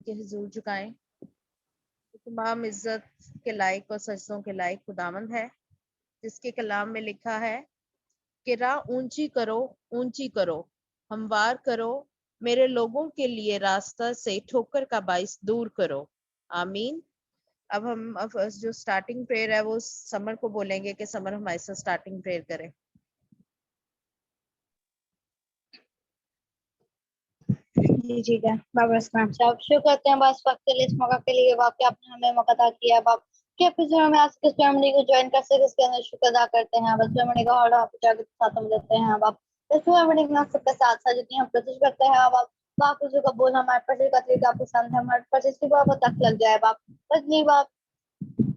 کے حضور جھکائیں۔ تمام عزت کے لائق اور سجدوں کے لائق خداوند ہے، جس کے کلام میں لکھا ہے کہ راہ اونچی کرو، ہموار کرو، میرے لوگوں کے لیے راستہ سے ٹھوکر کا باعث دور کرو۔ آمین۔ اب ہم جو سٹارٹنگ پریئر ہے وہ سمر کو بولیں گے کہ سمر ہمارے ساتھ سٹارٹنگ پریئر کرے۔ جی ٹھیک ہے بابا اسلام صاحب، شکر کرتے ہیں بس وقت کے لیے، اس موقع کے لیے باپ کہ آپ نے ہمیں موقع عطا کیا ہے باپ کہ اپنے میں آج کس فیملی کو جوائن کر سکے، اس کے اندر شکر ادا کرتے ہیں بس فیملی کا اور آپ کے ساتھ ہم دیتے ہیں باپ اس فیملی کے سب کے ساتھ ساتھ جتنی ہم کوشش کرتے ہیں باپ باپ اس کو بول ہمارے پسند کا طریقہ پسند ہے، ہمارے پسند کی باپ تک لگ جائے باپ بس نہیں باپ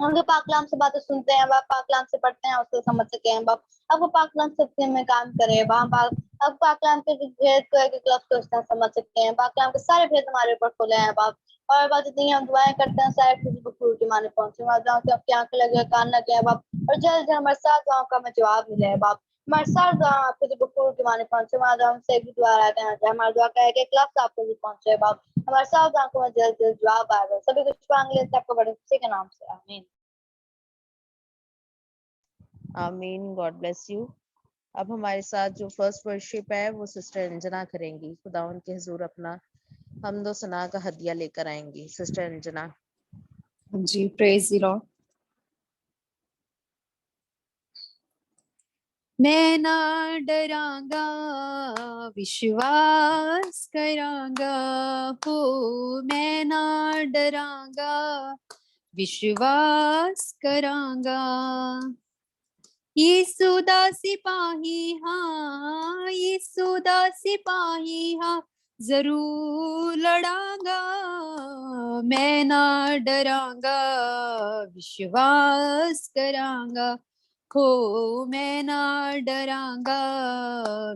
ہم جو پاک کلام سے باتیں سنتے ہیں باپ، پاک کلام سے پڑھتے ہیں، اس کو سمجھ سکے ہیں باپ اب وہ پاک کلام سے میں کام کرے باپ اب پاک کلام کے بھید کو کلب کو اس طرح سمجھ سکتے ہیں، پاک کلام کے سارے بھید ہمارے اوپر کھلے ہیں باپ اور بات اتنی ہم دعائیں کرتے ہیں سارے کسی بخور کی مانے پہنچے وہاں کہ آپ کی آنکھ لگے کان لگے باپ اور جلد ہمارے ساتھ دعاؤں کا ہمیں جواب ملے ہے باپ ہمارے ساتھ دعا آپ کے بخور کی مانے پہنچے وہاں ہم سے بھی دعا رہتے ہیں ہمارا دعا کہے کہ کلب آپ کو بھی پہنچے باپ ہمارے ساتھ دعاؤں کو جلد جلد جواب آ گئے سبھی کچھ مانگ لیتے ہیں آپ کو بڑے خوشی کے نام سے آمین۔ آمین، گاڈ بلیس یو۔ اب ہمارے ساتھ جو فرسٹ ورشپ ہے وہ سسٹر انجنا کریں گی، خداوند کے حضور اپنا حمد و ثنا کا ہدیہ لے کر آئیں گی۔ سسٹر انجنا۔ جی پریز دی لارڈ۔ میں نہ ڈراں گا وشواس کراں گا ہو، میں نہ ڈراں گا وشواس کراں گا، یسوع دا سپاہی ہاں، یسوع دا سپاہی ہاں ضرور لڑاں گا، میں نہ ڈراں گا وشواس کراں گا ہو، میں نہ ڈراں گا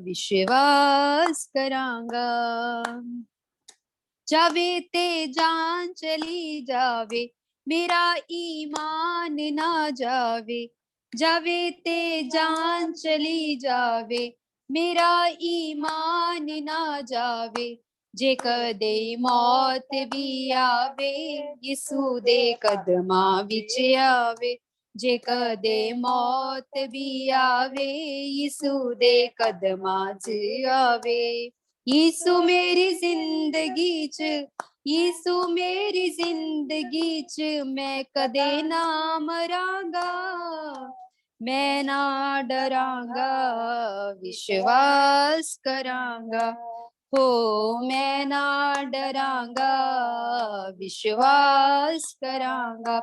وشواس کراں گا، جاوے تے جان چلی جاوے میرا ایمان نہ جاوے، جاوے تے جان چلی جاوے میرا ایمان نہ جاوے، جے کدے موت بھی آوے یسوع دے قدماں وچ آوے، جے کدے موت بھی آوے یسوع دے قدماں چ آوے، یسوع میری زندگی چ، یسوع میری زندگی چ میں کدے نہ مراں گا، میں نہ ڈراں گا وشواس کراں گا ہو، میں نہ ڈراں گا وشواس کراں گا،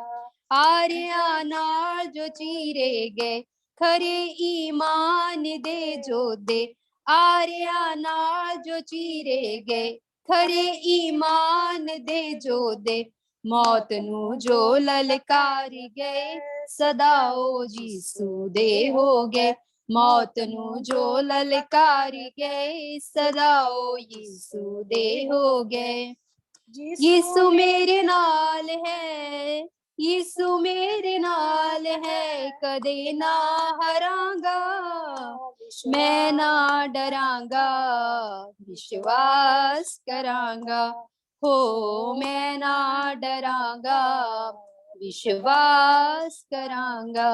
آریاں نال جو چیرے گئے کھرے ایمان دے جو دے، آریاں نال جو چیرے گئے کھرے ایمان دے جو دے، موت نو جو للکاری گئے صداؤ یسوع دے ہو گئے، موت نو جو للکاری گئے صداؤ یسوع دے ہو گئے، یسوع میرے نال ہے، یسوع میرے نال ہے کدے نہ ہراں گا، میں نہ ڈراں گا وشواس کراں گا ہو، میں نہ ڈراں گا وشواس کراں گا،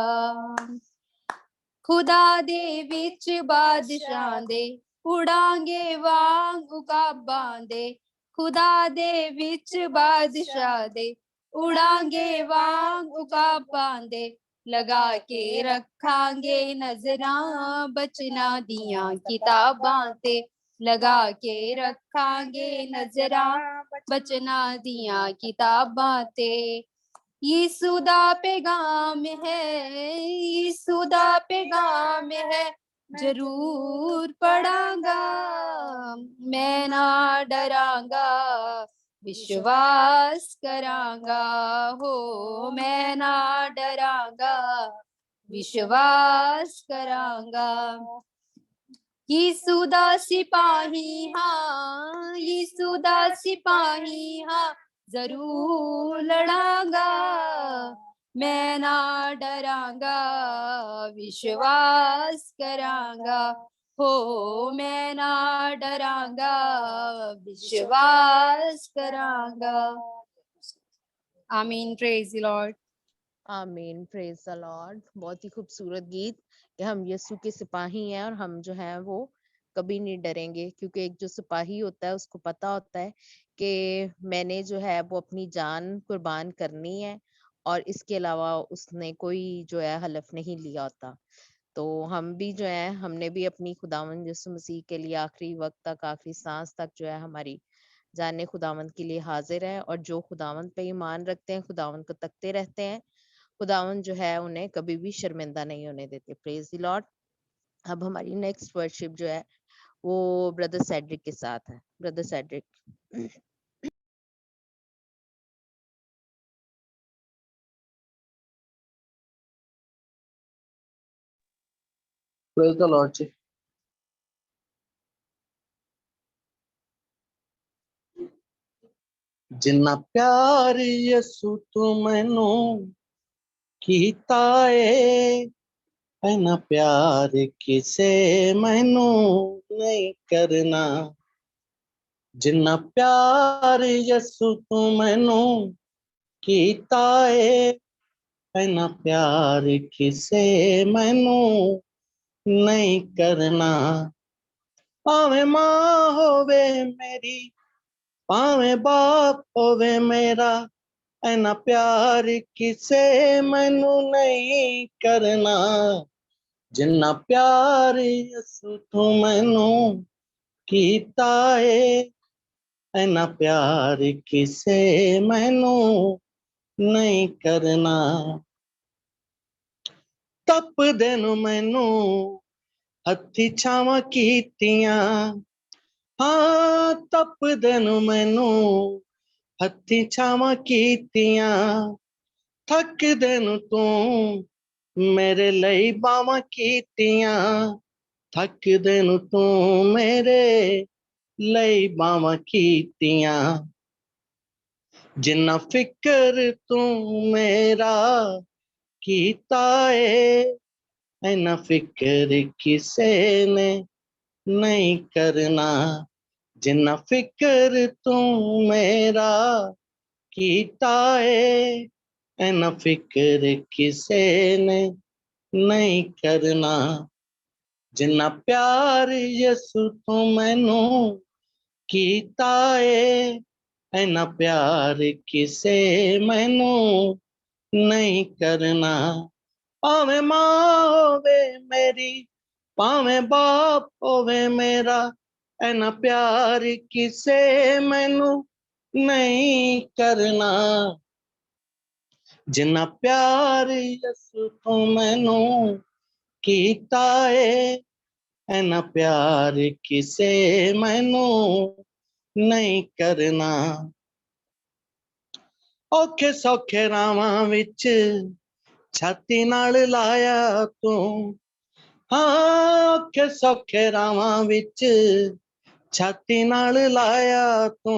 خدا دے وچ بادشاہ دے اڑاں گے وانگ عقاباں دے، خدا دے وچ بادشاہ دے اڑاں گے وانگ عقاباں دے، لگا کے رکھاں گے نظراں بچنا دیاں کتاباں تے، لگا کے رکھاں گے نظراں بچنا دیاں کتاباں تے، یسوع دا پیغام ہے، یسوع دا پیغام ہے ضرور پڑھاں گا، میں نہ ڈراں گا وشواس کراں گا ہو، میں نہ ڈراں گا وشواس کراں گا، یسوع دا سپاہی ہاں، یسوع دا سپاہی ہاں ضرور لڑاں گا، میں نہ ڈراں گا وشواس کراں گا हो मैं ना डरांगा विश्वास करांगा। आमीन। Praise the Lord. आमीन। Praise the Lord. बहुत ही खूबसूरत गीत कि हम यीशु के सिपाही हैं और हम जो है वो कभी नहीं डरेंगे, क्योंकि एक जो सिपाही होता है उसको पता होता है कि मैंने जो है वो अपनी जान कुर्बान करनी है और इसके अलावा उसने कोई जो है हलफ नहीं लिया होता। तो हम भी जो है हमने भी अपनी खुदावंद यीशु मसीह के लिए आखिरी वक्त तक, आखिरी सांस तक जो है हमारी जाने खुदावंद के लिए हाजिर है, और जो खुदावंद पे ईमान रखते हैं, खुदावंद को तकते रहते हैं, खुदावंद जो है उन्हें कभी भी शर्मिंदा नहीं होने देते। Praise the Lord. अब हमारी नेक्स्ट वर्शिप जो है वो ब्रदर सेड्रिक के साथ है। Brother Cedric. Praise the Lord ji. जिन्ना प्यार यसु तू मैनू कीता है, इन्ना प्यार किसे मैनू नहीं करना। जिन्ना प्यार यसु तू मैनू कीता है, इन्ना प्यार किसे मैनू नहीं करना। भावें मां होवे मेरी, भावें बाप होवे मेरा, इन्ना प्यार किसे मैनू नहीं करना। जिन्ना प्यार यसु तू मैनू कीता है, इन्ना प्यार किसे मैनू नहीं करना। तपदे नू मैनू हथी छावां कीतियां, हाँ तपदे नू मैनू हथी छावां कीतियां। थकदे नू तू मेरे लई बावां कीतियां, थकदे नू तू मेरे लई बावां कीतियां। जिन्ना फिकर तू मेरा कीता है, इन्ना फिकर किसे ने नहीं करना। जिन्ना फिकर तू मेरा कीता है, इन्ना फिकर किसे ने नहीं करना। जिन्ना प्यार यसु तू मैनू कीता है, इन्ना प्यार किसे मैनू नहीं करना। भावें मां होवे मेरी, भावें बाप होवे मेरा, इन्ना प्यार किसे मैनू नहीं करना। जिन्ना प्यार यसु तू मैनू कीता है, इन्ना प्यार किसे मैनू नहीं करना। औखे सौखे रावां विच छाती नाल लाया तू, हाँ औखे सौखे रावां विच छाती नाल लाया तू।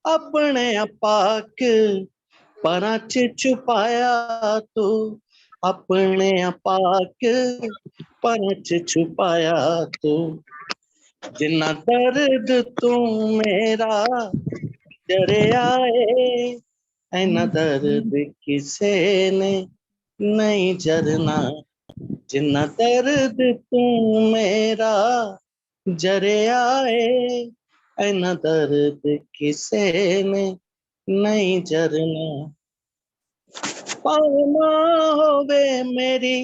अपने अपाक परां च छुपाया तू, अपने अपाक परां च छुपाया तू। जिन्ना दर्द तू मेरा जरिया है, इन्ना दर्द किसे ने नहीं जरना। जिन्ना दर्द तू मेरा जरिया है, इन्ना दर्द किसे ने नहीं जरना। भावें मां होवे मेरी,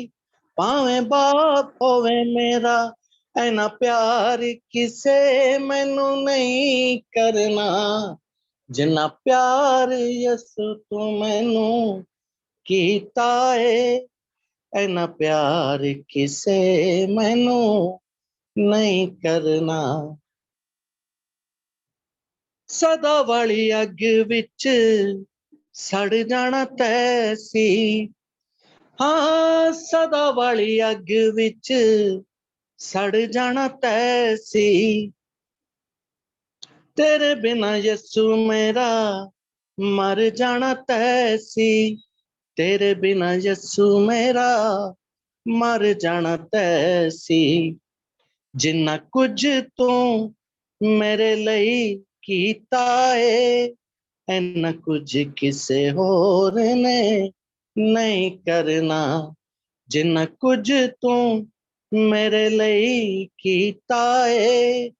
भावें बाप होवे मेरा, इन्ना प्यार किसे मैनू नहीं करना। जिन्ना प्यार यसु तू मैनू कीता है, इन्ना प्यार किसे मैनू नहीं करना। सदा वाली अग विच सड़ जाना तैसी, हाँ सदा वाली अग विच सड़ जाना तैसी। तेरे बिना यसु मेरा मर जाना तैसी, तेरे बिना यसु मेरा मर जाना तैसी। ਜਿੰਨਾ ਕੁਝ ਤੂੰ ਮੇਰੇ ਲਈ ਕੀਤਾ ਏ ਇੰਨਾ ਕੁਝ ਕਿਸੇ ਹੋਰ ਨੇ ਨਹੀਂ ਕਰਨਾ ਜਿੰਨਾ ਕੁਝ ਤੂੰ ਮੇਰੇ ਲਈ ਕੀਤਾ ਏ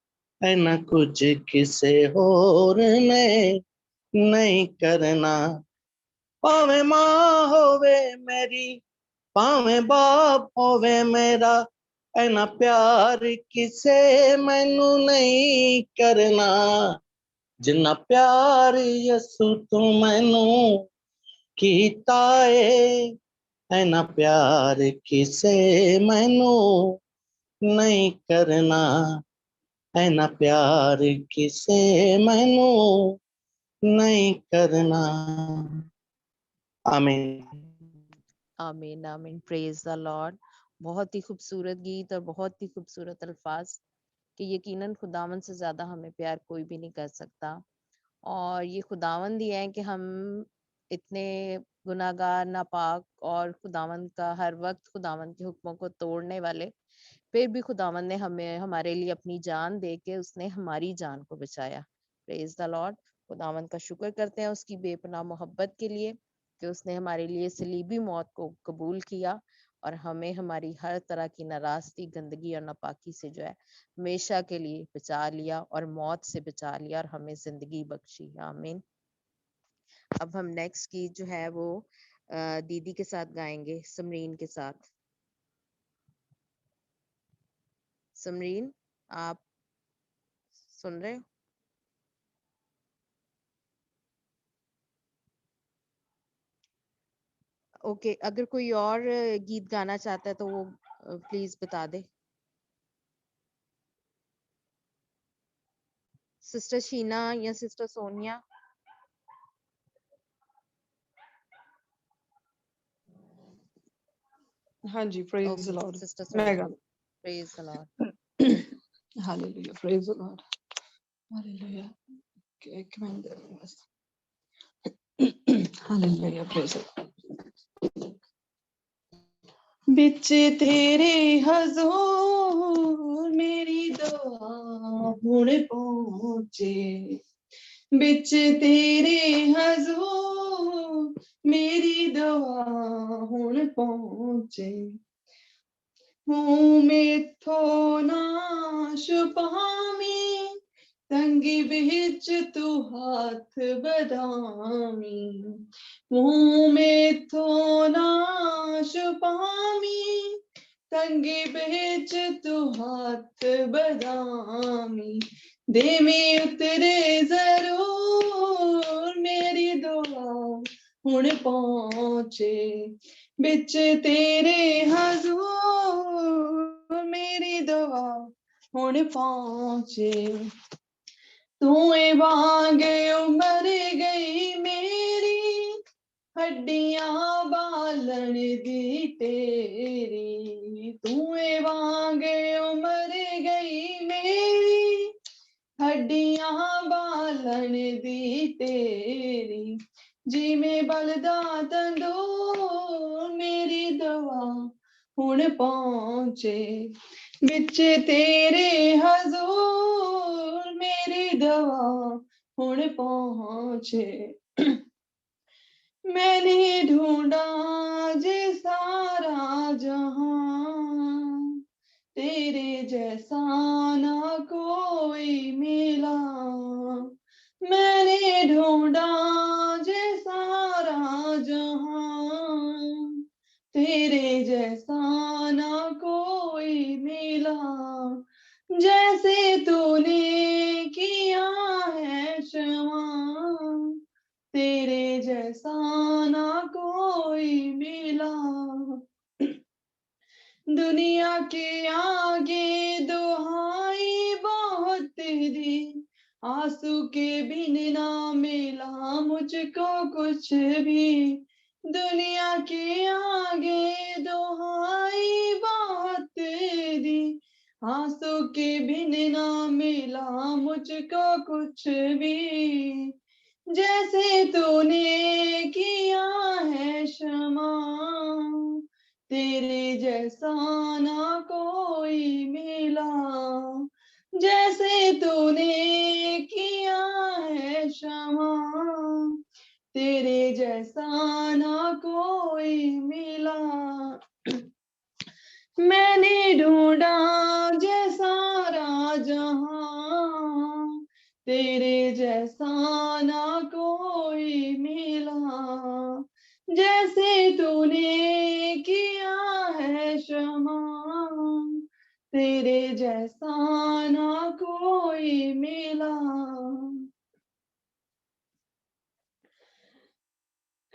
ਇੰਨਾ ਕੁਝ ਕਿਸੇ ਹੋਰ ਨੇ ਨਹੀਂ ਕਰਨਾ ਭਾਵੇਂ ਮਾਂ ਹੋਵੇ ਮੇਰੀ ਭਾਵੇਂ ਬਾਪ ਹੋਵੇ ਮੇਰਾ ਇੰਨਾ ਪਿਆਰ ਕਿਸੇ ਮੈਨੂੰ ਨਹੀਂ ਕਰਨਾ ਜਿੰਨਾ ਪਿਆਰ ਯਿਸੂ ਤੂੰ ਮੈਨੂੰ ਕੀਤਾ ਏ ਇੰਨਾ ਪਿਆਰ ਕਿਸੇ ਮੈਨੂੰ ਨਹੀਂ ਕਰਨਾ ਇੰਨਾ ਪਿਆਰ ਕਿਸੇ ਮੈਨੂੰ ਨਹੀਂ ਕਰਨਾ आमीन आमीन आमीन प्रेज द लॉर्ड। बहुत ही खूबसूरत गीत और बहुत ही खूबसूरत अल्फाज कि यकीनन खुदावन से ज्यादा हमें प्यार कोई भी नहीं कर सकता। और ये खुदावंद ही है कि हम इतने गुनाहगार नापाक और खुदावंद का हर वक्त खुदावंद के हुक्मों को तोड़ने वाले, फिर भी खुदावंद ने हमें हमारे लिए अपनी जान दे के उसने हमारी जान को बचाया। Praise the Lord. खुदावंद का शुक्र करते हैं उसकी बेपनाह मोहब्बत के लिए कि उसने हमारे लिए सलीबी मौत को कबूल किया और हमें हमारी हर तरह की नाराजगी गंदगी और नापाकी से जो है हमेशा के लिए बचा लिया और मौत से बचा लिया और हमें जिंदगी बख्शी। आमीन। अब हम नेक्स्ट गीत जो है वो दीदी के साथ गाएंगे, समरीन के साथ। समरीन आप सुन रहे हो? ओके, अगर कोई और गीत गाना चाहता है तो वो प्लीज बता दे। सिस्टर शीना या सिस्टर सोनिया? हाँ जी, praise the okay, Lord. Sister मैं सोनिया। गा praise the Lord. Hallelujah, praise the Lord. Hallelujah. Okay, come on. Hallelujah, praise the Lord. बिच तेरे हजूर मेरी दुआ हुण पहुंचे बिच तेरे हजूर मेरी दुआ हुण पहुंचे हूँ मेथो ना छुपावी तंगी बिच तू हाथ बधावी हूँ मेथो ना छुपावी तंगी बिच तू हाथ बधावी देवी उतरे जरूर मेरी दुआ हुण पहुंचे बिच तेरे हजूर मेरी दुआ हुण पहुंचे तू वांग उमर गई मेरी हड्डियां बालन दी तेरी तू वांग उमर गई मेरी हड्डियां बालन दी तेरी जिमें बलदा तंदूर मेरी दुआ हुण पहुंचे बिच तेरे हजूर मेरी दुआ हुण पहुंचे मैंने ढूंढा जे सारा जहां तेरे जैसा ना कोई मिला मैंने ढूंढा जे सारा जहां तेरे जैसा ना कोई मिला जैसे तूने किया है क्षमा तेरे जैसा ना कोई मिला दुनिया के आगे दुहाई बहुत दी आंसू के बिन ना मिला मुझको कुछ भी दुनिया के आगे दुहाई बहुत दी आंसू के बिन ना मिला मुझको कुछ भी जैसे तूने किया है क्षमा तेरे जैसा ना कोई मिला मिला, जैसे तूने किया है क्षमा, तेरे जैसा ना कोई मिला। मैंने ढूंढा जैसा जहां, तेरे जैसा ना कोई मिला, जैसे तूने किया है क्षमा, तेरे जैसा ना कोई मिला।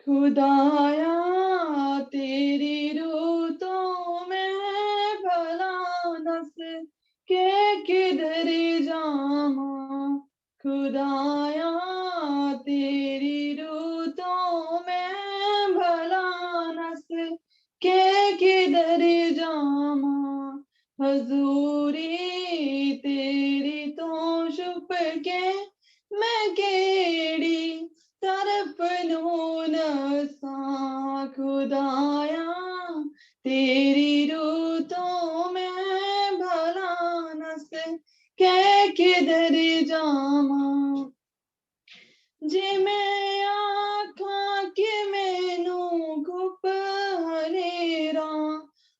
खुदाया तेरी रूतों में भला नस के किधर जामा, खुदाया तेरी रूतों में भला नस के किधर जामा, हजूरी तेरी तो छुप के मैं केड़ी तरफ नून सा, खुदाया तेरी रूतों में भला नस के किधर जामा, जे मैं आखा कि मैनू घुप हनेरा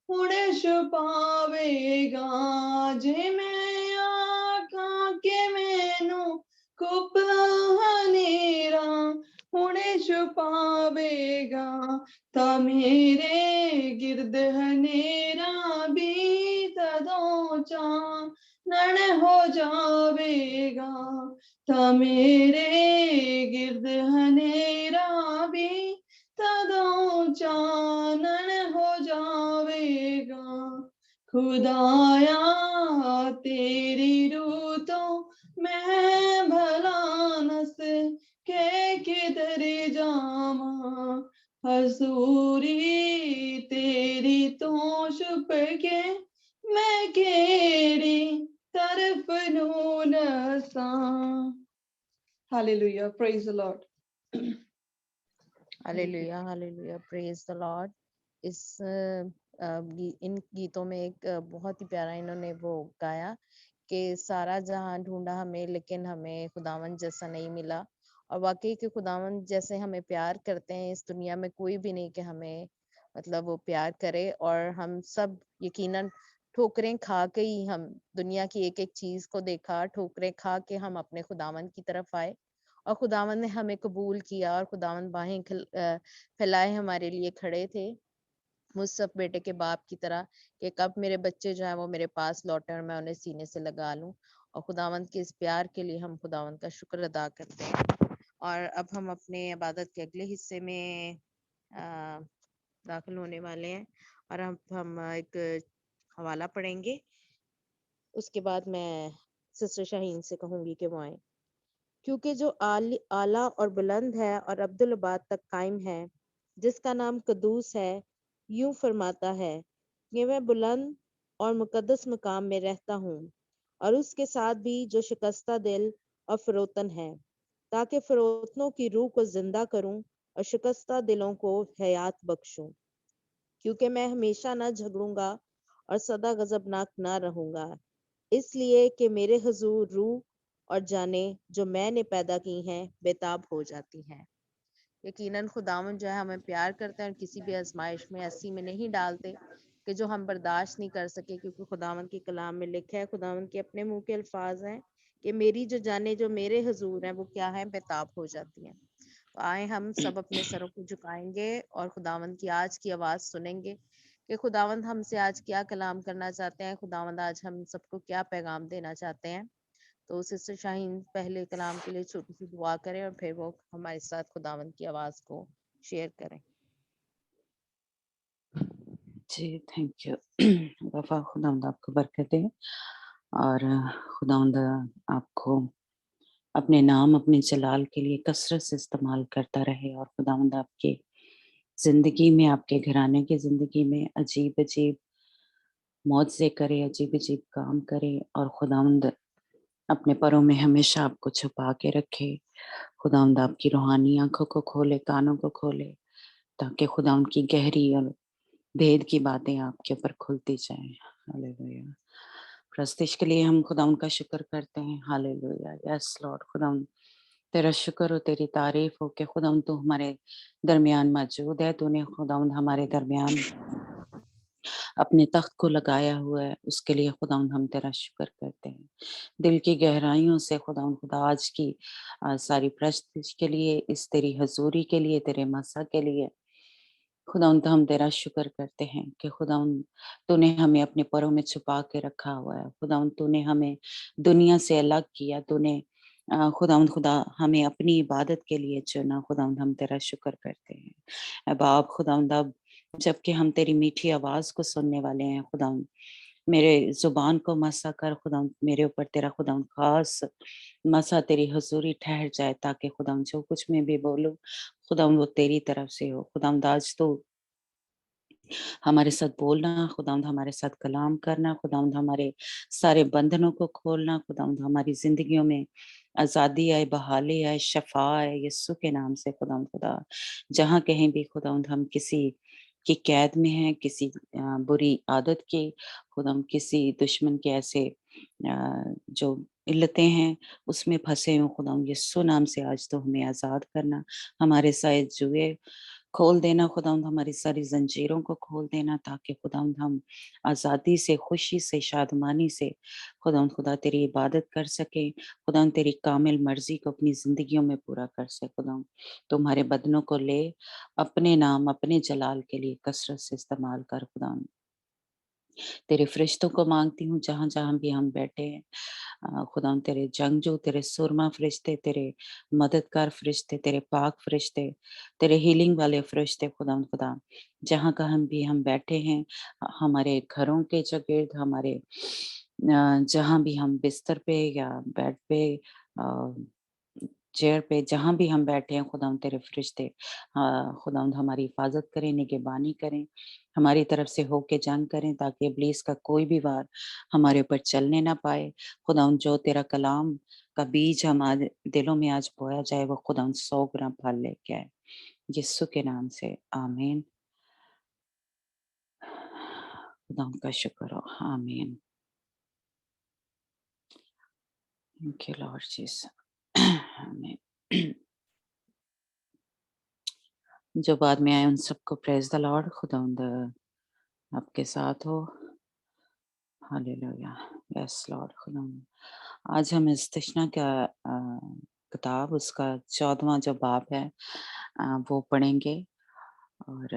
हुण छुपावेगा, जे मैं आखा कि मैनू घुप हनेरा हुण छुपावेगा, ता मेरे गिरद हनेरा भी तदों चानन हो जावेगा, ता मेरे गिरद हनेरा भी तदों चानन हो जावेगा, खुदाया तेरी रूतों मैं भला नस के किधर जामा, हजूरी तेरी तो छुप के मैं केड़ी तरफ नून सा। Hallelujah, praise the Lord. Hallelujah hallelujah, praise the Lord. इन गीतों में एक बहुत ही प्यारा इन्होंने वो गाया कि सारा जहां ढूंढा हमें लेकिन हमें खुदावंद जैसा नहीं मिला, और वाकई के खुदावंद जैसे हमें प्यार करते हैं इस दुनिया में कोई भी नहीं कि हमें मतलब वो प्यार करे। और हम सब यकीनन ठोकरें खा के ही हम दुनिया की एक एक चीज को देखा, ठोकरें खा के हम अपने खुदावंद की तरफ आए और खुदावंद ने हमें कबूल किया और खुदावंद बाहें फैलाए हमारे लिए खड़े थे मुस्तफ बेटे के बाप की तरह कि कब मेरे बच्चे जो है वो मेरे पास लौटे और मैं उन्हें सीने से लगा लूं। और खुदावंद के इस प्यार के लिए हम खुदावंद का शुक्र अदा करते हैं। और अब हम अपने इबादत के अगले हिस्से में दाखिल होने वाले हैं और हम एक हवाला पढ़ेंगे। उसके बाद मैं सिस्टर शाहीन से कहूंगी कि वो आए। क्योंकि जो आला और बुलंद है और अब्दुल अबाद तक कायम है, जिसका नाम कदूस है, यूं फरमाता है कि मैं बुलंद और मुकद्दस मकाम में रहता हूँ, और उसके साथ भी जो शिकस्ता दिल और फरोतन है, ताकि फरोतनों की रूह को जिंदा करूं और शिकस्ता दिलों को हयात बख्शूं। क्योंकि मैं हमेशा ना झगड़ूंगा और सदा गजबनाक ना रहूंगा, इसलिए कि मेरे हुजूर रूह और जाने जो मैंने पैदा की हैं बेताब हो जाती हैं। यकीनन खुदावन जो है हमें प्यार करते हैं और किसी भी आजमाइश में ऐसी में नहीं डालते कि जो हम बर्दाश्त नहीं कर सके, क्योंकि खुदावन के कलाम में लिखा है, खुदावन के अपने मुंह के अल्फाज हैं कि मेरी जो जाने जो मेरे हुजूर हैं वो क्या है, बेताब हो जाती हैं। तो आए हम सब अपने सरों को झुकाएंगे और खुदावन की आज की आवाज सुनेंगे कि खुदावंद हमसे आज क्या कलाम करना चाहते हैं, खुदावंद आज हम सबको क्या पैगाम देना चाहते हैं। तो सिस्टर शाहीन पहले कलाम के लिए छोटी सी दुआ करें और फिर वो हमारे साथ खुदावंद की आवाज को शेयर करें। जी थैंक यू वफा, खुदावंद आपको बरकत दे और खुदावंद आपको अपने नाम अपने जलाल के लिए कसरत से इस्तेमाल करता रहे, और खुदावंद आपके जिंदगी में, आपके घराने की जिंदगी में अजीब अजीब मौजे करे, अजीब अजीब काम करे, और खुदावंद अपने परों में हमेशा आपको छुपा के रखे। खुदावंद आपकी रूहानी आंखों को खोले, कानों को खोले, ताकि खुदावंद की गहरी और भेद की बातें आपके ऊपर खुलती जाएं। हालेलुया, प्रस्तिश के लिए हम खुदा उनका शुक्र करते हैं। Hallelujah, yes Lord. खुदा तेरा शुक्र हो, तेरी तारीफ हो कि खुदा तू हमारे दरमियान मौजूद है। तूने खुदा हमारे दरमियान अपने तख्त को लगाया हुआ है, उसके लिए खुदा हम तेरा शुक्र करते हैं दिल की गहराइयों से। खुदा आज की सारी प्रस्तिश के लिए, इस तेरी हजूरी के लिए, तेरे मसा के लिए खुदा हम तेरा शुक्र करते हैं कि खुदा तूने हमें अपने परों में छुपा के रखा हुआ है। खुदा तूने हमें दुनिया से अलग किया। तूने खुदा हमें अपनी इबादत के लिए चुना। खुदा हम तेरा शुक्र करते हैं। ऐ बाप खुदा अब जबकि हम तेरी मीठी आवाज को सुनने वाले हैं, खुदा मेरे जुबान को मसा कर। खुदा मेरे ऊपर तेरा खुदा खास मसा, तेरी हजूरी ठहर जाए, ताकि खुदा जो कुछ मैं भी बोलूं खुदा वो तेरी तरफ से हो। खुदा आज तो हमारे साथ बोलना, खुदा हमारे साथ कलाम करना, खुदा हमारे सारे बंधनों को खोलना, खुदा हमारी जिंदगियों में आज़ादी आए, बहाली आए, शफा आए यीशु के नाम से। खुदा जहाँ कहीं भी खुदा हम किसी की कैद में हैं, किसी बुरी आदत की, खुदा हम किसी दुश्मन के ऐसे जो इल्लतें हैं उसमें फंसे हों, खुदा यीशु नाम से आज तो हमें आज़ाद करना, हमारे सारे जुए खोल देना, खुदा हमारी सारी जंजीरों को खोल देना, ताकि खुदा हम आज़ादी से, खुशी से, शादमानी से खुदा तेरी इबादत कर सकें। खुदा तेरी कामिल मर्जी को अपनी जिंदगियों में पूरा कर सके। खुदा तुम्हारे बदनों को ले अपने नाम, अपने जलाल के लिए कसरत से इस्तेमाल कर। खुदा तेरे फरिश्तों को मांगती हूँ जहाँ जहाँ भी हम बैठे हैं। खुदा तेरे जंगजू, तेरे सुरमा फरिश्ते, तेरे मददगार फरिश्ते, तेरे पाक फरिश्ते, तेरे हीलिंग वाले फरिश्ते, खुदा जहाँ का हम बैठे हैं, हमारे घरों के गिर्द, हमारे जहाँ भी हम बिस्तर पे या बेड पे, चेयर पे, जहाँ भी हम बैठे हैं, खुदा तेरे फरिश्ते खुदा हमारी हिफाजत करें, निगहबानी करें, हमारी तरफ से होके जंग करें, ताकि इब्लीस का कोई भी वार हमारे ऊपर चलने ना पाए। खुदा जो तेरा कलाम का बीज हमारे दिलों में आज बोया जाए, वो खुदा 100 ग्राम फल लेके आए, यीशु के नाम से आमीन। खुदा का शुक्र हो, आमीन। थैंक यू लॉर्ड जीसस, आमीन। जो बाद में आए उन सबको प्रेज द लॉर्ड। खुदा आपके साथ हो। Hallelujah, yes Lord. खुदा आज हम इस तशना का किताब, उसका 14वां जो बाब है वो पढ़ेंगे। और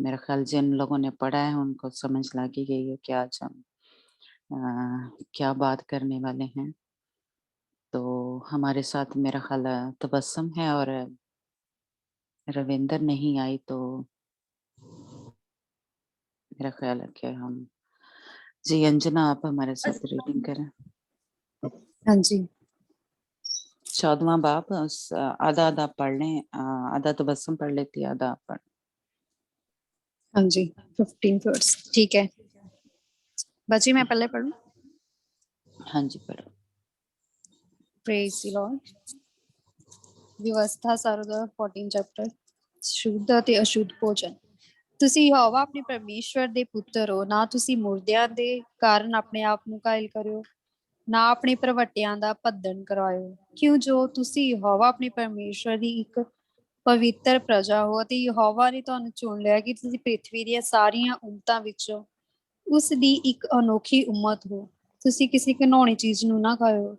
मेरा ख्याल जिन लोगों ने पढ़ा है उनको समझ लगी गई है कि आज हम क्या बात करने वाले हैं। तो हमारे साथ मेरा ख्याल तबस्सुम है, और रविंदर नहीं आई, तो मेरा ख्याल है कि हम जी अंजना आप हमारे साथ रीडिंग करें। हाँ जी। 14वां बाब आधा आधा पढ़ लें, आधा तबस्सुम पढ़ लेती है, आधा आप पढ़। हाँ जी, 15 वर्स ठीक है। बची मैं पहले पढ़ूं। हाँ जी पढ़ो। Praise the Lord. ਵਿਵਸਥਾ ਸਾਰ ਦਾ 14 ਚੈਪਟਰ, ਸ਼ੁੱਧ ਅਤੇ ਅਸ਼ੁੱਧ ਭੋਜਨ। ਤੁਸੀਂ ਯਹੋਵਾ ਆਪਣੇ ਪਰਮੇਸ਼ਵਰ ਦੇ ਪੁੱਤਰ ਹੋ, ਨਾ ਤੁਸੀਂ ਮੁਰਦਿਆਂ ਦੇ ਕਾਰਨ ਆਪਣੇ ਆਪ ਨੂੰ ਘਾਇਲ ਕਰਿਓ, ਨਾ ਆਪਣੇ ਭਰਵੱਟਿਆਂ ਦਾ ਭੱਦਣ ਕਰਵਾਇਓ, ਕਿਉਂ ਜੋ ਤੁਸੀਂ ਯਹੋਵਾ ਆਪਣੇ ਪਰਮੇਸ਼ਵਰ ਦੀ ਇੱਕ ਪਵਿੱਤਰ ਪ੍ਰਜਾ ਹੋ, ਅਤੇ ਯਹੋਵਾ ਨੇ ਤੁਹਾਨੂੰ ਚੁਣ ਲਿਆ ਕਿ ਤੁਸੀਂ ਪ੍ਰਿਥਵੀ ਦੀਆਂ ਸਾਰੀਆਂ ਉਮਤਾਂ ਵਿੱਚੋਂ ਉਸ ਦੀ ਇੱਕ ਅਨੋਖੀ ਉਮਤ ਹੋ। ਤੁਸੀਂ ਕਿਸੇ ਘਿਨਾਉਣੀ ਚੀਜ਼ ਨੂੰ ਨਾ ਖਾਇਓ।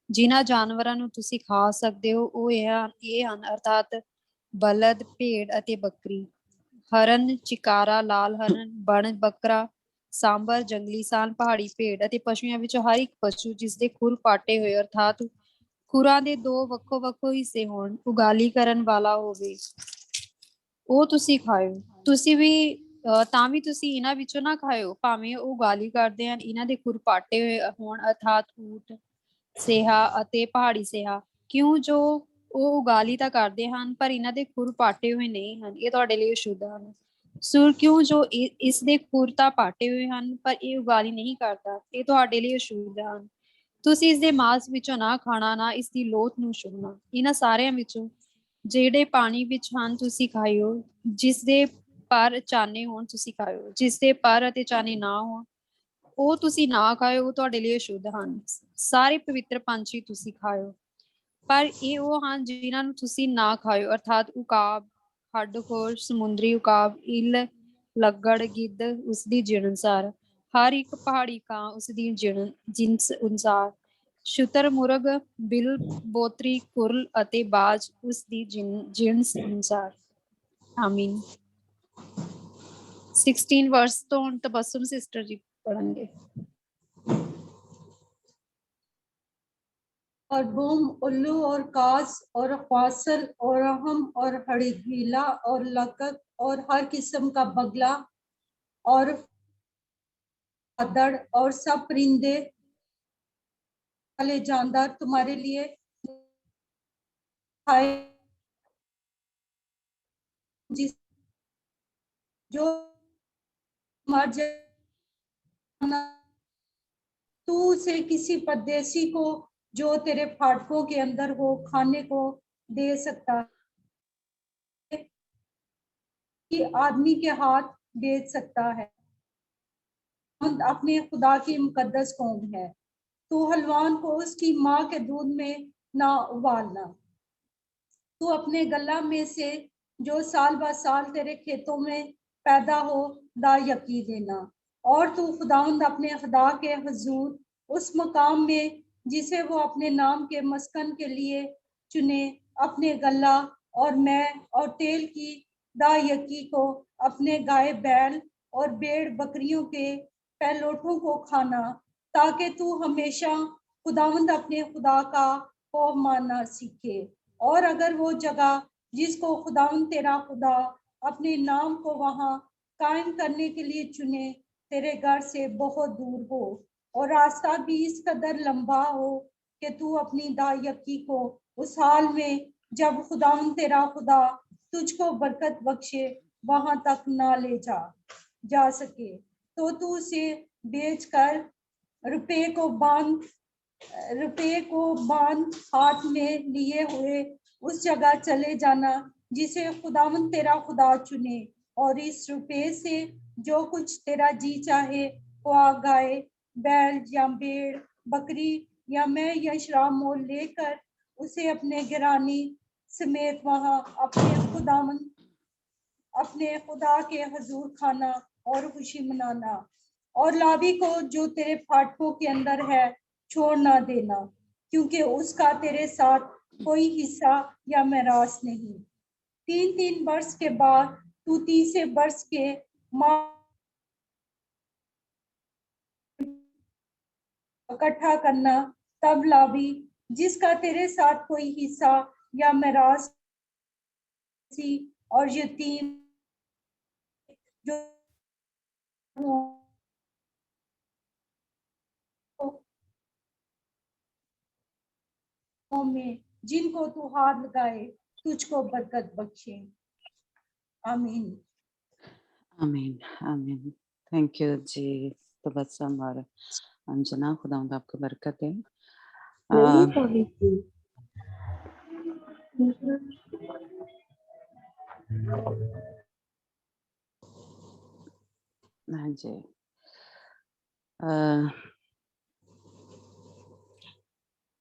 ਜਿਨ੍ਹਾਂ ਜਾਨਵਰਾਂ ਨੂੰ ਤੁਸੀਂ ਖਾ ਸਕਦੇ ਹੋ ਉਹ ਇਹ ਹਨ, ਅਰਥਾਤ ਬਲਦ, ਭੇਡ ਅਤੇ ਬੱਕਰੀ, ਹਰਨ, ਚਿਕਾਰਾ, ਲਾਲ ਹਰਨ, ਬਣ ਬੱਕਰਾ, ਸਾਂਬਰ, ਜੰਗਲੀ ਸਾਨ, ਪਹਾੜੀ ਭੇਡ ਅਤੇ ਪਸ਼ੂਆਂ ਵਿੱਚੋਂ ਹਰ ਇੱਕ ਪਸ਼ੂ ਜਿਸ ਦੇ ਖੁਰ ਪਾਟੇ ਹੋਏ, ਅਰਥਾਤ ਖੁਰਾਂ ਦੇ 2 ਵੱਖੋ ਵੱਖੋ ਹਿੱਸੇ ਹੋਣ, ਉਗਾਲੀ ਕਰਨ ਵਾਲਾ ਹੋਵੇ, ਉਹ ਤੁਸੀਂ ਖਾਇਓ। ਤੁਸੀਂ ਵੀ ਤਾਂ ਵੀ ਤੁਸੀਂ ਇਹਨਾਂ ਵਿੱਚੋਂ ਨਾ ਖਾਇਓ, ਭਾਵੇਂ ਉਹ ਉਗਾਲੀ ਕਰਦੇ ਹਨ, ਇਹਨਾਂ ਦੇ ਖੁਰ ਪਾਟੇ ਹੋਏ ਹੋਣ, ਅਰਥਾਤ ਊਠ, ਸੇਹਾ ਅਤੇ ਪਹਾੜੀ ਸੇਹਾ, ਕਿਉਂ ਜੋ ਉਹ ਉਗਾਲੀ ਤਾਂ ਕਰਦੇ ਹਨ ਪਰ ਇਹਨਾਂ ਦੇ ਖੁਰ ਪਾਟੇ ਹੋਏ ਨਹੀਂ ਹਨ, ਇਹ ਤੁਹਾਡੇ ਲਈ ਅਸ਼ੁੱਧ ਹਨ। ਸੁਰ, ਕਿਉਂ ਜੋ ਇਸ ਦੇ ਖੁਰ ਤਾਂ ਪਾਟੇ ਹੋਏ ਹਨ ਪਰ ਇਹ ਉਗਾਲੀ ਨਹੀਂ ਕਰਦਾ, ਇਹ ਤੁਹਾਡੇ ਲਈ ਅਸ਼ੁੱਧ ਹਨ। ਤੁਸੀਂ ਇਸ ਦੇ ਮਾਸ ਵਿੱਚੋਂ ਨਾ ਖਾਣਾ, ਨਾ ਇਸ ਦੀ ਲੋਥ ਨੂੰ ਛੂਹਣਾ। ਇਹਨਾਂ ਸਾਰਿਆਂ ਵਿੱਚੋਂ ਜਿਹੜੇ ਪਾਣੀ ਵਿੱਚ ਹਨ ਤੁਸੀਂ ਖਾਇਓ, ਜਿਸ ਦੇ ਪਰ ਚਾਨੇ ਹੋਣ ਤੁਸੀਂ ਖਾਇਓ, ਜਿਸ ਦੇ ਪਰ ਅਤੇ ਚਾਨੇ ਨਾ ਹੋਣ ਉਹ ਤੁਸੀਂ ਨਾ ਖਾਇਓ, ਉਹ ਤੁਹਾਡੇ ਲਈ ਅਸ਼ੁੱਧ ਹਨ। ਸਾਰੇ ਪਵਿੱਤਰ ਪੰਛੀ ਤੁਸੀਂ ਖਾਇਓ, ਪਰ ਇਹ ਉਹ ਹਨ ਜਿਨ੍ਹਾਂ ਨੂੰ ਤੁਸੀਂ ਨਾ ਖਾਇਓ, ਅਰਥਾਤ ਉਕਾਬ, ਹੱਡਖੋਰ, ਸਮੁੰਦਰੀ ਉਕਾਬ, ਇੱਲ, ਲੱਗੜ, ਗਿੱਧ ਉਸਦੀ ਜਿਣ ਅਨੁਸਾਰ, ਹਰ ਇੱਕ ਪਹਾੜੀ ਕਾਂ ਉਸਦੀ ਜਿਨਸ ਅਨੁਸਾਰ, ਸ਼ੁਤਰ ਮੁਰਗ, ਬਿਲ, ਬੋਤਰੀ, ਕੁਰਲ ਅਤੇ ਬਾਜ ਉਸਦੀ ਜਿਣਸ ਅਨੁਸਾਰ। ਆਮੀਨ। 16 वर्स तो ਹੁਣ ਤਬਸਮ ਸਿਸਟਰ ਜੀ ਪੜ੍ਹਨਗੇ। और बूम, उल्लू और कास और ख्वासल और अहम और हड़गीला और लकक और हर किस्म का बगला और अदड़ और सब परिंदे वाले जानदार तुम्हारे लिए खाए, जिस जो मर जाना तू उसे किसी परदेसी को जो तेरे फाटकों के अंदर हो खाने को दे सकता है कि आदमी के हाथ बेच सकता है। अपने खुदा की मुकद्दस कौम है। तू हलवान को उसकी माँ के दूध में ना उबालना। तू अपने गला में से जो साल ब साल तेरे खेतों में पैदा हो दा यकी देना, और तू खुदावंद अपने खुदा के हुजूर उस मकाम में जिसे वो अपने नाम के मस्कन के लिए चुने, अपने गला और मैं और तेल की दायकी को, अपने गाय बैल और भेड़ बकरियों के पहलोठों को खाना, ताकि तू हमेशा खुदावंद अपने खुदा का खौफ मानना सीखे। और अगर वो जगह जिसको खुदावंद तेरा खुदा अपने नाम को वहाँ कायम करने के लिए चुने तेरे घर से बहुत दूर हो, और रास्ता भी इस कदर लंबा हो कि तू अपनी दायकी को उस हाल में जब खुदावंद तेरा खुदा तुझको बरकत बख्शे वहां तक ना ले जा सके, तो तू उसे बेचकर रुपए को बांध हाथ में लिए हुए उस जगह चले जाना जिसे खुदावंद तेरा खुदा चुने, और इस रुपए से जो कुछ तेरा जी चाहे वो गाय बैल या भेड़ बकरी या मैं या शराब मोल लेकर उसे अपने गिरानी समेत वहां अपने खुदा के हुजूर खाना और खुशी मनाना, और लावी को जो तेरे फाटकों के अंदर है छोड़ ना देना, क्योंकि उसका तेरे साथ कोई हिस्सा या मेरास नहीं। 3 वर्ष के बाद तू 30 वर्ष के इकट्ठा करना, तब लावी जिसका तेरे साथ कोई हिस्सा या मेरास और यतीम जो में जिनको तू हाथ लगाए तुझको बरकत बख्शे। आमीन। आमीन आमीन। थैंक यू जी तबस्सुम और अंजना, खुदावंद आपको बरकत दे। हाँ जी,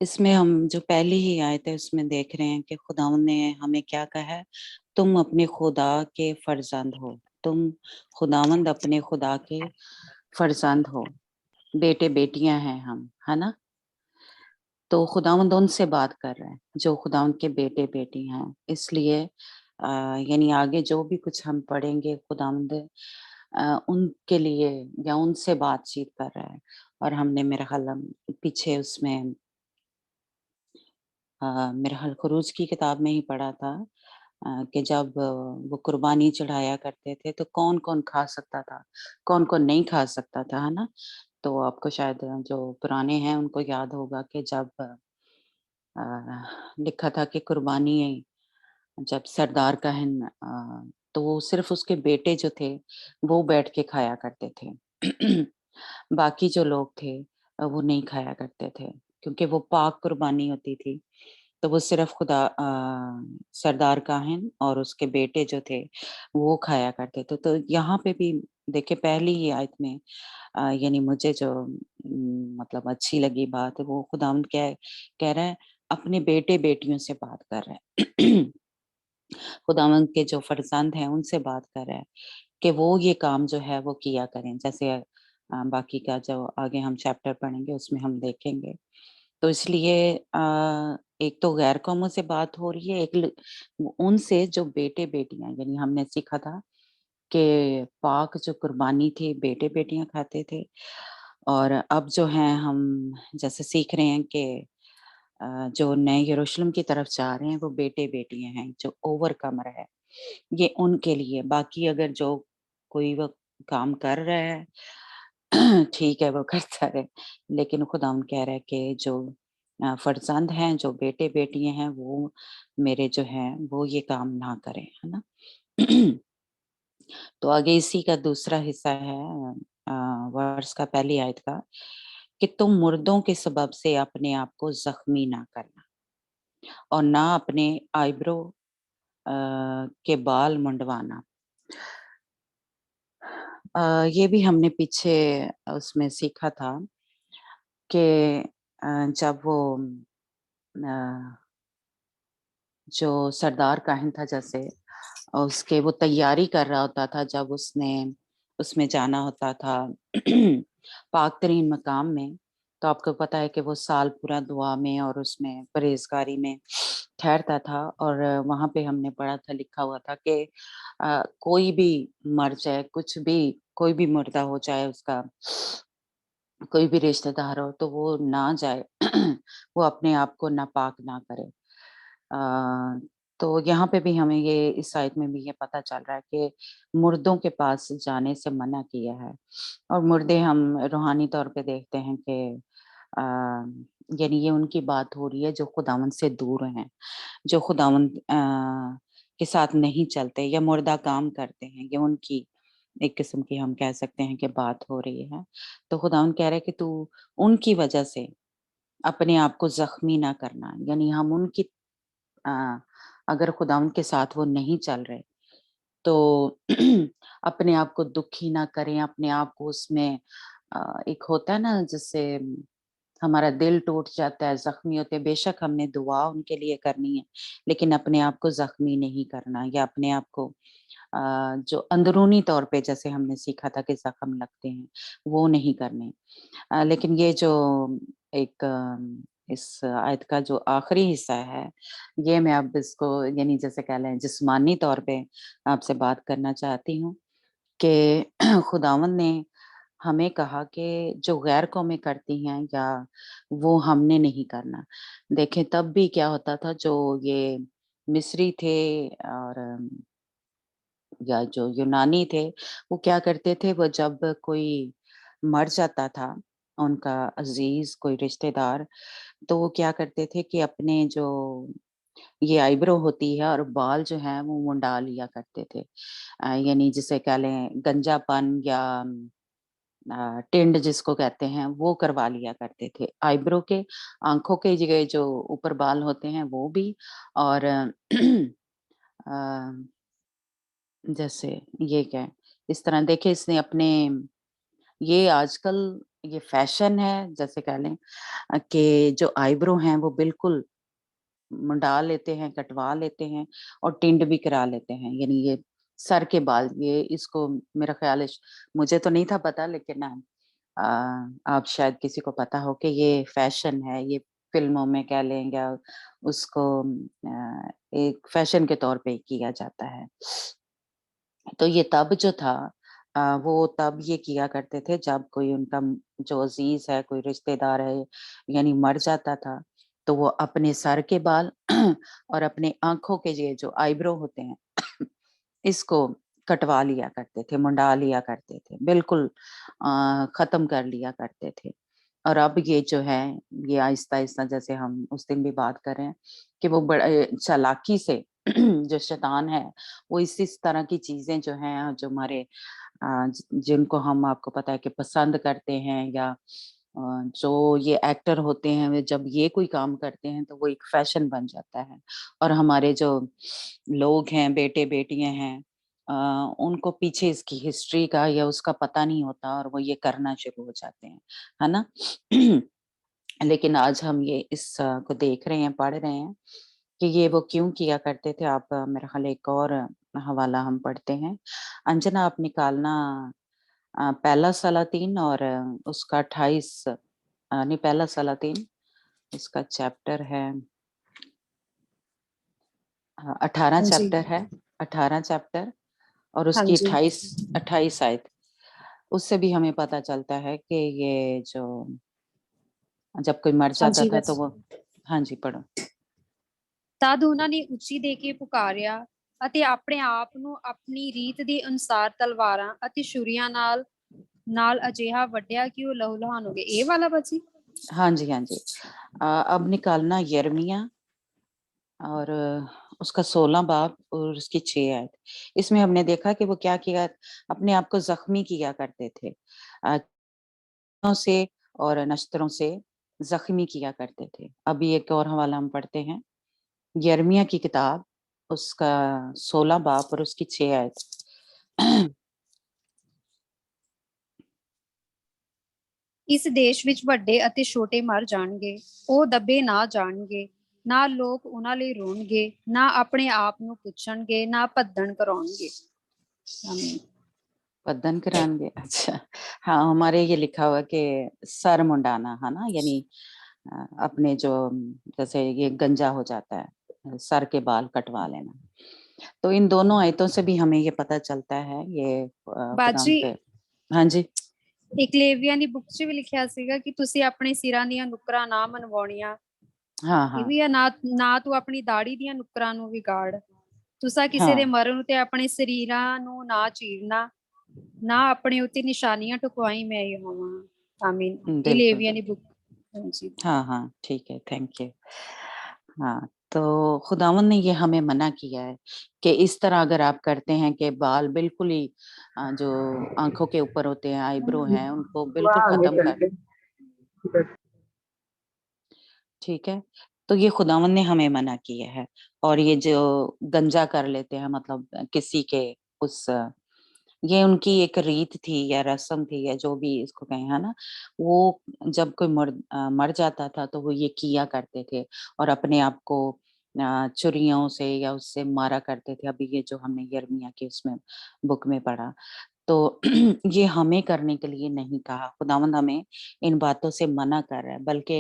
इसमें हम जो पहली ही आयत है उसमें देख रहे हैं कि खुदावंद ने हमें क्या कहा है, तुम अपने खुदा के फर्जंद हो, तुम खुदावंद अपने खुदा के फर्जंद हो, बेटे बेटियां हैं हम, है ना। तो खुदावंद उनसे बात कर रहे हैं जो खुदावंद के बेटे बेटी हैं। इसलिए यानी आगे जो भी कुछ हम पढ़ेंगे खुदावंद उनके लिए या उनसे बातचीत कर रहा है। और हमने मेरा ख्याल पीछे उसमें मेरा ख्याल खुरूज की किताब में ही पढ़ा था कि जब वो कुर्बानी चढ़ाया करते थे तो कौन कौन खा सकता था, कौन कौन नहीं खा सकता था, है ना। तो आपको शायद जो पुराने हैं उनको याद होगा कि जब लिखा था कि कुर्बानी जब सरदार कहन तो वो सिर्फ उसके बेटे जो थे वो बैठ के खाया करते थे बाकी जो लोग थे वो नहीं खाया करते थे, क्योंकि वो पाक कुर्बानी होती थी। तो वो सिर्फ खुदा सरदार काहिन और उसके बेटे जो थे वो खाया करते थे। तो यहाँ पे भी देखिए पहली ही आयत में यानी मुझे जो मतलब अच्छी लगी बात है, वो खुदावंद कह रहा है, अपने बेटे बेटियों से बात कर रहा है। खुदावंद के जो फर्जंद हैं उनसे बात कर रहा है कि वो ये काम जो है वो किया करें। जैसे बाकी का जो आगे हम चैप्टर पढ़ेंगे उसमें हम देखेंगे। तो इसलिए एक तो गैर कौमों से बात हो रही है, उनसे जो बेटे बेटियां, यानी हमने सीखा था कि पाक जो कुर्बानी थी बेटे बेटियां खाते थे, और अब जो है हम जैसे सीख रहे हैं कि जो नए यरूशलेम की तरफ जा रहे हैं वो बेटे बेटियां हैं जो ओवरकमर है, ये उनके लिए। बाकी अगर जो कोई वो काम कर रहा है ठीक है वो करता रहे, लेकिन खुदावंद कह रहा है कि जो फर्जंद हैं, जो बेटे बेटियां हैं, वो मेरे जो हैं वो ये काम ना करें, है ना। तो आगे इसी का दूसरा हिस्सा है वर्ष का पहली आयत का, कि तुम मुर्दों के सबब से अपने आप को जख्मी ना करना और ना अपने आईब्रो के बाल मुंडवाना। ये भी हमने पीछे उसमें सीखा था कि जब वो जो सरदार काहिन था, जैसे उसके वो तैयारी कर रहा होता था, जब उसने उसमें जाना होता था पाक तरीन मकाम में, तो आपको पता है कि वो साल पूरा दुआ में और उसमें परहेजगारी में ठहरता था। और वहां पे हमने पढ़ा था, लिखा हुआ था कि कोई भी मर जाए, कुछ भी, कोई भी मुर्दा हो जाए, उसका कोई भी रिश्तेदार हो, तो वो ना जाए वो अपने आप को नापाक ना करे। तो यहाँ पे भी हमें ये, इस आयत में भी ये पता चल रहा है कि मुर्दों के पास जाने से मना किया है। और मुर्दे हम रूहानी तौर पे देखते हैं कि अ, यानी ये उनकी बात हो रही है जो खुदावंद से दूर हैं, जो खुदावंद के साथ नहीं चलते या मुर्दा काम करते हैं, ये उनकी एक किस्म की हम कह सकते हैं कि बात हो रही है। तो खुदावंद कह रहे हैं कि तू उनकी वजह से अपने आप को जख्मी ना करना, यानी हम उनकी अ, अगर खुदावंद के साथ वो नहीं चल रहे, तो अपने आप को दुखी ना करें, अपने आप को उसमें एक होता है ना, जिससे हमारा दिल टूट जाता है, ज़ख्मी होते हैं। बेशक हमने दुआ उनके लिए करनी है, लेकिन अपने आप को ज़ख्मी नहीं करना, या अपने आप को जो अंदरूनी तौर पे जैसे हमने सीखा था कि ज़ख्म लगते हैं, वो नहीं करने। लेकिन ये जो एक इस आयत का जो आखिरी हिस्सा है, ये मैं अब इसको यानी जैसे कह लें जिस्मानी तौर पे आपसे बात करना चाहती हूँ कि खुदावंद ने हमें कहा कि जो गैर कौमें करती हैं, या वो हमने नहीं करना। देखें तब भी क्या होता था, जो ये मिस्री थे और या जो यूनानी थे, वो क्या करते थे, वो जब कोई मर जाता था, उनका अजीज कोई रिश्तेदार, तो वो क्या करते थे कि अपने जो ये आईब्रो होती है और बाल जो है वो मुंडा लिया करते थे। यानी जिसे कह लें गंजापन या टिंड जिसको कहते हैं, वो करवा लिया करते थे। आईब्रो के, आँखों के जगह जो ऊपर बाल होते हैं वो भी, और अ, जैसे ये क्या है, इस तरह देखिए इसने अपने, ये आजकल ये फैशन है जैसे कह लें कि जो आईब्रो हैं वो बिल्कुल मुंडा लेते हैं, कटवा लेते हैं और टिंड भी करा लेते हैं। यानी ये सर के बाल, ये इसको मेरा ख़्याल है मुझे तो नहीं था पता, लेकिन आप शायद किसी को पता हो कि ये फैशन है, ये फ़िल्मों में कह लें या उसको एक फैशन के तौर पे किया जाता है। तो ये तब जो था वो तब ये किया करते थे जब कोई उनका जो अजीज है, कोई रिश्तेदार है, यानी मर जाता था, तो वो अपने सर के बाल और अपने आंखों के ये जो आईब्रो होते हैं इसको कटवा लिया करते थे, मुंडा लिया करते थे, बिल्कुल खत्म कर लिया करते थे। और अब ये जो है, ये आहिस्ता आहिस्ता जैसे हम उस दिन भी बात कर रहे हैं कि वो बड़े चालाकी से जो शैतान है, वो इस तरह की चीजें जो हैं, जो हमारे जिनको हम, आपको पता है कि पसंद करते हैं, या जो ये एक्टर होते हैं, वे जब ये कोई काम करते हैं तो वो एक फैशन बन जाता है। और हमारे जो लोग हैं, बेटे बेटियां हैं, उनको पीछे इसकी हिस्ट्री का या उसका पता नहीं होता और वो ये करना शुरू हो जाते हैं, है ना? लेकिन आज हम ये इस को देख रहे हैं, पढ़ रहे हैं कि ये वो क्यों किया करते थे। आप मेरा ख्याल एक और हवाला हम पढ़ते हैं। अंजना, आप निकालना पहला सलातीन और उसका 28 नहीं, पहला सलातीन उसका चैप्टर है 18 हाँ जी, चैप्टर है, 18 चैप्टर और हाँ उसकी जी, 28 आयत। उससे भी हमें पता चलता है कि ये जो जब कोई मर हाँ जाता जी था तो बस। वो, हाँ जी पढ़ो। ਤਦ ਉਹਨਾਂ ਨੇ ਉੱਚੀ ਦੇ ਕੇ ਪੁਕਾਰਿਆ ਅਤੇ ਆਪਣੇ ਆਪ ਨੂੰ ਆਪਣੀ ਰੀਤ ਦੇ ਅਨੁਸਾਰ ਤਲਵਾਰਾਂ ਅਤੇ ਛੁਰੀਆਂ ਨਾਲ ਅਜਿਹਾ ਵੱਢਿਆ ਕਿ ਉਹ ਲਹੂ-ਲਹਾਨ ਹੋ ਗਏ। ਇਹ ਵਾਲਾ ਬਾਜੀ? हाँ जी, हाँ जी। अब निकालना यिर्मयाह और उसका 16 बाब और उसकी 6 आयत। इसमें हमने देखा कि वो क्या किया, अपने आप को जख्मी किया करते थे, से और नश्तरों से जख्मी किया करते थे। अभी एक और हवाला हम पढ़ते हैं, यिर्मयाह की किताब उसका 16 बाब और उसकी 6 आयत। ਇਸ ਦੇਸ਼ ਵਿੱਚ ਵੱਡੇ ਅਤੇ ਛੋਟੇ ਮਰ ਜਾਣਗੇ, ਉਹ ਦੱਬੇ ਨਾ ਜਾਣਗੇ, ਨਾ ਲੋਕ ਉਹਨਾਂ ਲਈ ਰੋਣਗੇ, ਨਾ ਆਪਣੇ ਆਪ ਨੂੰ ਪੁੱਛਣਗੇ, ਨਾ ਭੱਦਣ ਕਰਾਉਣਗੇ। ਆਮੀਨ। पद्दन कराएंगे, अच्छा। हाँ, हमारे ये लिखा हुआ कि सर मुंडाना, है ना, यानी अपने जो जैसे ये गंजा हो जाता है, सर के बाल कटवा लेना। तो इन दोनों आयतों से भी हमें ये पता चलता है ये खुदा ਬਾਜੀ, पे। हाँ जी, ਇੱਕ ਲੇਵੀਆਂ ਦੀ ਬੁੱਕ 'ਚ ਵੀ ਲਿਖਿਆ ਸੀਗਾ ਕਿ ਤੁਸੀਂ ਆਪਣੇ ਸਿਰਾਂ ਦੀਆਂ ਨੁਕਰਾਂ ਨਾ ਮਨਵਾਉਣੀਆਂ। हाँ ਇਹ हाँ ਵੀ ਆ, ਨਾ ਤੂੰ ਆਪਣੀ ਦਾੜੀ ਦੀਆਂ ਨੁਕਰਾਂ ਨੂੰ ਵਿਗਾੜ, ਤੁਸਾਂ ਕਿਸੇ ਦੇ हाँ, ਮਰਨ ਤੇ ਆਪਣੇ ਸਰੀਰਾਂ ਨੂੰ ਨਾ ਚੀਰਨਾ, ਨਾ ਆਪਣੇ ਉੱਤੇ ਨਿਸ਼ਾਨੀਆਂ ਟੁਕਵਾਈ, ਮੈਂ ਯਹੋਵਾ। ਆਮੀਨ। ਇਹ बिल्कुल ਲੇਵੀਆਂ ਦੀ बिल्कुल। ਬੁੱਕ। ਹਾਂਜੀ। हाँ हाँ, ठीक है, थैंक यू। हाँ, तो खुदावन ने ये हमें मना किया है कि इस तरह अगर आप करते हैं कि बाल बिल्कुल ही जो आंखों के ऊपर होते हैं, आईब्रो हैं, उनको बिल्कुल खत्म कर, ठीक है? तो ये खुदावन ने हमें मना किया है। और ये जो गंजा कर लेते हैं, मतलब किसी के उस ये उनकी एक रीत थी या रस्म थी या जो भी इसको कहें, है ना? वो जब कोई मर जाता था तो वो ये किया करते थे और अपने आप को छुरियों से या उससे मारा करते थे। अभी ये जो हमने यिर्मयाह की उसमें बुक में पढ़ा, तो ये हमें करने के लिए नहीं कहा। खुदावंद हमें इन बातों से मना कर रहा है। बल्कि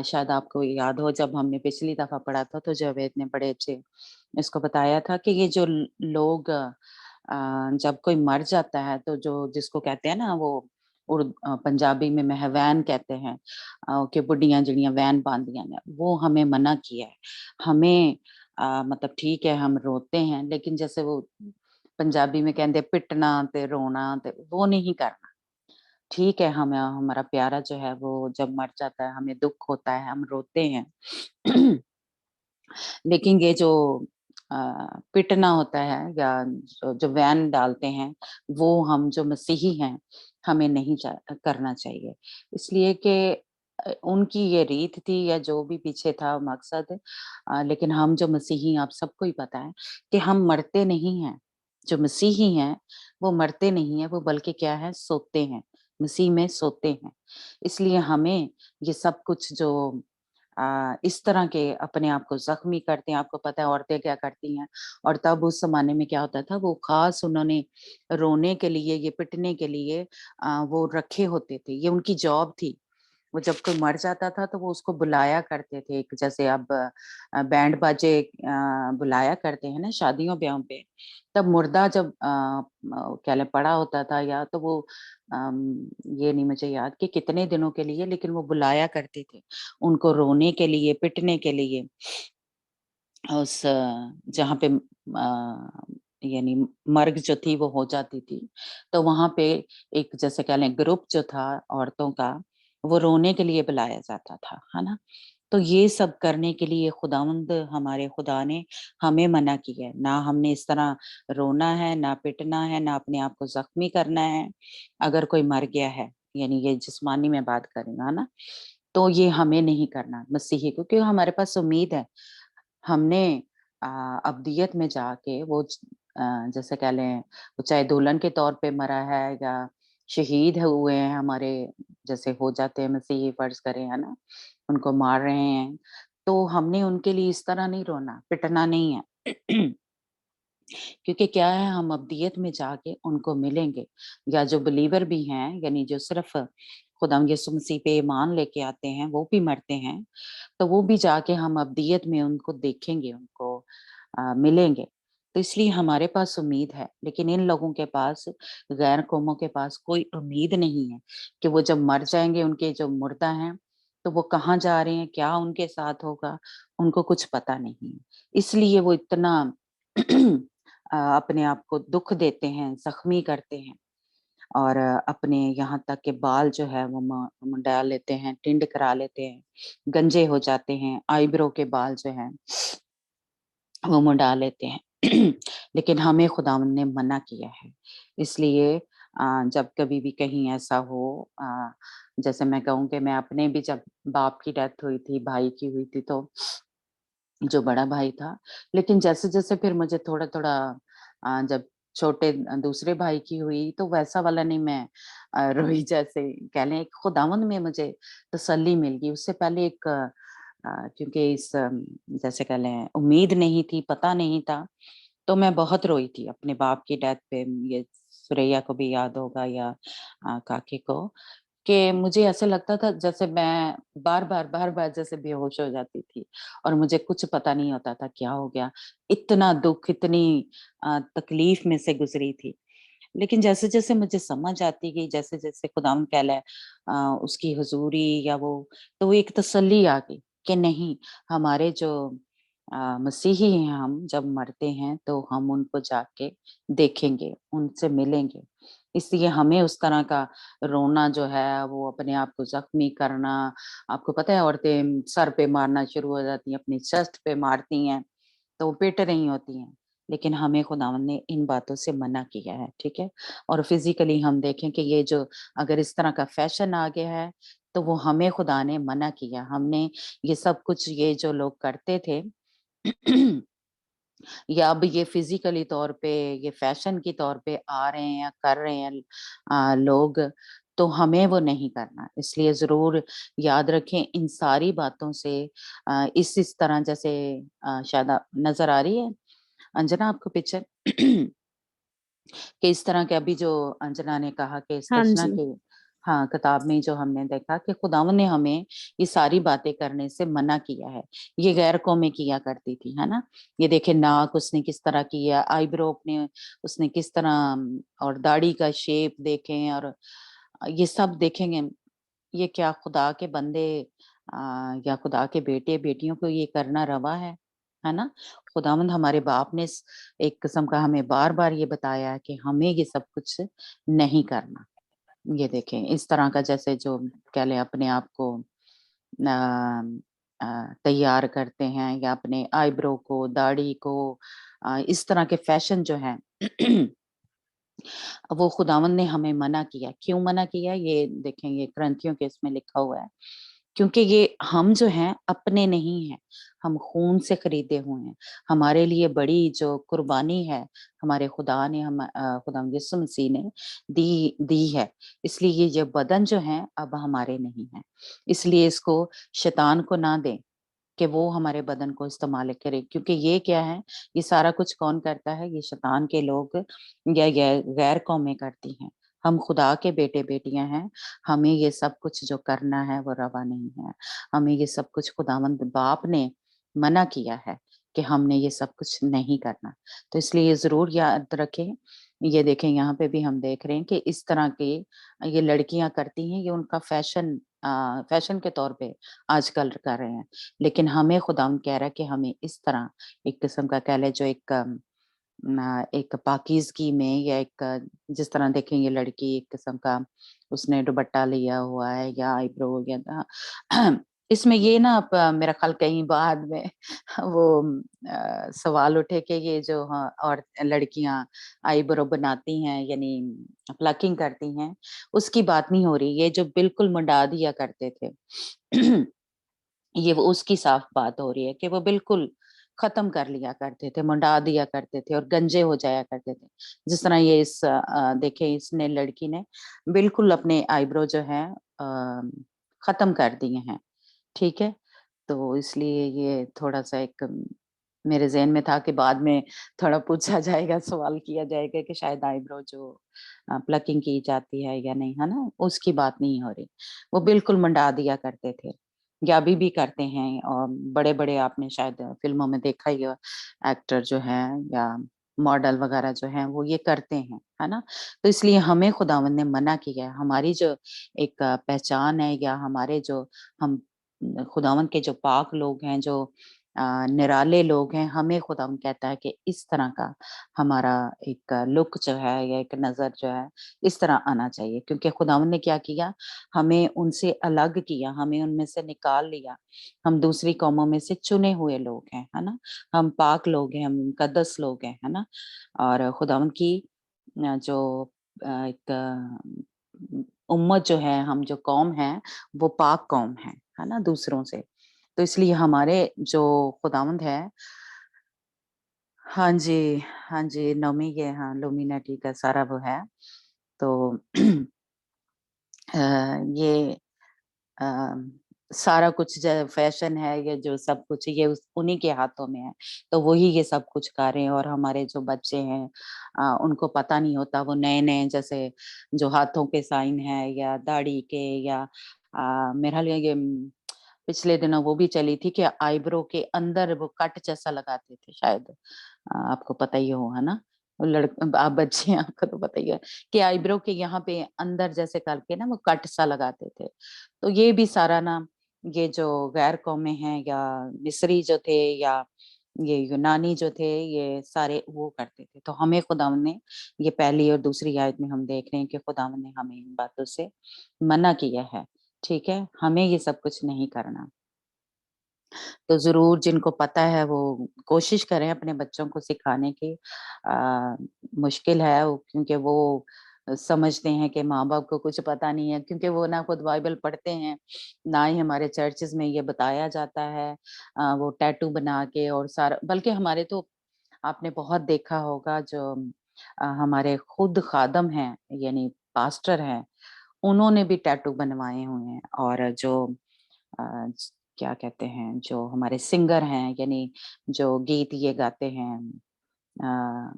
शायद आपको याद हो, जब हमने पिछली दफ़ा पढ़ा था तो जावेद ने बड़े अच्छे इसको बताया था कि ये जो लोग जब कोई मर जाता है तो जो जिसको कहते हैं ना, वो पंजाबी में महवैन कहते हैं, कि बुढ़ियां जड़ियां वैन बांधियां ने, वो हमें मना किया है। हमें मतलब ठीक है हम रोते हैं, लेकिन जैसे वो पंजाबी में कहते पिटना ते रोना ते वो नहीं करना। ठीक है, हमें हमारा प्यारा जो है वो जब मर जाता है हमें दुख होता है, हम रोते हैं। लेकिन ये जो पिटना होता है या जो वैन डालते हैं, वो हम जो मसीही हैं, हमें नहीं करना चाहिए। इसलिए कि उनकी ये रीत थी या जो भी पीछे था मकसद, लेकिन हम जो मसीही हैं, आप सबको ही पता है कि हम मरते नहीं हैं। जो मसीही हैं, वो मरते नहीं हैं, वो बल्कि क्या है, सोते हैं, मसीह में सोते हैं। इसलिए हमें ये सब कुछ जो इस तरह के अपने आप को ज़ख्मी करते हैं, आपको पता है औरतें क्या करती हैं, और तब उस ज़माने में क्या होता था, वो ख़ास उन्होंने रोने के लिए, ये पिटने के लिए वो रखे होते थे, ये उनकी जॉब थी। वो जब कोई मर जाता था तो वो उसको बुलाया करते थे, एक जैसे अब बैंड बाजे बुलाया करते हैं ना शादियों ब्याहों पे, तब मुर्दा जब क्या ले पड़ा होता था, या तो वो ये नहीं मुझे याद कि कितने दिनों के लिए, लेकिन वो बुलाया करते थे उनको रोने के लिए, पिटने के लिए। उस जहाँ पे यानी मर्ग जो थी वो हो जाती थी, तो वहाँ पे एक जैसे कह लें ग्रुप जो था औरतों का, वो रोने के लिए बुलाया जाता था, है ना? तो ये सब करने के लिए खुदावंद हमारे खुदा ने हमें मना किया है। ना हमने इस तरह रोना है, ना पिटना है, ना अपने आप को ज़ख्मी करना है, अगर कोई मर गया है, यानी ये जिस्मानी में बात कर रही हूँ, है ना? तो ये हमें नहीं करना मसीही को, क्योंकि हमारे पास उम्मीद है। हमने अब्दियत में जाके वो जैसे कह लें वो चाहे दुल्हन के तौर पे मरा है या शहीद हुए हैं हमारे, जैसे हो जाते हैं मसीही फर्ज करें, है ना, उनको मार रहे हैं, तो हमने उनके लिए इस तरह नहीं रोना पिटना नहीं है। क्योंकि क्या है, हम अब्दियत में जाके उनको मिलेंगे, या जो बिलीवर भी हैं यानी जो सिर्फ खुदाम यीशु मसीह पे ईमान लेके आते हैं वो भी मरते हैं, तो वो भी जाके हम अब्दियत में उनको देखेंगे, उनको मिलेंगे। तो इसलिए हमारे पास उम्मीद है, लेकिन इन लोगों के पास, गैर कौमों के पास कोई उम्मीद नहीं है कि वो जब मर जाएंगे, उनके जो मुर्दा हैं, तो वो कहाँ जा रहे हैं, क्या उनके साथ होगा, उनको कुछ पता नहीं है। इसलिए वो इतना अपने आप को दुख देते हैं, जख्मी करते हैं, और अपने यहाँ तक के बाल जो है वो मुंडा लेते हैं, टिंड करा लेते हैं, गंजे हो जाते हैं, आईब्रो के बाल जो हैं वो मुंडा लेते हैं। लेकिन हमें खुदावंद ने मना किया है। इसलिए जब कभी भी कहीं ऐसा हो, जैसे मैं कहूँ कि मैं अपने भी, जब बाप की डेथ हुई थी, भाई की हुई थी, तो जो बड़ा भाई था, लेकिन जैसे-जैसे फिर मुझे थोड़ा-थोड़ा जब छोटे दूसरे भाई की हुई, तो वैसा वाला नहीं मैं रोई, जैसे कह लें एक खुदावंद में मुझे तसल्ली मिल गई। उससे पहले एक क्योंकि इस जैसे कह लें उम्मीद नहीं थी, पता नहीं था, तो मैं बहुत रोई थी अपने बाप की डेथ पे। ये सुरैया को भी याद होगा, या काकी को, कि मुझे ऐसा लगता था जैसे मैं बार-बार जैसे बेहोश हो जाती थी, और मुझे कुछ पता नहीं होता था क्या हो गया। इतना दुःख, इतनी तकलीफ में से गुज़री थी। लेकिन जैसे-जैसे मुझे समझ आती गई, जैसे-जैसे खुदावंद कह ले उसकी हुज़ूरी या वो, तो वो एक तसल्ली आ गई कि नहीं, हमारे जो मसीही हैं, हम जब मरते हैं तो हम उनको जाके देखेंगे, उनसे मिलेंगे। इसलिए हमें उस तरह का रोना जो है, वो अपने आप को ज़ख्मी करना, आपको पता है औरतें सर पे मारना शुरू हो जाती हैं, अपनी चेस्ट पे मारती हैं, तो वो पिट रही होती हैं। लेकिन हमें खुदावंद ने इन बातों से मना किया है, ठीक है? और फिज़िकली हम देखें कि ये जो अगर इस तरह का फ़ैशन आ गया है, तो वो हमें खुदा ने मना किया। हमने ये सब कुछ, ये जो लोग करते थे या अब ये फिज़िकली तौर पे, ये फ़ैशन के तौर पे आ रहे हैं या कर रहे हैं लोग, तो हमें वो नहीं करना। इसलिए ज़रूर याद रखें इन सारी बातों से, इस तरह जैसे शायद नज़र आ रही है अंजना आपको पिक्चर? कि इस तरह के अभी जो अंजना ने कहा कि इस हाँ कृष्णा जी। के, हाँ, किताब में जो हमने देखा कि खुदावंद ने हमें ये सारी बातें करने से मना किया है। ये गैर कौमें किया करती थी, है ना? ये देखें नाक उसने किस तरह किया, आईब्रो अपने उसने किस तरह, और दाढ़ी का शेप देखें, और ये सब देखेंगे। ये क्या खुदा के बंदे या खुदा के बेटे-बेटियों को ये करना रवा है ना? खुदावंद हमारे बाप ने एक किस्म का हमें बार-बार ये बताया है कि हमें ये सब कुछ नहीं करना। ये देखें इस तरह का, जैसे जो कह लें अपने आप को तैयार करते हैं, या अपने आईब्रो को, दाढ़ी को, इस तरह के फैशन जो हैं वो खुदावंद ने हमें मना किया। क्यों मना किया? ये देखें, ये ग्रंथियों के इसमें लिखा हुआ है। क्योंकि ये हम जो हैं अपने नहीं हैं, हम खून से खरीदे हुए हैं। हमारे लिए बड़ी जो कुर्बानी है, हमारे खुदा ने खुदावंद यीशु मसीह ने दी दी है। इसलिए ये बदन जो हैं अब हमारे नहीं हैं। इसलिए इसको शैतान को ना दें कि वो हमारे बदन को इस्तेमाल करे, क्योंकि ये क्या है, ये सारा कुछ कौन करता है? ये शैतान के लोग या गैर कौमें करती हैं। हम खुदा के बेटे-बेटियाँ हैं, हमें ये सब कुछ जो करना है वो रवा नहीं है। हमें ये सब कुछ खुदावंद बाप ने मना किया है कि हमने ये सब कुछ नहीं करना। तो इसलिए ज़रूर याद रखें, ये देखें यहाँ पे भी हम देख रहे हैं कि इस तरह के ये लड़कियाँ करती हैं, ये उनका फैशन के तौर पे आजकल कर रहे हैं। लेकिन हमें खुदावंद कह रहा है कि हमें इस तरह एक किस्म का कह लें, जो एक पाकीज़गी में, या जिस तरह देखें ये लड़की एक किस्म का उसने दुपट्टा लिया हुआ है, या आईब्रो, या इसमें ये ना आप मेरा ख़्याल कहीं बाद में वो सवाल उठे कि ये जो, हाँ, और लड़कियाँ आईब्रो बनाती हैं यानी प्लकिंग करती हैं, उसकी बात नहीं हो रही। ये जो बिल्कुल मुंडा दिया करते थे ये वो उसकी साफ बात हो रही है कि वो बिल्कुल खत्म कर लिया करते थे, मुंडा दिया करते थे और गंजे हो जाया करते थे। जिस तरह ये देखें, इसने लड़की ने बिल्कुल अपने आईब्रो जो है खत्म कर दिए हैं, ठीक है? तो इसलिए ये थोड़ा-सा एक मेरे ज़हन में था कि बाद में थोड़ा पूछा जाएगा, सवाल किया जाएगा कि शायद आईब्रो जो प्लकिंग की जाती है या नहीं, है ना? उसकी बात नहीं हो रही। वो बिल्कुल मुंडा दिया करते थे या अभी भी करते हैं, और बड़े-बड़े आपने शायद फ़िल्मों में देखा ही हो, एक्टर जो हैं या मॉडल वगैरह जो हैं वो ये करते हैं, है ना? तो इसलिए हमें खुदावंद ने मना किया है। हमारी जो एक पहचान है, या हमारे जो हम खुदावंद के जो पाक लोग हैं, जो निराले लोग हैं, हमें खुदावंद कहता है कि इस तरह का हमारा एक लुक जो है या एक नज़र जो है, इस तरह आना चाहिए। क्योंकि खुदावंद ने क्या किया, हमें उनसे अलग किया, हमें उनमें से निकाल लिया। हम दूसरी कौमों में से चुने हुए लोग हैं, है ना? हम पाक लोग हैं, हम मुकद्दस लोग हैं, है ना? और खुदावंद की जो एक उम्मत जो है, हम जो कौम है, वो पाक कौम है ना दूसरों से। तो इसलिए हमारे जो खुदावंद है, हाँ जी, हाँ जी, नोमी ये हाँ, लुमिनाटी का सारा वो है। तो अ, ये अ, सारा कुछ ज फैशन है, ये जो सब कुछ ये उन्हीं के हाथों में है। तो वही ये सब कुछ कर रहे हैं, और हमारे जो बच्चे हैं उनको पता नहीं होता, वो नए-नए जैसे जो हाथों के साइन है या दाढ़ी के, या मेरा लिए ये पिछले दिनों वो भी चली थी कि आईब्रो के अंदर वो कट जैसा लगाते थे शायद। आपको पता ही हो, है ना? वो आप बच्चे हैं, आपको तो पता ही है कि आईब्रो के यहाँ पे अंदर जैसे करके ना वो कट सा लगाते थे। तो ये भी सारा ना, ये जो गैर कौमें हैं या मिस्री जो थे या ये यूनानी जो थे, ये सारे वो करते थे। तो हमें खुदावंद ने ये पहली और दूसरी आयत में हम देख रहे हैं कि खुदावंद ने हमें इन बातों से मना किया है, ठीक है? हमें ये सब कुछ नहीं करना। तो ज़रूर जिनको पता है वो कोशिश करें अपने बच्चों को सिखाने की। मुश्किल है वो, क्योंकि वो समझते हैं कि माँ-बाप को कुछ पता नहीं है, क्योंकि वो ना खुद बाइबल पढ़ते हैं, ना ही हमारे चर्चेज़ में ये बताया जाता है। वो टैटू बना के और सारा, बल्कि हमारे तो आपने बहुत देखा होगा जो हमारे खुद खादम हैं, यानी पास्टर हैं, उन्होंने भी टैटू बनवाए हुए हैं। और जो अ, ज क्या कहते हैं, जो हमारे सिंगर हैं, यानी जो गीत ये गाते हैं,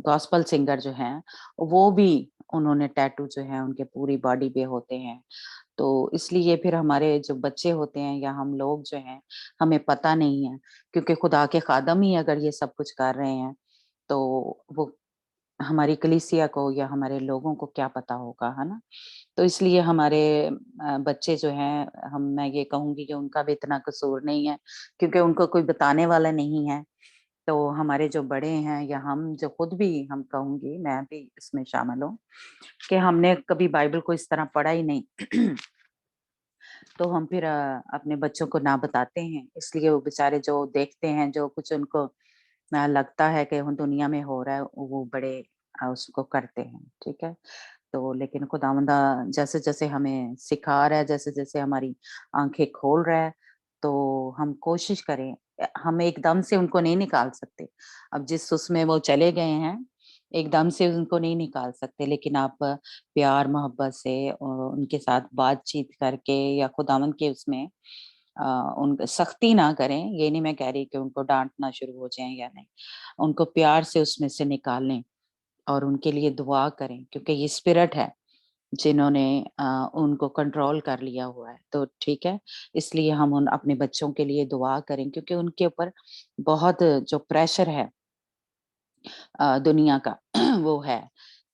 गॉस्पेल सिंगर जो हैं, वो भी उन्होंने टैटू जो है उनके पूरी बॉडी पे होते हैं। तो इसलिए फिर हमारे जो बच्चे होते हैं या हम लोग जो हैं, हमें पता नहीं है, क्योंकि खुदा के खादम ही अगर ये सब कुछ कर रहे हैं, तो वो हमारी कलीसिया को या हमारे लोगों को क्या पता होगा, है ना? तो इसलिए हमारे बच्चे जो हैं, हम मैं ये कहूँगी कि उनका भी इतना कसूर नहीं है, क्योंकि उनको कोई बताने वाला नहीं है। तो हमारे जो बड़े हैं या हम जो खुद भी, हम कहूँगी मैं भी इसमें शामिल हूँ, कि हमने कभी बाइबल को इस तरह पढ़ा ही नहीं। तो हम फिर अपने बच्चों को ना बताते हैं, इसलिए वो बेचारे जो देखते हैं, जो कुछ उनको लगता है कि वो दुनिया में हो रहा है, वो बड़े उसको करते हैं, ठीक है? तो लेकिन खुदावंदा जैसे-जैसे हमें सिखा रहा है, जैसे-जैसे हमारी आँखें खोल रहा है, तो हम कोशिश करें। हम एकदम से उनको नहीं निकाल सकते। अब जिस उसमें वो चले गए हैं, एकदम से उनको नहीं निकाल सकते, लेकिन आप प्यार मोहब्बत से उनके साथ बातचीत करके या खुदावंद के उसमें उन सख्ती ना करें, ये नहीं मैं कह रही कि उनको डाँटना शुरू हो जाएँ या नहीं। उनको प्यार से उसमें से निकालें और उनके लिए दुआ करें, क्योंकि ये स्पिरिट है जिन्होंने उनको कंट्रोल कर लिया हुआ है, तो ठीक है। इसलिए हम उन अपने बच्चों के लिए दुआ करें, क्योंकि उनके ऊपर बहुत जो प्रेशर है दुनिया का वो है।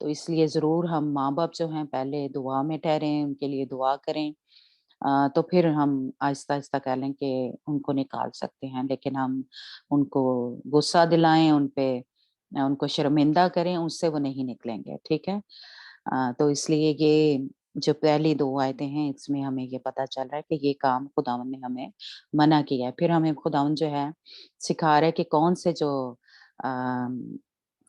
तो इसलिए ज़रूर हम माँ-बाप जो हैं पहले दुआ में ठहरें, उनके लिए दुआ करें। तो फिर हम आहिस्ता-आहिस्ता कह लें कि उनको निकाल सकते हैं, लेकिन हम उनको गुस्सा दिलाएँ, उन पे उनको शर्मिंदा करें, उससे वो नहीं निकलेंगे, ठीक है? तो इसलिए ये जो पहली 2 आयतें हैं, इसमें हमें ये पता चल रहा है कि ये काम खुदावंद ने हमें मना किया है। फिर हमें खुदावंद जो है सिखा रहा है कि कौन से जो अम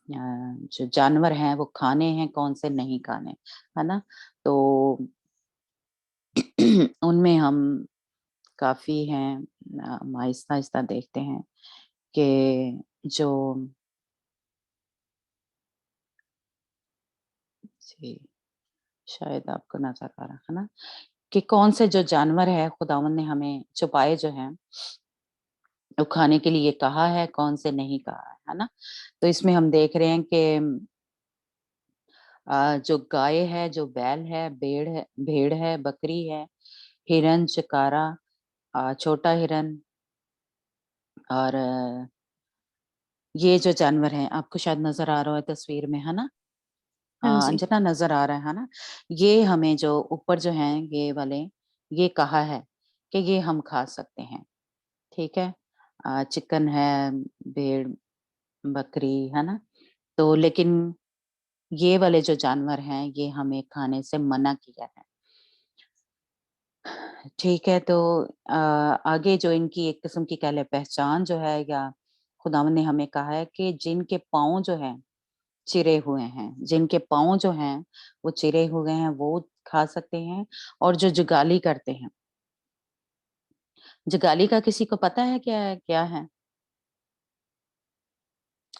जो जानवर हैं वो खाने हैं, कौन से नहीं खाने, है ना? तो उनमें हम काफ़ी हैं, हम आहिस्ता-आहिस्ता देखते हैं कि जो जी, शायद आपको नज़र आ रहा है ना, कि कौन से जो जानवर है खुदावंद ने हमें छुपाए जो हैं, वो खाने के लिए कहा है, कौन से नहीं कहा है ना? तो इसमें हम देख रहे हैं कि जो गाय है, जो बैल है, भेड़ है, बकरी है, हिरन, चिकारा, छोटा हिरन और ये जो जानवर हैं, आपको शायद नज़र आ रहा है तस्वीर में, है ना? हाँ जी। अंजना नज़र आ रहा है ना? ये हमें जो ऊपर जो हैं ये वाले, ये कहा है कि ये हम खा सकते हैं, ठीक है? चिकन है, भेड़, बकरी, है ना? तो लेकिन ये वाले जो जानवर हैं, ये हमें खाने से मना किया है। ठीक है, तो आगे जो इनकी एक किस्म की कह लें पहचान जो है, या खुदावंद ने हमें कहा है कि जिनके पाँव जो हैं चिरे हुए हैं, जिनके पाँव जो हैं वो चिरे हुए हैं, वो खा सकते हैं। और जो जुगाली करते हैं, जुगाली का किसी को पता है क्या है?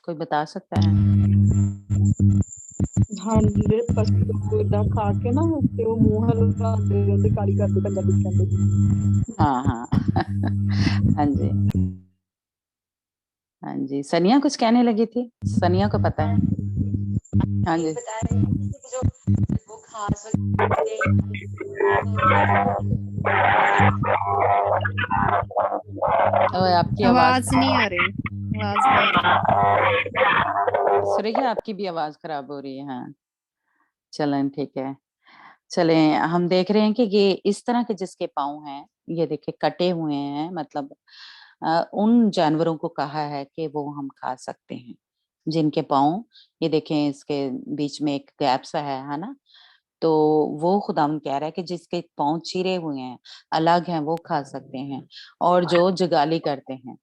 कोई बता सकता है? हाँ, ਜਿਹੜੇ ਪਸ਼ੂ ਏਦਾਂ ਖਾ ਕੇ ਨਾ ਤੇ ਉਹ ਮੂੰਹ ਹਲਾਉਂਦੇ ਰਹਿੰਦੇ, ਕਾਲੀ ਕਰਦੇ ਪੰਜਾਬੀ ਚ ਕਹਿੰਦੇ। हाँ, हाँ। हाँ जी। हाँ जी, सनिया कुछ कहने लगी थी? सनिया को पता है? हाँ जी। बता रहे हैं कि जो वो खा सकते हैं। ओए, आपकी आवाज़ आवाज नहीं आ रही, आवाज नहीं आ रही। सुरेखा, आपकी भी आवाज़ खराब हो रही है। हाँ, चलें ठीक है। चलें, हम देख रहे हैं कि ये इस तरह के जिसके पाँव हैं, ये देखिए कटे हुए हैं, मतलब उन जानवरों को कहा है कि वो हम खा सकते हैं, जिनके पाँव, ये देखें इसके बीच में एक गैप सा है ना? तो वो खुदावंद कह रहा है कि जिसके पाँव चिरे हुए हैं, अलग हैं, वो खा सकते हैं। और जो जुगाली करते हैं,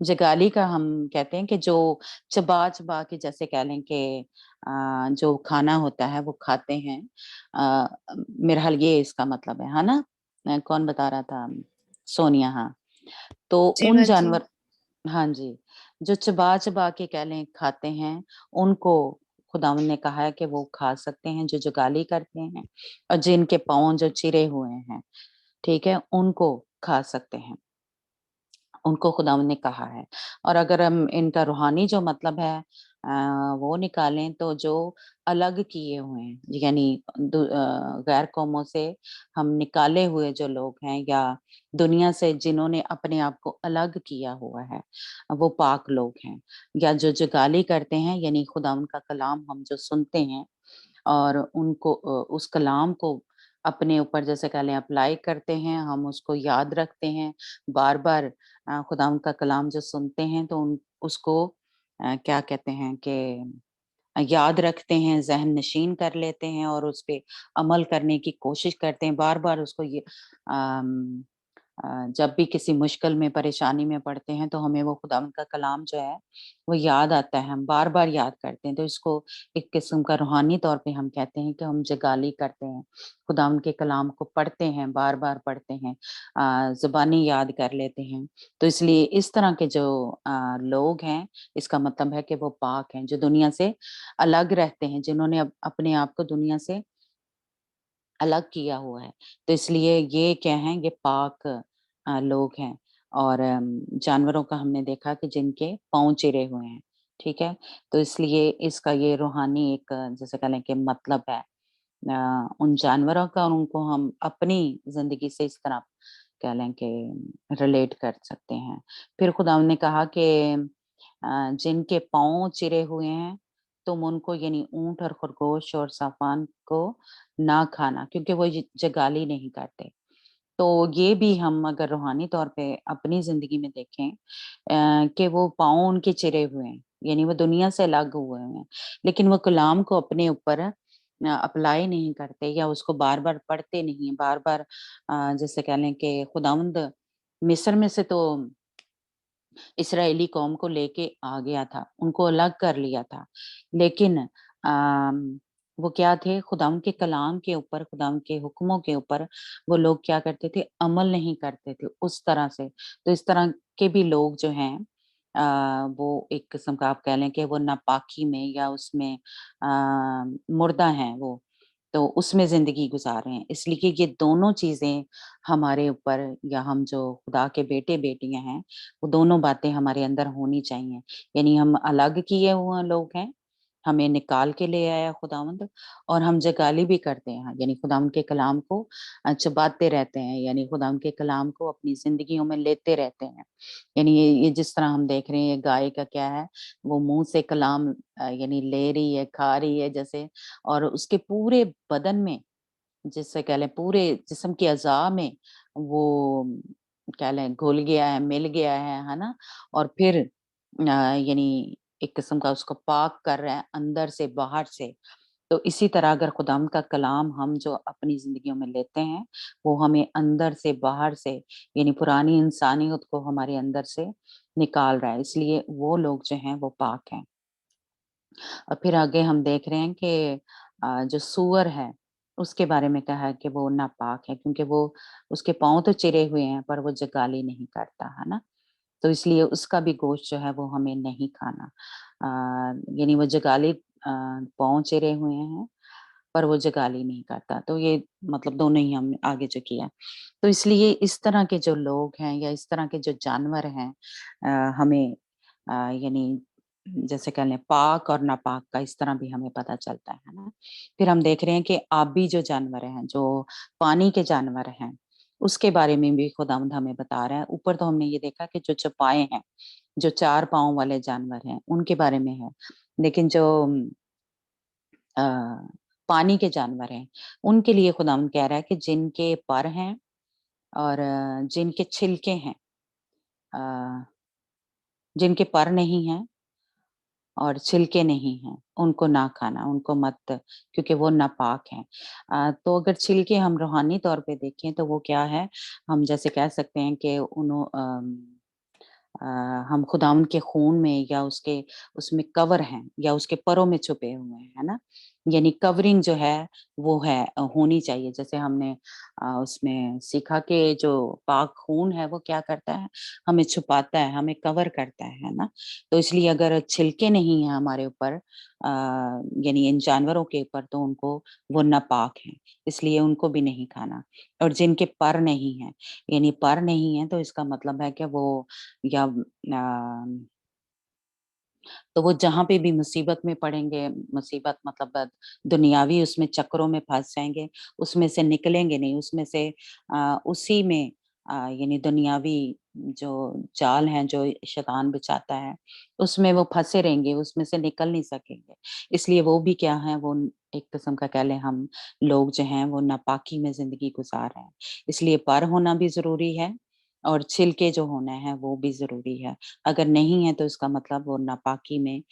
जगाली का हम कहते हैं कि जो चबा-चबा के, जैसे कह लें कि जो खाना होता है वो खाते हैं। मेरा ख़्याल ये इसका मतलब है ना? कौन बता रहा था? सोनिया, हाँ। तो उन जीवा जी। जानवर, हाँ जी, जो चबा-चबा के कह लें खाते हैं, उनको खुदावंद ने कहा है कि वो खा सकते हैं, जो जुगाली करते हैं और जिनके पाँव जो चिरे हुए हैं, ठीक है? उनको खा सकते हैं। उनको खुदावंद ने कहा है। और अगर हम इनका रूहानी जो मतलब है वो निकालें, तो जो अलग किए हुए हैं, यानी गैर कौमों से हम निकाले हुए जो लोग हैं, या दुनिया से जिन्होंने अपने आप को अलग किया हुआ है, वो पाक लोग हैं। या जो जुगाली करते हैं, यानी खुदावंद का कलाम हम जो सुनते हैं और उनको उस कलाम को अपने ऊपर जैसे कह लें अप्लाई करते हैं, हम उसको याद रखते हैं, बार-बार खुदावंद का कलाम जो सुनते हैं तो उन उसको क्या कहते हैं कि याद रखते हैं, ज़हन नशीन कर लेते हैं और उस पे अमल करने की कोशिश करते हैं, बार-बार उसको ये अम जब भी किसी मुश्किल में, परेशानी में पड़ते हैं, तो हमें वो खुदावंद का कलाम जो है, वो याद आता है, हम बार-बार याद करते हैं। तो इसको एक किस्म का रूहानी तौर पे हम कहते हैं कि हम जगाली करते हैं, खुदावंद के कलाम को पढ़ते हैं, बार-बार पढ़ते हैं, ज़ुबानी याद कर लेते हैं। तो इसलिए इस तरह के जो लोग हैं, इसका मतलब है कि वो पाक हैं, जो दुनिया से अलग रहते हैं, जिन्होंने अपने आप को दुनिया से अलग किया हुआ है। तो इसलिए ये क्या हैं, ये पाक लोग हैं। और जानवरों का हमने देखा कि जिनके पाँव चिरे हुए हैं, ठीक है? तो इसलिए इसका ये रूहानी एक जैसे कह लें कि मतलब है उन जानवरों का, और उनको हम अपनी ज़िंदगी से इस तरह कह लें कि रिलेट कर सकते हैं। फिर खुदावंद ने कहा कि जिनके पाँव चिरे हुए हैं, तुम उनको, यानी ऊँट और खरगोश और साफ़ान को ना खाना, क्योंकि वो जगाली नहीं करते। तो ये भी हम अगर रूहानी तौर पे अपनी ज़िंदगी में देखें कि वो पाँव उनके चिरे हुए हैं, यानी वो दुनिया से अलग हुए हैं, लेकिन वो कलाम को अपने ऊपर अप्लाई नहीं करते, या उसको बार-बार पढ़ते नहीं हैं, बार-बार जैसे कह लें कि खुदावंद मिस्र में से तो इस्राएली कौम को लेके आ गया था, उनको अलग कर लिया था। लेकिन वो क्या थे, खुदावंद के कलाम के ऊपर, खुदावंद के हुक्मों के ऊपर वो लोग क्या करते थे, अमल नहीं करते थे उस तरह से। तो इस तरह के भी लोग जो हैं वो एक किस्म का आप कह लें कि वो नापाकी में या उसमें मुर्दा हैं वो, तो उसमें ज़िंदगी गुज़ार रहे हैं। इसलिए कि ये दोनों चीज़ें हमारे ऊपर या हम जो खुदा के बेटे-बेटियाँ हैं, वो दोनों बातें हमारे अंदर होनी चाहिए। यानी हम अलग किए हुए लोग हैं, हमें निकाल के ले आया खुदावंद और हम जगाली भी करते हैं, यानी खुदावंद के कलाम को चबाते रहते हैं, यानी खुदावंद के कलाम को अपनी ज़िंदगियों में लेते रहते हैं। यानी ये जिस तरह हम देख रहे हैं, ये गाय का क्या है, वो मुँह से कलाम यानी ले रही है, खा रही है जैसे, और उसके पूरे बदन में, जिससे कह लें पूरे जिस्म के अज़ा में वो कह लें घुल गया है, मिल गया है ना? और फिर यानी एक किस्म का उसको पाक कर रहा है अंदर से बाहर से। तो इसी तरह अगर खुदावंद का कलाम हम जो अपनी ज़िंदगियों में लेते हैं, वो हमें अंदर से बाहर से यानी पुरानी इंसानियत को हमारे अंदर से निकाल रहा है, इसलिए वो लोग जो हैं वो पाक हैं। और फिर आगे हम देख रहे हैं कि जो सूअर है, उसके बारे में कहा है कि वो नापाक है क्योंकि वो उसके पाँव तो चिरे हुए हैं पर वो जगाली नहीं करता, है ना? तो इसलिए उसका भी गोश्त जो है वो हमें नहीं खाना। यानी वो जगाली पाँव चिरे हुए हैं पर वो जगाली नहीं करता। तो ये मतलब दोनों ही हमने आगे जो किया। तो इसलिए इस तरह के जो लोग हैं या इस तरह के जो जानवर हैं हमें यानी जैसे कह लें पाक और नापाक का इस तरह भी हमें पता चलता है ना? फिर हम देख रहे हैं कि आबी जो जानवर हैं, जो पानी के जानवर हैं, उसके बारे में भी खुदावंद हमें बता रहा है। ऊपर तो हमने ये देखा कि जो चौपाए हैं, जो 4 पाँव वाले जानवर हैं, उनके बारे में है। लेकिन जो अ, पानी के जानवर हैं, उनके लिए खुदावंद कह रहा है कि जिनके पर हैं और जिनके छिलके हैं, अ, जिनके पर नहीं हैं और छिलके नहीं हैं, उनको ना खाना, उनको मत, क्योंकि वो नापाक हैं। तो अगर छिलके हम रूहानी तौर पे देखें तो वो क्या है, हम जैसे कह सकते हैं कि अ, हम खुदावंद के खून में या उसके उसमें कवर हैं या उसके परों में छुपे हुए हैं, है ना? यानी कवरिंग जो है वो है होनी चाहिए। जैसे हमने उसमें सीखा कि जो पाक खून है वो क्या करता है, हमें छुपाता है, हमें कवर करता है ना? तो इसलिए अगर छिलके नहीं हैं हमारे ऊपर यानी इन जानवरों के ऊपर तो उनको वो नापाक हैं, इसलिए उनको भी नहीं खाना। और जिनके पर नहीं हैं, यानी पर नहीं है तो इसका मतलब है कि वो या तो वो जहाँ पे भी मुसीबत में पड़ेंगे, मुसीबत मतलब दुनियावी उसमें चक्रों में फँस जाएँगे, उसमें से निकलेंगे नहीं, उसमें से उसी में यानी दुनियावी जो जाल हैं, जो शैतान बिछाता है, उसमें वो फँसे रहेंगे, उसमें से निकल नहीं सकेंगे। इसलिए वो भी क्या है, वो एक किस्म का कह लें हम लोग जो हैं, वो नापाकी में ज़िंदगी गुज़ार रहे हैं। इसलिए पर होना भी ज़रूरी है और छिलके जो होना है, वो भी ज़रूरी है। अगर नहीं है तो इसका मतलब वो नापाकी में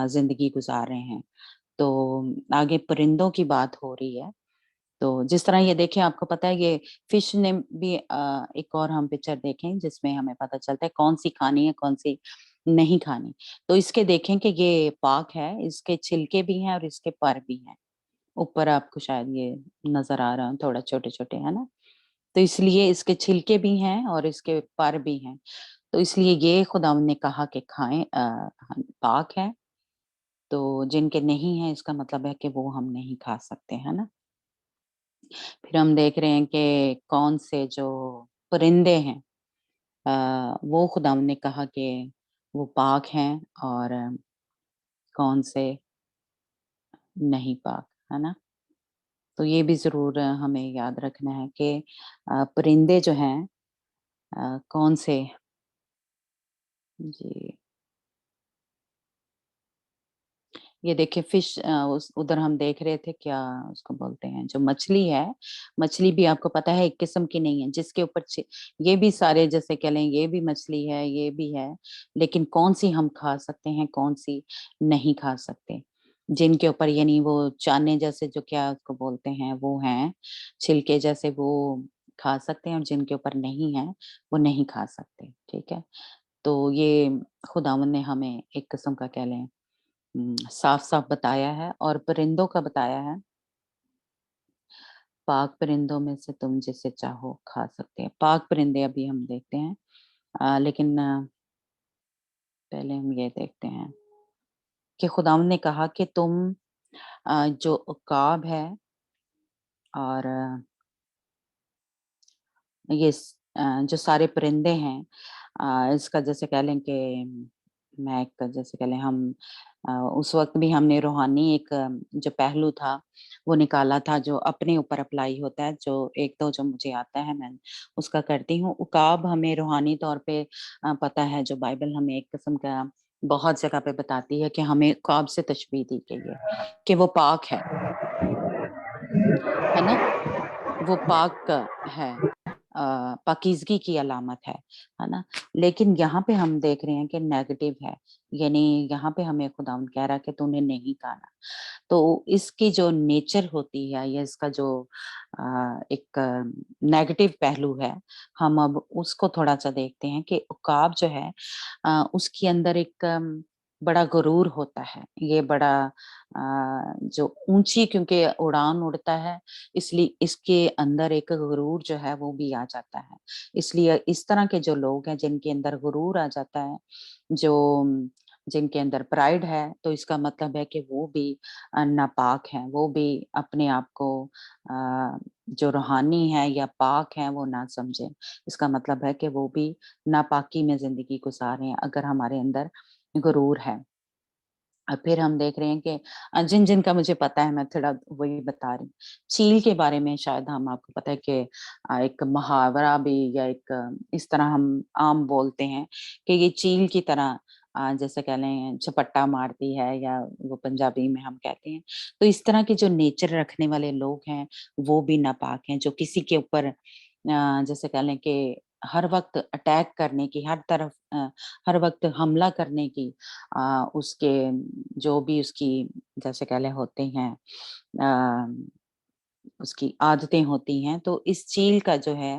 ज़िंदगी गुज़ार रहे हैं। तो आगे परिंदों की बात हो रही है, तो जिस तरह ये देखें आपको पता है ये फ़िश ने भी एक और हम पिक्चर देखें जिसमें हमें पता चलता है कौन-सी खानी है, कौन-सी नहीं खानी। तो इसके देखें कि ये पाक है, इसके छिलके भी हैं और इसके पर भी हैं। ऊपर आपको शायद ये नज़र आ रहा है थोड़ा छोटे-छोटे, है ना? तो इसलिए इसके छिलके भी हैं और इसके पर भी हैं। तो इसलिए ये खुदावंद ने कहा कि खाएँ पाक है, तो जिनके नहीं है इसका मतलब है कि वो हम नहीं खा सकते, है ना? फिर हम देख रहे हैं कि कौन से जो परिंदे हैं वो खुदावंद ने कहा कि वो पाक हैं और कौन से नहीं पाक, है ना? तो ये भी ज़रूर हमें याद रखना है कि परिंदे जो हैं कौन से जी। ये देखिए फ़िश उस उधर हम देख रहे थे क्या उसको बोलते हैं जो मछली है, मछली भी आपको पता है एक किस्म की नहीं है जिसके ऊपर ये भी सारे जैसे कह लें ये भी मछली है, ये भी है, लेकिन कौन-सी हम खा सकते हैं, कौन-सी नहीं खा सकते। जिनके ऊपर यानी वो चाने जैसे जो क्या उसको बोलते हैं वो हैं, छिलके जैसे वो खा सकते हैं और जिनके ऊपर नहीं है, वो नहीं खा सकते, ठीक है? तो ये खुदावंद ने हमें एक किस्म का कह लें साफ-साफ बताया है और परिंदों का बताया है, पाक परिंदों में से तुम जिसे चाहो खा सकते हैं। पाक परिंदे अभी हम देखते हैं लेकिन पहले हम ये देखते हैं कि खुदावंद ने कहा कि तुम जो उकाब है और ये जो सारे परिंदे हैं, इसका जैसे कह लें कि मैं एक जैसे कह लें हम उस वक्त भी हमने रूहानी एक जो पहलू था वो निकाला था, जो अपने ऊपर अप्लाई होता है, जो एक तो जो मुझे आता है मैं उसका करती हूँ। उकाब हमें रूहानी तौर पे पता है, जो बाइबल हमें एक किस्म का बहुत जगह पे बताती है कि हमें उकाब से तशबीह दी गई है कि वो पाक है ना? वो पाक है, पाकीज़गी की अलामत है ना? लेकिन यहाँ पे हम देख रहे हैं कि नेगेटिव है, यानी यहाँ पे हमें खुदावंद कह रहा है कि तूने नहीं खाना। तो इसकी जो नेचर होती है या इसका जो एक नेगेटिव पहलू है, हम अब उसको थोड़ा-सा देखते हैं कि उकाब जो है उसके अंदर एक बड़ा गुरूर होता है। ये बड़ा जो ऊँची क्योंकि उड़ान उड़ता है, इसलिए इसके अंदर एक गुरूर जो है वो भी आ जाता है। इसलिए इस तरह के जो लोग हैं जिनके अंदर गुरूर आ जाता है, जो जिनके अंदर प्राइड है, तो इसका मतलब है कि वो भी नापाक हैं, वो भी अपने आप को जो रूहानी है या पाक हैं वो ना समझें। इसका मतलब है कि वो भी नापाकी में ज़िंदगी गुज़ार रहे हैं अगर हमारे अंदर गुरूर है। फिर हम देख रहे हैं कि जिन-जिन का मुझे पता है मैं थोड़ा वही बता रही हूँ। चील के बारे में शायद हम आपको पता है कि एक मुहावरा भी या एक इस तरह हम आम बोलते हैं कि ये चील की तरह जैसे कह लें झपट्टा मारती है या वो पंजाबी में हम कहते हैं। तो इस तरह के जो नेचर रखने वाले लोग हैं, वो भी नापाक हैं, जो किसी के ऊपर जैसे कह लें कि हर वक़्त अटैक करने की, हर वक़्त हमला करने की उसके जो भी उसकी जैसे कह लें होते हैं उसकी आदतें होती हैं, तो इस चील का जो है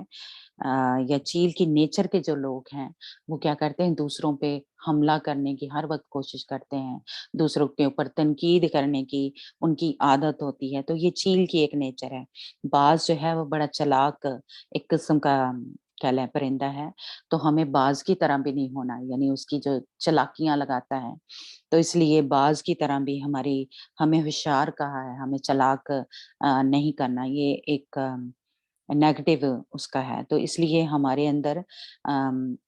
या चील की नेचर के जो लोग हैं, वो क्या करते हैं दूसरों पे हमला करने की हर वक़्त कोशिश करते हैं, दूसरों के ऊपर तनकीद करने की उनकी आदत होती है, तो ये चील की एक नेचर है। बाज़ जो है वो बड़ा चालाक एक किस्म का कह लें परिंदा है, तो हमें बाज़ की तरह भी नहीं होना, यानी उसकी जो चालाकियाँ लगाता है, तो इसलिए बाज़ की तरह भी हमें होशियार कहा है, हमें चालाक नहीं करना, ये एक नेगेटिव उसका है। तो इसलिए हमारे अंदर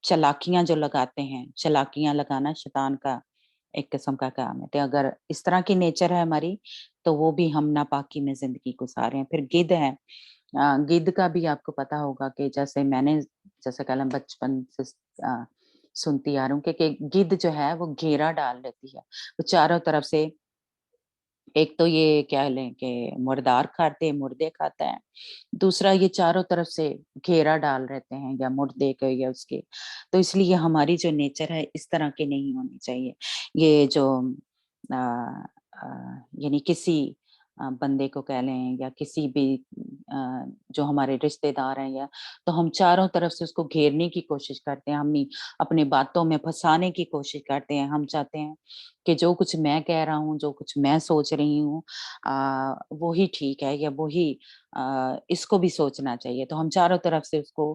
चालाकियाँ जो लगाते हैं, चालाकियाँ लगाना शैतान का एक किस्म का काम है। तो अगर इस तरह की नेचर है हमारी, तो वो भी हम नापाकी में ज़िंदगी गुज़ार रहे हैं। फिर गिद्ध है, गिद्ध का भी आपको पता होगा कि जैसे मैंने जैसे कलम बचपन से सुनती आ रही हूँ कि गिद्ध जो है वो घेरा डाल लेती है। वो चारों तरफ से एक तो ये क्या लें कि मुर्दे खाता है। दूसरा ये चारों तरफ से घेरा डाल रहते हैं या मुर्दे के या उसके। तो इसलिए हमारी जो नेचर है इस तरह की नहीं होनी चाहिए। ये जो अ यानी किसी बंदे को कह लें या किसी भी जो हमारे रिश्तेदार हैं या तो हम चारों तरफ से उसको घेरने की कोशिश करते हैं, अपनी बातों में फँसाने की कोशिश करते हैं। हम चाहते हैं कि जो कुछ मैं कह रहा हूँ, जो कुछ मैं सोच रही हूँ वो ही ठीक है या वो ही इसको भी सोचना चाहिए। तो हम चारों तरफ से उसको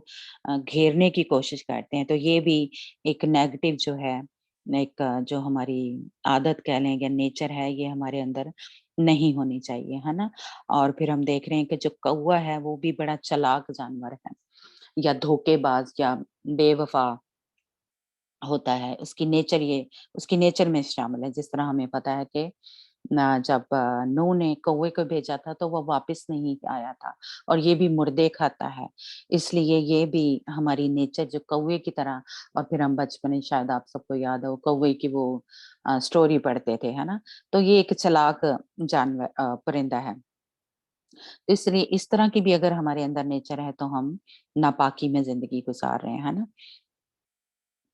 घेरने की कोशिश करते हैं। तो ये भी एक नेगेटिव जो है, एक जो हमारी आदत कह लें या नेचर है, ये हमारे अंदर नहीं होनी चाहिए, है ना? और फिर हम देख रहे हैं कि जो कौवा है, वो भी बड़ा चालाक जानवर है या धोखेबाज या बेवफ़ा होता है। उसकी नेचर में शामिल है। जिस तरह हमें पता है कि जब नूह ने कौवे को भेजा था तो वो वापस नहीं आया था और ये भी मुर्दे खाता है। इसलिए ये भी हमारी नेचर जो कौवे की तरह और फिर हम बचपन में शायद आप सबको याद हो कौवे की वो स्टोरी पढ़ते थे, है ना? तो ये एक चालाक परिंदा है। तो इसलिए इस तरह की भी अगर हमारे अंदर नेचर है तो हम नापाकी में ज़िंदगी गुज़ार रहे हैं, है ना?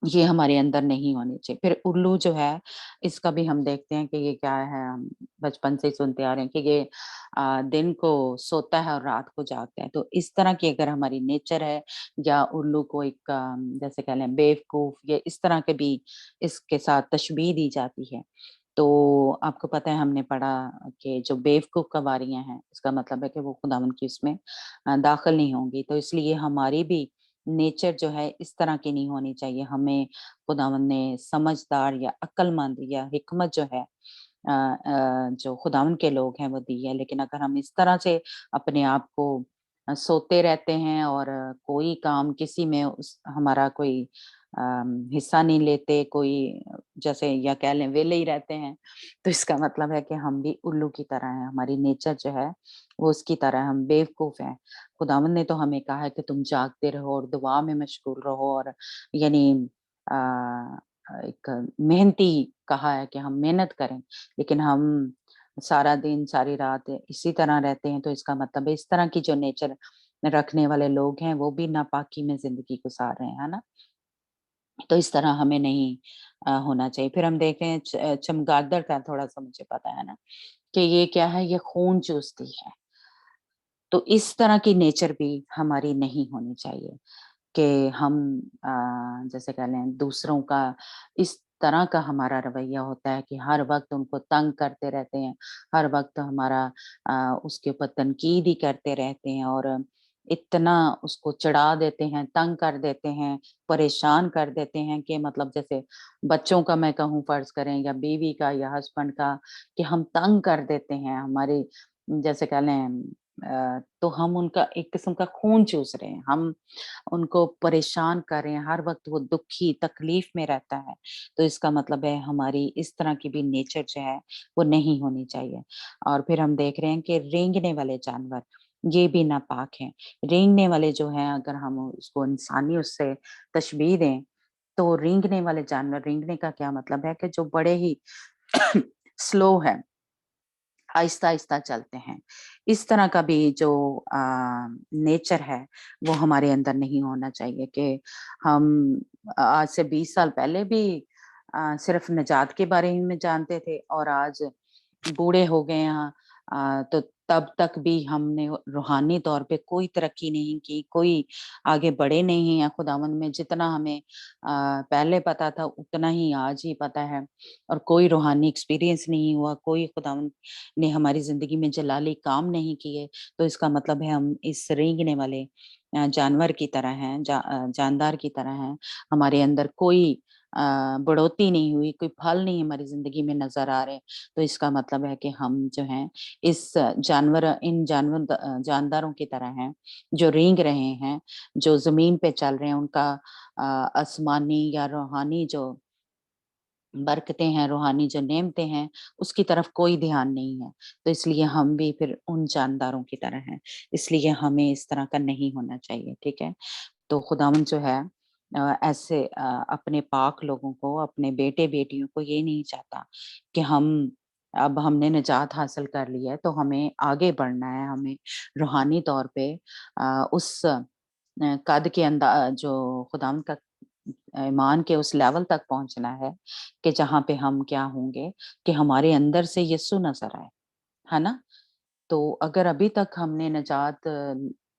ये हमारे अंदर नहीं होनी चाहिए। फिर उल्लू जो है, इसका भी हम देखते हैं कि ये क्या है, हम बचपन से ही सुनते आ रहे हैं कि ये दिन को सोता है और रात को जागता है। तो इस तरह की अगर हमारी नेचर है या उल्लू को एक जैसे कह लें बेवकूफ़ या इस तरह के भी इसके साथ तशबीह दी जाती है। तो आपको पता है हमने पढ़ा कि जो बेवकूफ़ कवारियाँ हैं, इसका मतलब है कि वो खुदावंद की उसमें दाखिल नहीं होंगी। तो इसलिए हमारी भी नेचर जो है इस तरह की नहीं होनी चाहिए। हमें खुदावंद ने समझदार या अक्लमंद या हिकमत जो है जो खुदावंद के लोग हैं वो दी है। लेकिन अगर हम इस तरह से अपने आप को सोते रहते हैं और कोई काम किसी में उस हमारा कोई हिस्सा नहीं लेते, कोई जैसे या कह लें वेले ही रहते हैं, तो इसका मतलब है कि हम भी उल्लू की तरह हैं। हमारी नेचर जो है वो उसकी तरह है, हम बेवकूफ हैं। खुदावंद ने तो हमें कहा है कि तुम जागते रहो और दुआ में मशगूल रहो, और यानी अ, एक मेहनती कहा है कि हम मेहनत करें, लेकिन हम सारा दिन सारी रात इसी तरह रहते हैं। तो इसका मतलब है इस तरह की जो नेचर रखने वाले लोग हैं वो भी नापाकी में जिंदगी गुजार रहे हैं, है ना। तो इस तरह हमें नहीं होना चाहिए। फिर हम देख रहे हैं चमगादड़ का थोड़ा सा मुझे पता है ना कि ये क्या है, ये खून चूसती है। तो इस तरह की नेचर भी हमारी नहीं होनी चाहिए कि हम जैसे कह लें दूसरों का इस तरह का हमारा रवैया होता है कि हर वक्त उनको तंग करते रहते हैं, हर वक्त हमारा उसके ऊपर तनकीद ही करते रहते हैं और इतना उसको चढ़ा देते हैं, तंग कर देते हैं, परेशान कर देते हैं कि मतलब जैसे बच्चों का मैं कहूँ फर्ज करें या बीवी का या हस्बैंड का, कि हम तंग कर देते हैं हमारे जैसे कह लें तो हम उनका एक किस्म का खून चूस रहे हैं, हम उनको परेशान कर रहे हैं, हर वक्त वो दुखी तकलीफ में रहता है। तो इसका मतलब है हमारी इस तरह की भी नेचर जो है वो नहीं होनी चाहिए। और फिर हम देख रहे हैं कि रेंगने वाले जानवर ये भी नापाक हैं। रेंगने वाले जो हैं अगर हम उसको इंसानी उससे तशबीह दें तो रेंगने वाले जानवर, रेंगने का क्या मतलब है कि जो बड़े ही स्लो है, आहिस्ता-आहिस्ता चलते हैं। इस तरह का भी जो नेचर है वो हमारे अंदर नहीं होना चाहिए कि हम आज से 20 साल पहले भी सिर्फ निजात के बारे में जानते थे और आज बूढ़े हो गए हैं तो तब तक भी हमने रूहानी तौर पे कोई तरक्की नहीं की, कोई आगे बढ़े नहीं हैं खुदावंद में। जितना हमें पहले पता था उतना ही आज ही पता है और कोई रूहानी एक्सपीरियंस नहीं हुआ, कोई खुदावंद ने हमारी ज़िंदगी में जलाली काम नहीं किए। तो इसका मतलब है हम इस रेंगने वाले जानवर की तरह हैं, जानदार की तरह हैं। हमारे अंदर कोई बढ़ोतरी नहीं हुई, कोई फल नहीं हमारी ज़िंदगी में नज़र आ रहे। तो इसका मतलब है कि हम जो हैं इस जानदारों की तरह हैं, जो रेंग रहे हैं, जो ज़मीन पे चल रहे हैं, उनका आसमानी या रूहानी जो बरकतें हैं, रूहानी जो नेमतें हैं, उसकी तरफ कोई ध्यान नहीं है। तो इसलिए हम भी फिर उन जानदारों की तरह हैं। इसलिए हमें इस तरह का नहीं होना चाहिए, ठीक है? तो खुदावंद जो है ऐसे अपने पाक लोगों को, अपने बेटे-बेटियों को ये नहीं चाहता कि हम अब हमने निजात हासिल कर ली है, तो हमें आगे बढ़ना है, हमें रूहानी तौर पे उस कद के जो खुदावंद का ईमान के उस लेवल तक पहुँचना है कि जहाँ पे हम क्या होंगे कि हमारे अंदर से यीशु नज़र आए, है ना? तो अगर अभी तक हमने निजात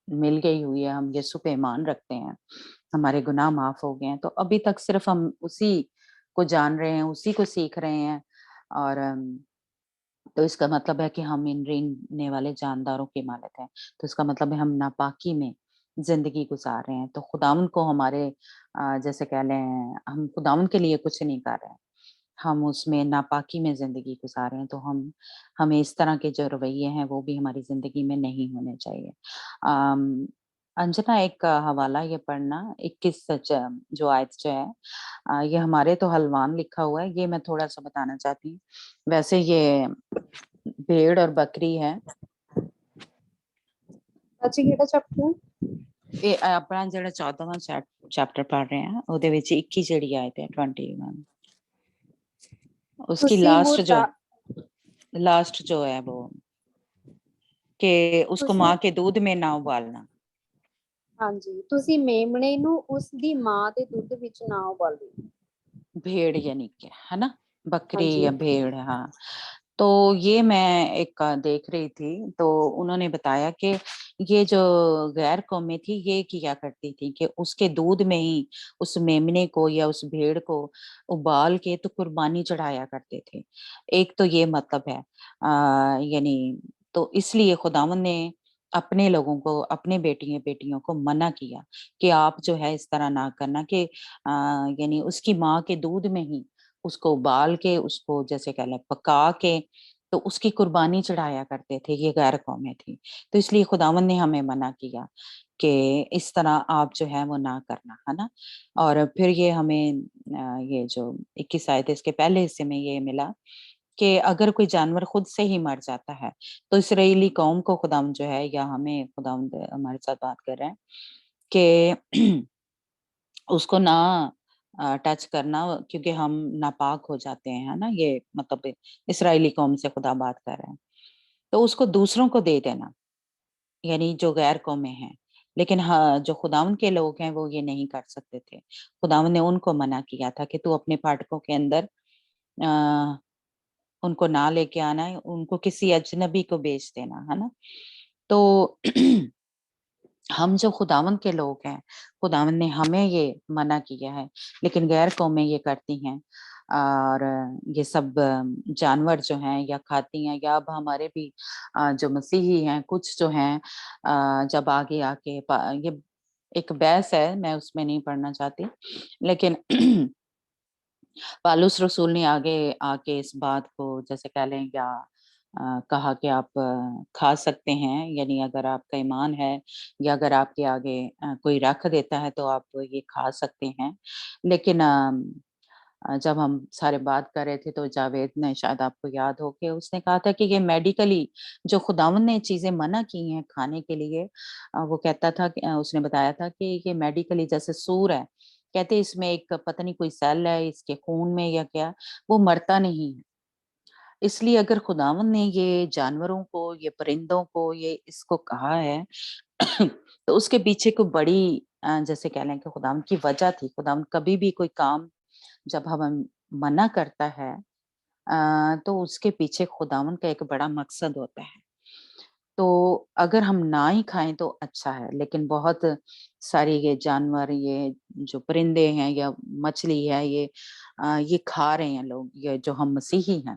मिल गई हुई है, हम यीशु पे ईमान रखते हैं, हमारे गुनाह माफ़ हो गए हैं, तो अभी तक सिर्फ़ हम उसी को जान रहे हैं, उसी को सीख रहे हैं और तो इसका मतलब है कि हम इन रेंगने वाले जानदारों के मालिक हैं। तो इसका मतलब है हम नापाकी में ज़िंदगी गुज़ार रहे हैं। तो खुदावंद को हमारे जैसे कह लें हम खुदावंद के लिए कुछ नहीं कर रहे हैं। हम उसमें नापाकी में ज़िंदगी गुज़ार रहे हैं, तो हमें इस तरह के जो रवैये हैं वो भी हमारी ज़िंदगी में नहीं होने चाहिए। अम, अंजना एक हवाला ये पढ़ना 21 सच जो आयत जो है ये हमारे तो हलवान लिखा हुआ है, ये मैं थोड़ा-सा बताना चाहती हूँ। वैसे ये भेड़ और बकरी है। अच्छी केड़ा चैप्टर ਇਹ ਆਪਣਾ ਜਿਹੜਾ 14ਵਾਂ ਚੈप्टर पढ़ रहे हैं ਉਹਦੇ ਵਿੱਚ 21 ਜਿਹੜੀ ਆਇਤ ਹੈ 21 उसकी ਤੁਸੀਂ वो लास्ट जो है वो कि उसको ਤੁਸੀਂ माँ के दूध में ना उबालना। ਹਾਂਜੀ ਤੁਸੀਂ ਮੇਮਣੇ ਨੂੰ ਉਸ ਦੀ ਮਾਂ ਦੇ ਦੁੱਧ ਵਿੱਚ ਨਾ ਉਬਾਲਿਓ। भेड़ यानी कि है ना, बकरी ਹਾਂਜੀ या भेड़, हाँ। तो ये मैं एक देख रही थी तो उन्होंने बताया कि ये जो गैर कौमें थी ये किया करती थी कि उसके दूध में ही उस मेमने को या उस भेड़ को उबाल के तो कुर्बानी चढ़ाया करते थे। एक तो ये मतलब है यानी तो इसलिए खुदावंद ने अपने लोगों को, अपने बेटियों को मना किया कि आप जो है इस तरह ना करना, कि यानी उसकी माँ के दूध में ही उसको उबाल के, उसको जैसे कह लें पका के, तो उसकी कुर्बानी चढ़ाया करते थे, ये गैर कौमें थी। तो इसलिए खुदावंद ने हमें मना किया कि इस तरह आप जो है वो ना करना, है ना। और फिर ये हमें ये जो 21 आयत है इसके पहले हिस्से में ये मिला कि अगर कोई जानवर खुद से ही मर जाता है, तो इस्राएली कौम को खुदावंद जो है, या हमें खुदावंद हमारे साथ बात कर रहे हैं कि उसको ना टच करना, क्योंकि हम नापाक हो जाते हैं, है ना। ये मतलब इस्राएली कौम से खुदा बात कर रहे हैं। तो उसको दूसरों को दे देना, यानी जो गैर कौमें हैं। लेकिन हाँ, जो खुदावंद के लोग हैं वो ये नहीं कर सकते थे। खुदावंद ने उनको मना किया था कि तू अपने फाटकों के अंदर अ, उनको ना लेके आना है, उनको किसी अजनबी को बेच देना, है ना। तो हम जो खुदावंद के लोग हैं, खुदावंद ने हमें ये मना किया है, लेकिन गैर कौमें ये करती हैं। और ये सब जानवर जो हैं या खाती हैं, या अब हमारे भी जो मसीही हैं कुछ जो हैं, जब आगे आके ये एक बहस है, मैं उसमें नहीं पढ़ना चाहती, लेकिन पालूस रसूल ने आगे आके इस बात को जैसे कह लें, या कहा कि आप खा सकते हैं, यानी अगर आपका ईमान है, या अगर आपके आगे कोई रख देता है तो आप ये खा सकते हैं। लेकिन जब हम सारे बात कर रहे थे तो जावेद ने, शायद आपको याद हो, कि उसने कहा था कि ये मेडिकली जो खुदावंद ने चीजें मना की हैं खाने के लिए, वो कहता था कि उसने बताया था कि ये मेडिकली जैसे सूर है, कहते इसमें एक पता नहीं कोई सेल है इसके खून में या क्या, वो मरता नहीं है। इसलिए अगर खुदावंद ने ये जानवरों को, ये परिंदों को, ये इसको कहा है तो उसके पीछे कोई बड़ी जैसे कह लें कि खुदावंद की वजह थी। खुदावंद कभी भी कोई काम जब हम मना करता है तो उसके पीछे खुदावंद का एक बड़ा मकसद होता है। तो अगर हम ना ही खाएं तो अच्छा है, लेकिन बहुत सारे ये जानवर, ये जो परिंदे हैं या मछली है, ये खा रहे हैं लोग, ये जो हम मसीही हैं।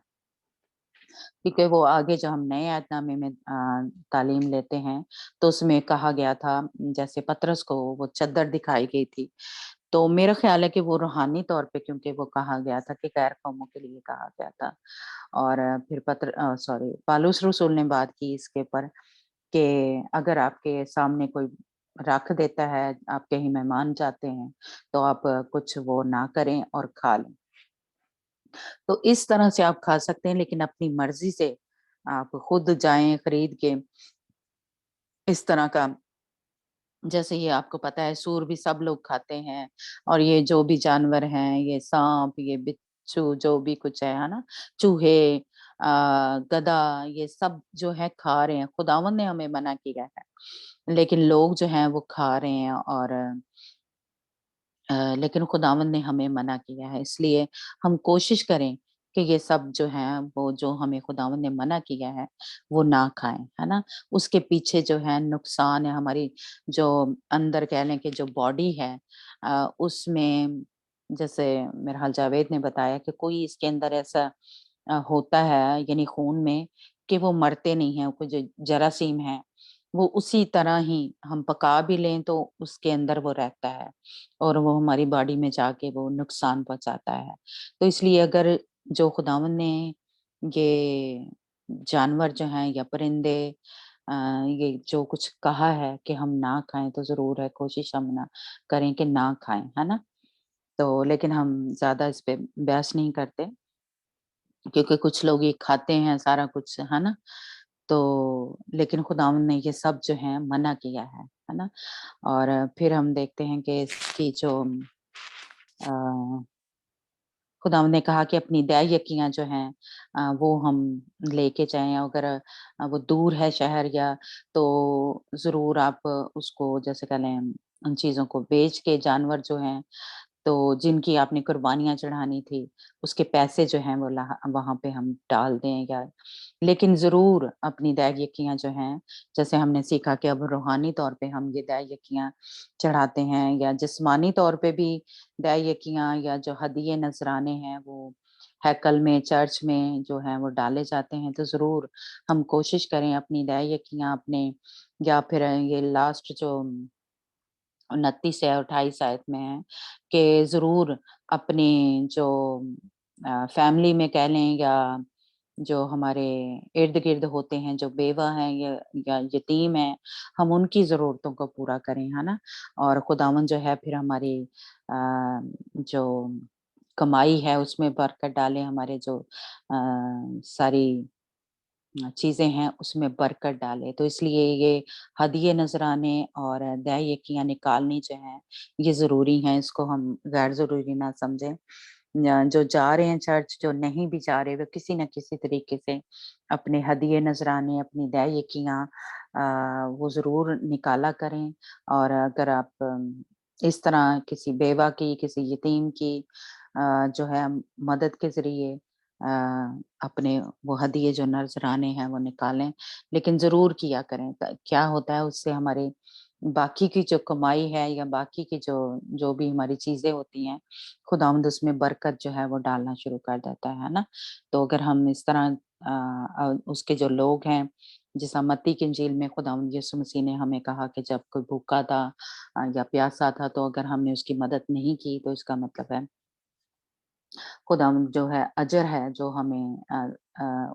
क्योंकि वो आगे जो हम नए ऐतनामे में तालीम लेते हैं, तो उसमें कहा गया था, जैसे पतरस को वो चद्दर दिखाई गई थी, तो मेरा ख्याल है कि वो रूहानी तौर पे, क्योंकि वो कहा गया था कि गैर कौमों के लिए कहा गया था। और फिर सॉरी, पालूस रसूल ने बात की इसके ऊपर कि अगर आपके सामने कोई रख देता है, आपके ही मेहमान जाते हैं, तो आप कुछ वो ना करें और खा लें। तो इस तरह से आप खा सकते हैं, लेकिन अपनी मर्जी से आप खुद जाएं खरीद के इस तरह का, जैसे ये आपको पता है सूर भी सब लोग खाते हैं, और ये जो भी जानवर हैं, ये सांप, ये बिच्छू, जो भी कुछ है ना, चूहे, गधा, ये सब जो है खा रहे हैं। खुदावंद ने हमें मना किया है, लेकिन लोग जो हैं वो खा रहे हैं। और लेकिन खुदावंद ने हमें मना किया है, इसलिए हम कोशिश करें कि ये सब जो है वो जो हमें खुदावंद ने मना किया है वो ना खाएं, है ना। उसके पीछे जो है नुकसान है, हमारी जो अंदर कह लें कि जो बॉडी है, उसमें जैसे मेरा हाल जावेद ने बताया कि कोई इसके अंदर ऐसा होता है, यानी खून में, कि वो मरते नहीं हैं, कोई जो जरासीम है वो उसी तरह ही हम पका भी लें तो उसके अंदर वो रहता है, और वो हमारी बॉडी में जाके वो नुकसान पहुंचाता है। तो इसलिए अगर जो खुदावंद ने ये जानवर जो हैं या परिंदे, ये जो कुछ कहा है कि हम ना खाएं, तो जरूर है कोशिश हम ना करें कि ना खाएं, है ना। तो लेकिन हम ज्यादा इस पे बहस नहीं करते, क्योंकि कुछ लोग ये खाते हैं सारा कुछ, है ना। तो लेकिन खुदावंद ने ये सब जो है मना किया है ना। और फिर हम देखते हैं कि इसकी जो अ, खुदावंद ने कहा कि अपनी दै यकियाँ जो हैं वो हम लेके जाएँ, अगर वो दूर है शहर, या तो ज़रूर आप उसको जैसे कह लें उन चीज़ों को बेच के, जानवर जो हैं तो जिनकी आपने कुर्बानियाँ चढ़ानी थी, उसके पैसे जो हैं वो वहाँ पे हम डाल दें, या लेकिन ज़रूर अपनी दै-यकियाँ जो हैं, जैसे हमने सीखा कि अब रूहानी तौर पे हम ये दै-यकियाँ चढ़ाते हैं, या जिस्मानी तौर पे भी दै-यकियाँ या जो हदिये नज़राने हैं वो हैकल में, चर्च में जो है वो डाले जाते हैं, तो ज़रूर हम कोशिश करें अपनी दायकियाँ अपने, या फिर ये लास्ट जो 29 या 28 आयत में है कि ज़रूर अपने जो फैमिली में कह लें या जो हमारे इर्द-गिर्द होते हैं, जो बेवा हैं या यतीम हैं, हम उनकी ज़रूरतों को पूरा करें, है ना? और खुदावंद जो है फिर हमारी जो कमाई है उसमें बरकत डालें, हमारे जो सारी चीज़ें हैं उसमें बरकत डाले। तो इसलिए ये हदिये नज़राने और दायकियाँ निकालनी जो हैं, ये ज़रूरी हैं, इसको हम गैर ज़रूरी ना समझें। जो जा रहे हैं चर्च, जो नहीं भी जा रहे, वो किसी न किसी तरीके से अपने हदिये नज़राने, अपनी दायकियाँ वो ज़रूर निकाला करें। और अगर आप इस तरह किसी बेवा की, किसी यतीम की जो है मदद के ज़रिए अपने वो हदिये जो नज़राने हैं वो निकालें, लेकिन ज़रूर किया करें। क्या होता है उससे हमारे बाकी की जो कमाई है या बाकी की जो भी हमारी चीज़ें होती हैं, खुदावंद उसमें बरकत जो है वो डालना शुरू कर देता है ना? तो अगर हम इस तरह उसके जो लोग हैं, जैसा मत्ती की इंजील में खुदावंद यीशु मसीह ने हमें कहा कि जब कोई भूखा था या प्यासा था, तो अगर हमने उसकी मदद नहीं की, तो इसका मतलब है खुदावंद जो है अजर है जो हमें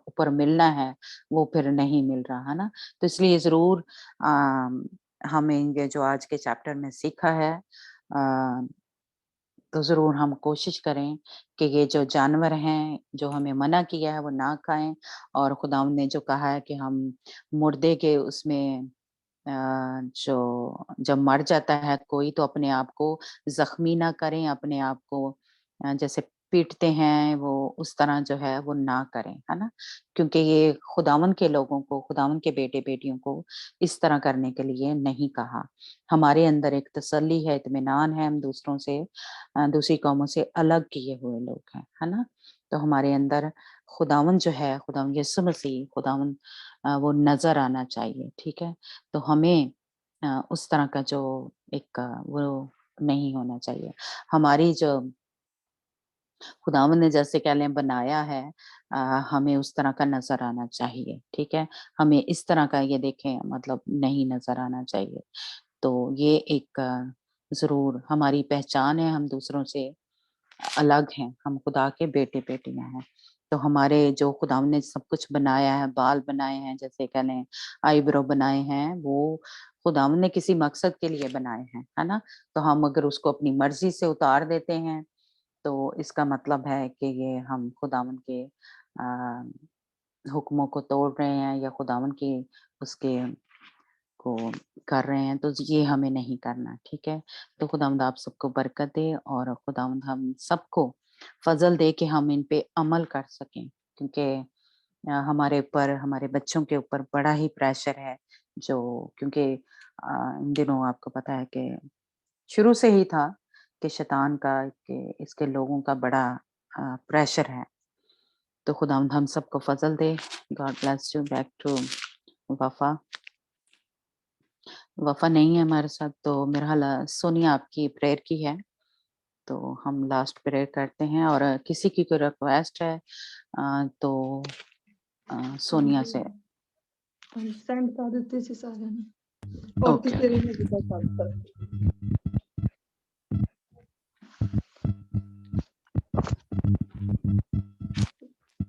ऊपर मिलना है, वो फिर नहीं मिल रहा, है ना? तो इसलिए ज़रूर हमें ये जो आज के चैप्टर में सीखा है, तो ज़रूर हम कोशिश करें कि ये जो जानवर हैं, जो हमें मना किया है वो ना खाएँ, और खुदावंद ने जो कहा है कि हम मुर्दे के उसमें जो जब मर जाता है कोई, तो अपने आप को ज़ख्मी ना करें, अपने आप को जैसे पीटते हैं वो उस तरह जो है वो ना करें, है ना? क्योंकि ये खुदावंद के लोगों को, खुदावंद के बेटे-बेटियों को इस तरह करने के लिए नहीं कहा। हमारे अंदर एक तसल्ली है, इत्मीनान है, हम दूसरों से दूसरी कौमों से अलग किए हुए लोग हैं, है ना? तो हमारे अंदर खुदावंद जो है, खुदावंद यीशु मसीह, खुदावंद वो नज़र आना चाहिए, ठीक है? तो हमें उस तरह का जो एक वो नहीं होना चाहिए। हमारी जो खुदावंद ने जैसे कह लें बनाया है, हमें उस तरह का नज़र आना चाहिए, ठीक है? हमें इस तरह का ये देखें मतलब नहीं नज़र आना चाहिए। तो ये एक ज़रूर हमारी पहचान है, हम दूसरों से अलग हैं, हम खुदा के बेटे-बेटियाँ हैं। तो हमारे जो खुदावंद ने सब कुछ बनाया है, बाल बनाए हैं, जैसे कह लें आईब्रो बनाए हैं, वो खुदावंद ने किसी मकसद के लिए बनाए हैं, है ना? तो हम अगर उसको अपनी मर्ज़ी से उतार देते हैं, तो इसका मतलब है कि ये हम खुदावंद के हुक्मों को तोड़ रहे हैं या खुदावंद की उसके को कर रहे हैं, तो ये हमें नहीं करना, ठीक है? तो खुदावंद आप सबको बरकत दे, और खुदावंद हम सबको फ़ज़ल दे कि हम इन पे अमल कर सकें, क्योंकि हमारे ऊपर, हमारे बच्चों के ऊपर बड़ा ही प्रेशर है, जो क्योंकि इन दिनों आपको पता है कि शुरू से ही था कि शैतान का, कि इसके लोगों का बड़ा प्रेशर है। तो खुदावंद हम सबको फ़ज़ल दे। God bless you. Back to Wafa. Wafa नहीं है हमारे साथ, तो मेरा ख़्याल सोनिया आपकी प्रेयर की है, तो हम लास्ट प्रेयर करते हैं, और किसी की कोई रिक्वेस्ट है तो सोनिया से। सेंड कर ਦਿੱਤੇ ਸੀ ਸਾਰਿਆਂ ਨੇ और ओके, ਕਿਸੇ ने नहीं दिखा सकता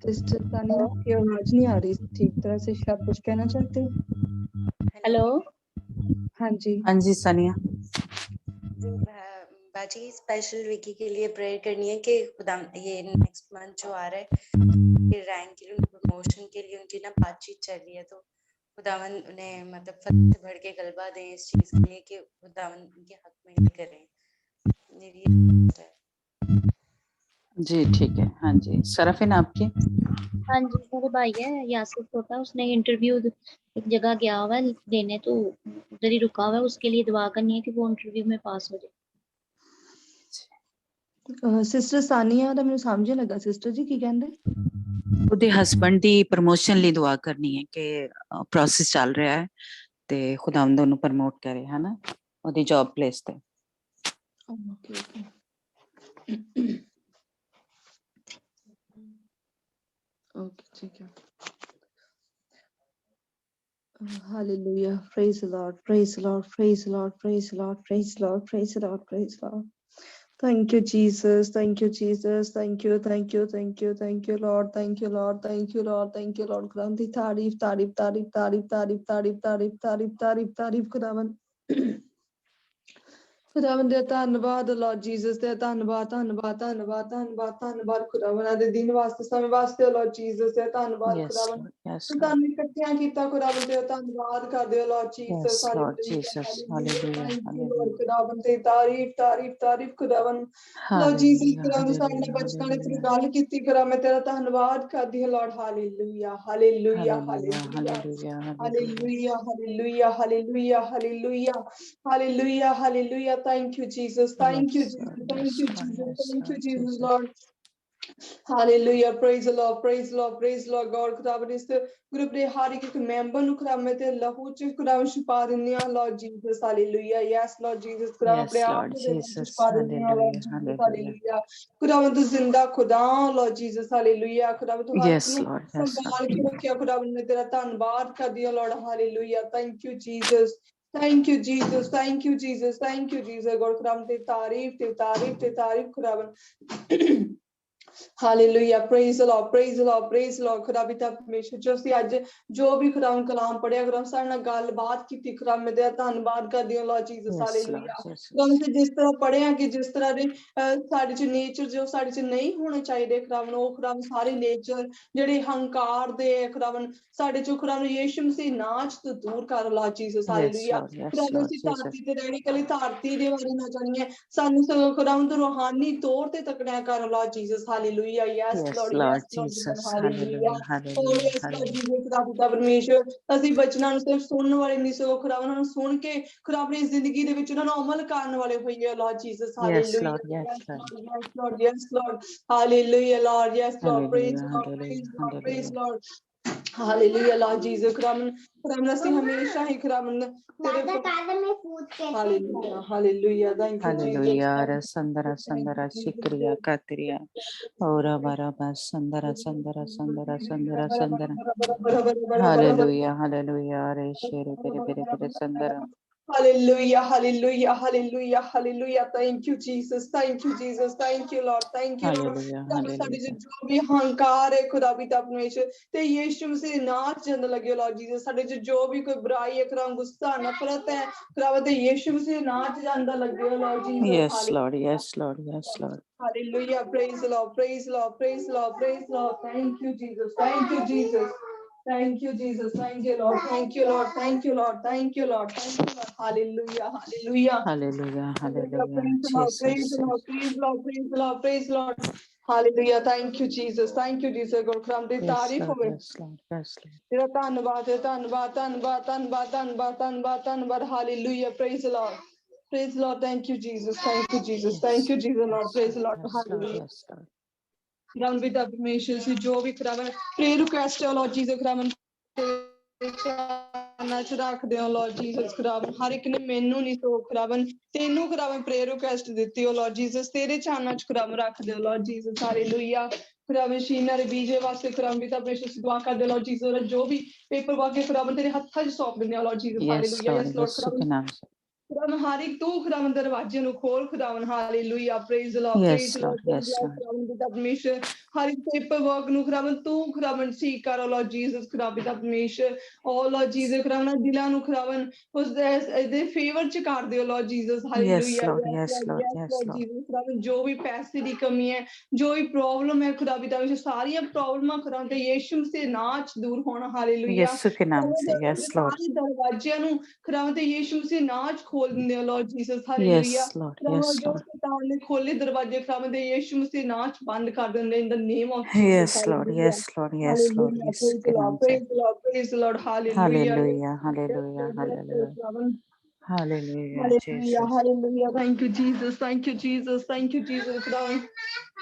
सिस्टर तानिया की आवाज नहीं आ रही ठीक तरह से, आप कुछ कहना चाहते हो? हेलो हाँ जी सोनिया। बाजी स्पेशल विकी के लिए प्रेयर करनी है कि खुदा ये नेक्स्ट मंथ जो आ रहा है रैंक के लिए, प्रमोशन के लिए उनकी ना बातचीत चल रही है, तो खुदावन उन्हें मतलब फतेह से भर के गलबा दें इस चीज के लिए कि खुदावन उनके हक में ही करें। मेरी ये है। जी ठीक है, हाँ जी। सरफिन आपकी? हाँ जी, मेरे भाई है यासिर छोटा, उसने इंटरव्यू एक जगह गया हुआ है देने, तो उधर ही रुका हुआ है, उसके लिए दुआ करनी है कि वो इंटरव्यू में पास हो जाए। सिस्टर सानिया ਦਾ ਮੈਨੂੰ ਸਮਝ ਨਹੀਂ ਲੱਗਾ ਸਿਸਟਰ ਜੀ ਕੀ ਕਹਿੰਦੇ? ਉਹਦੇ ਹਸਬੰਡ ਦੀ ਪ੍ਰਮੋਸ਼ਨ ਲਈ ਦੁਆ ਕਰਨੀ ਹੈ ਕਿ ਪ੍ਰੋਸੈਸ ਚੱਲ ਰਿਹਾ ਹੈ ਤੇ ਖੁਦਾਵੰਦ ਉਹਨੂੰ ਪ੍ਰਮੋਟ ਕਰੇ, ਹਨਾ, ਉਹਦੀ ਜੌਬ ਪਲੇਸ ਤੇ। ਓਕੇ ਓਕੇ Okay, ठीक है. Hallelujah. Praise the Lord. Praise the Lord. Praise the Lord. Praise the Lord. Praise the Lord. Praise the Lord. Praise the Lord. Thank you, Jesus. Thank you, Jesus. Thank you. Thank you. Thank you. Thank you, Lord. Thank you, Lord. Thank you, Lord. Thank you, Lord. Granthi tarif, tarif, tarif, tarif, tarif, tarif, tarif, tarif, tarif, tarif, Khudavan. ਖੁਦਾਵੰਦ ਦਾ ਧੰਨਵਾਦ Lord Jesus ਦਾ ਧੰਨਵਾਦ ਧੰਨਵਾਦ ਧੰਨਵਾਦ ਧੰਨਵਾਦ ਧੰਨਵਾਦ ਖੁਦਾਵੰਦ ਦੇ ਦਿਨ ਵਾਸਤੇ ਸਮੇਂ ਵਾਸਤੇ ਲਾਰਡ ਜੀਸਸ ਦਾ ਧੰਨਵਾਦ Yes, ਖੁਦਾਵੰਦ Lord. Yes, ਤੂੰ Lord. ਸਾਨੂੰ ਇਕੱਠਿਆਂ ਕੀਤਾ ਖੁਦਾਵੰਦ ਦਾ ਧੰਨਵਾਦ ਕਰਦੇ ਹੋ Lord Jesus Yes, Lord Jesus. Hallelujah. Hallelujah. ਖੁਦਾਵੰਦ ਤੇ ਤਾਰੀਫ ਤਾਰੀਫ ਤਾਰੀਫ ਖੁਦਾਵੰਦ ਲਾਰਡ ਜੀਸਸ Hallelujah. ਖੁਦਾਵੰਦ ਸਾਡੇ ਨਾਲ Hallelujah. ਬਚਪਨ ਵਿੱਚ Hallelujah. ਗੱਲ ਕੀਤੀ ਖੁਦਾ ਮੈਂ ਤੇਰਾ ਧੰਨਵਾਦ ਕਰਦੀ ਹਾਂ Lord hallelujah hallelujah Hallelujah. Hallelujah Hallelujah. Hallelujah. Hallelujah, hallelujah, hallelujah, hallelujah, hallelujah, hallelujah. Thank you, Jesus. Thank you, Yes, Jesus. Lord. Thank Yes, you, Lord. Jesus. Yes, Thank you, Lord Jesus, Jesus. Lord. Hallelujah. Praise the Lord. Praise the Lord. Praise the Lord. God ਖੁਦਾਵੰਦ ਇਸ group ਦੇ ਹਰ ਇੱਕ member ਨੂੰ ਖੁਦਾਵੰਦ ਤੇ ਲਹੂ ਚ ਖੁਦਾਵੰਦ ਛੁਪਾ ਦਿੰਦੇ ਆ Lord Jesus. Hallelujah. Yes, Lord Jesus. ਖੁਦਾਵੰਦ Yes, ਆਪਣੇ ਆਪ Lord ਨੂੰ ਦੇ ਵਿੱਚ Jesus. ਛੁਪਾ ਦਿੰਦੇ ਆ Lord Hallelujah. Jesus. Hallelujah. Hallelujah. ਖੁਦਾਵੰਦ ਜ਼ਿੰਦਾ ਖੁਦਾ Lord Jesus. Hallelujah. ਖੁਦਾਵੰਦ ਤੂੰ ਹਰ ਇੱਕ Yes, ਨੂੰ Lord. Yes, Lord. ਸੰਭਾਲ ਕੇ ਰੱਖਿਆ ਖੁਦਾਵੰਦ ਮੈਂ ਤੇਰਾ ਧੰਨਵਾਦ ਕਰਦੀ ਹਾਂ Lord. Hallelujah. Thank you, Jesus. Thank you, Jesus. Thank you, Jesus. Thank you, Jesus. God ਖੁਦਾਵੰਦ ਤੇ ਤਾਰੀਫ ਤੇ ਤਾਰੀਫ ਤੇ ਤਾਰੀਫ ਖੁਦਾਵੰਦ Hallelujah. Praise the Lord. Praise the Lord. Praise the Lord. ਖੁਦਾ ਪਿਤਾ ਪਰਮੇਸ਼ਰ ਜੋ ਅਸੀਂ ਅੱਜ ਜੋ ਵੀ ਖੁਦਾਵੰਦ ਕਲਾਮ ਪੜਿਆ ਖੁਦਾਵੰਦ ਸਾਡੇ ਨਾਲ ਗੱਲਬਾਤ ਕੀਤੀ ਖੁਦਾ ਮੈਂ ਤੇਰਾ ਧੰਨਵਾਦ ਕਰਦੀ ਹਾਂ Lord Jesus. Yes, Lord Hallelujah. Jesus. ਖੁਦਾਵੰਦ ਜਿਸ ਤਰ੍ਹਾਂ ਪੜਿਆ ਕਿ ਜਿਸ ਤਰ੍ਹਾਂ ਦੇ ਸਾਡੇ ਚ ਨੇਚਰ ਜੋ ਸਾਡੇ ਚ ਨਹੀਂ ਹੋਣੇ ਚਾਹੀਦੇ ਖੁਦਾਵੰਦ ਉਹ ਖੁਦਾਵੰਦ ਸਾਰੇ ਨੇਚਰ ਜਿਹੜੇ ਹੰਕਾਰ ਦੇ ਖੁਦਾਵੰਦ ਸਾਡੇ ਚੋਂ ਖੁਦਾਵੰਦ ਯਿਸੂ ਮਸੀਹ ਨਾਚ ਤੋਂ ਦੂਰ ਕਰ Lord Jesus. Yes, Hallelujah. Lord. Yes, ਖੁਦਾਵੰਦ Lord ਅਸੀਂ Jesus. ਧਰਤੀ ਤੇ ਰਹਿਣੀ ਕੱਲੀ ਧਰਤੀ ਦੇ ਬਾਰੇ ਨਾ ਜਾਣੀਏ ਸਾਨੂੰ ਸਗੋਂ ਖੁਦਾਵੰਦ ਰੂਹਾਨੀ ਤੌਰ ਤੇ ਤੱਕਣਿਆ ਕਰ Lord Jesus. Hallelujah. Yes, Yes, Lord. Lord Yes, Lord. Jesus. Hallelujah. Hallelujah. Oh, Hallelujah. yes, Lord Hallelujah. Jesus. ਖੁਦਾ ਪਿਤਾ ਪਰਮੇਸ਼ਰ ਅਸੀਂ ਬਚਨਾਂ ਨੂੰ ਸਿਰਫ ਸੁਣਨ ਵਾਲੇ ਨਹੀਂ ਸਗੋਂ ਖੁਦਾ ਉਹਨਾਂ ਨੂੰ ਸੁਣ ਕੇ ਖੁਦਾ ਆਪਣੀ ਜ਼ਿੰਦਗੀ ਦੇ ਵਿੱਚ ਉਹਨਾਂ ਨੂੰ ਅਮਲ ਕਰਨ ਵਾਲੇ ਹੋਈਏ Lord Jesus. Yes, Hallelujah. Lord. Yes, Yes, Lord. Lord. Yes, Lord. Yes, Lord. Hallelujah, Lord. Yes, Lord. Praise Hallelujah. the Lord. Praise Hallelujah. the Lord. Praise Hallelujah. the Lord. Hallelujah, Lord Jesus. ਖੁਦਾਵੰਦ ਅਸੀਂ ਹਮੇਸ਼ਾ ਹੀ ਖੁਦਾਵੰਦ ਤੇਰੇ Hallelujah. Hallelujah. Thank you, Jesus. Hallelujah. Thank you, Rasandara Jesus. Thank Sandara you, Shikriya Jesus. Katriya. Ora Baraba Sandara Sandara Sandara Sandara Sandara. Hallelujah. Hallelujah. Re Shere Pere Pere Pere Sandara. Hallelujah, hallelujah, hallelujah, hallelujah. Thank you, Jesus. Thank you, Jesus. Thank you, Lord. Thank you, Lord. Hallelujah. ਸਾਡੇ Hallelujah. ਜੋ ਵੀ ਹੰਕਾਰ ਹੈ ਖੁਦਾ ਪਿਤਾ ਪਰਮੇਸ਼ਰ ਤੇ ਯਿਸੂ ਮਸੀਹ ਨਾਚ ਜਨ ਲੱਗੇ Lord Jesus ਸਾਡੇ ਜੋ ਵੀ ਕੋਈ ਬੁਰਾਈ ਹੈ ਖੁਦਾ ਗੁੱਸਾ ਨਫ਼ਰਤ ਹੈ ਖੁਦਾ ਤੇ ਯਿਸੂ ਮਸੀਹ ਨਾਚ ਜਾਂਦਾ ਲੱਗੇ Lord Jesus. Yes, Lord. Yes, Lord. Yes, Lord. Hallelujah. Praise the Lord. Praise the Lord. Praise the Lord. Praise the Lord. Thank you, Jesus. Thank you, Jesus. Thank you, Jesus. Thank you, Lord. Thank you, Lord. Thank you, Lord. Thank you, Lord. Thank you, Lord. Hallelujah. Hallelujah. Hallelujah. Hallelujah. Hallelujah. Praise the Lord. Praise Jesus. the Lord. Praise the Lord. Praise the Lord. Praise the Lord. Hallelujah. Thank you, Jesus. Thank you, Jesus. God ਖੁਦਾਵੰਦ ਦੀ Yes, ਤਾਰੀਫ Lord. ਹੋਵੇ Yes, Lord. Yes, Lord. ਤੇਰਾ ਧੰਨਵਾਦ ਹੈ ਧੰਨਵਾਦ ਧੰਨਵਾਦ ਧੰਨਵਾਦ ਧੰਨਵਾਦ ਧੰਨਵਾਦ ਧੰਨਵਾਦ Hallelujah. Praise the Lord. Praise the Lord. Thank you, Jesus. Thank you, Jesus. Thank Yes. you, Jesus, Lord. Yes, Praise Lord. the Lord. Yes, Lord. Hallelujah. Yes, Lord. ਖੁਦਾਵੰਦ ਪਿਤਾ ਪਰਮੇਸ਼ਰ ਸੀ ਜੋ ਵੀ ਖੁਦਾਵੰਦ ਪ੍ਰੇ ਰਿਕੁਐਸਟ ਹੈ Lord Jesus ਖੁਦਾਵੰਦ ਚ ਰੱਖਦੇ ਹੋ Lord Jesus ਖੁਦਾਵੰਦ ਹਰ ਇੱਕ ਨੇ ਮੈਨੂੰ ਨਹੀਂ ਸੋ ਖੁਦਾਵੰਦ ਤੈਨੂੰ ਖੁਦਾਵੰਦ ਪ੍ਰੇ ਰਿਕੁਐਸਟ ਦਿੱਤੀ ਹੋ Lord Jesus ਤੇਰੇ ਚਾਨਾਂ ਚ ਖੁਦਾਵੰਦ ਰੱਖਦੇ ਹੋ Lord Jesus ਹਾਲੇਲੂਇਆ ਖੁਦਾਵੰਦ ਸ਼ੀਨਾ ਦੇ ਬੀਜੇ ਵਾਸਤੇ ਖੁਦਾਵੰਦ ਪਿਤਾ ਪਰਮੇਸ਼ਰ ਦੁਆ ਕਰਦੇ Lord Jesus ਜੋ ਵੀ ਪੇਪਰ ਵਰਕ ਖੁਦਾਵੰਦ ਤੇਰੇ ਹੱਥਾਂ 'ਚ ਸੌਂਪ ਦਿੰਦੇ ਆ Lord Jesus Yes, hallelujah Lord. Yes Lord Yesu ke ਖੁਦਾਵੰਦ naam se. ਖੁਦਾਵੰਦ ਹਰ ਇੱਕ ਤੂੰ ਖੁਦਾਵੰਦ ਦਰਵਾਜ਼ੇ ਨੂੰ ਖੋਲ ਖੁਦਾਵੰਦ hallelujah praise Lord Yes, praise Lord Lord. Praise Yes, Lord Lord. ਖੁਦਾਵੰਦ ਪਿਤਾ ਪਰਮੇਸ਼ਰ ਹਰ ਇੱਕ ਪੇਪਰ ਵਰਕ ਨੂੰ ਖੁਦਾਵੰਦ ਤੂੰ ਖੁਦਾਵੰਦ ਠੀਕ ਕਰੋ Lord Jesus ਖੁਦਾ ਪਿਤਾ ਪਰਮੇਸ਼ਰ ਓ Lord Jesus ਖੁਦਾਵੰਦ ਦਿਲਾਂ ਨੂੰ ਖੁਦਾਵੰਦ ਉਸ ਦੇ ਫੇਵਰ ਚ ਕਰ ਦਿਓ Lord Jesus Yes, hallelujah Lord. Yes Yes, Lord Lord. Yes Yes, Lord Lord. Jesus ਖੁਦਾਵੰਦ ਜੋ ਵੀ ਪੈਸੇ ਦੀ ਕਮੀ ਹੈ ਜੋ ਵੀ ਪ੍ਰੋਬਲਮ ਹੈ ਖੁਦਾ ਪਿਤਾ ਪਰਮੇਸ਼ਰ ਸਾਰੀਆਂ ਪ੍ਰੋਬਲਮਾਂ ਖੁਦਾਵੰਦ ਤੇ ਯਿਸੂ ਮਸੀਹ ਨਾਮ ਚ ਦੂਰ ਹੋਣਾ hallelujah Yesu ke naam se. Yes, Lord. ਸਾਰੇ ਦਰਵਾਜ਼ਿਆਂ ਨੂੰ ਖੁਦਾਵੰਦ ਤੇ ਯਿਸੂ ਮਸੀਹ ਨਾਮ ਚ ਖੋਲ ਦਿੰਦੇ ਹੋ Lord Jesus Yes, hallelujah Lord. ਖੁਦਾਵੰਦ Yes, ਜੋ Lord. ਸ਼ੈਤਾਨ ਨੇ ਖੋਲੇ ਦਰਵਾਜ਼ੇ ਖੁਦਾਵੰਦ ਤੇ ਯਿਸੂ ਮਸੀਹ ਨਾਮ ਚ ਬੰਦ ਕਰ ਦਿੰਦੇ in the name of Jesus Yes, Lord. hallelujah Yes, Lord. Yes, Lord. hallelujah Yesu praise the ke Lord naam se. praise the Lord praise the Lord hallelujah yes Hallelujah. Lord yes Hallelujah. Lord yes Lord Hallelujah. khudawand Hallelujah, hallelujah Jesus. hallelujah thank you Jesus thank you Jesus thank you Jesus khudawand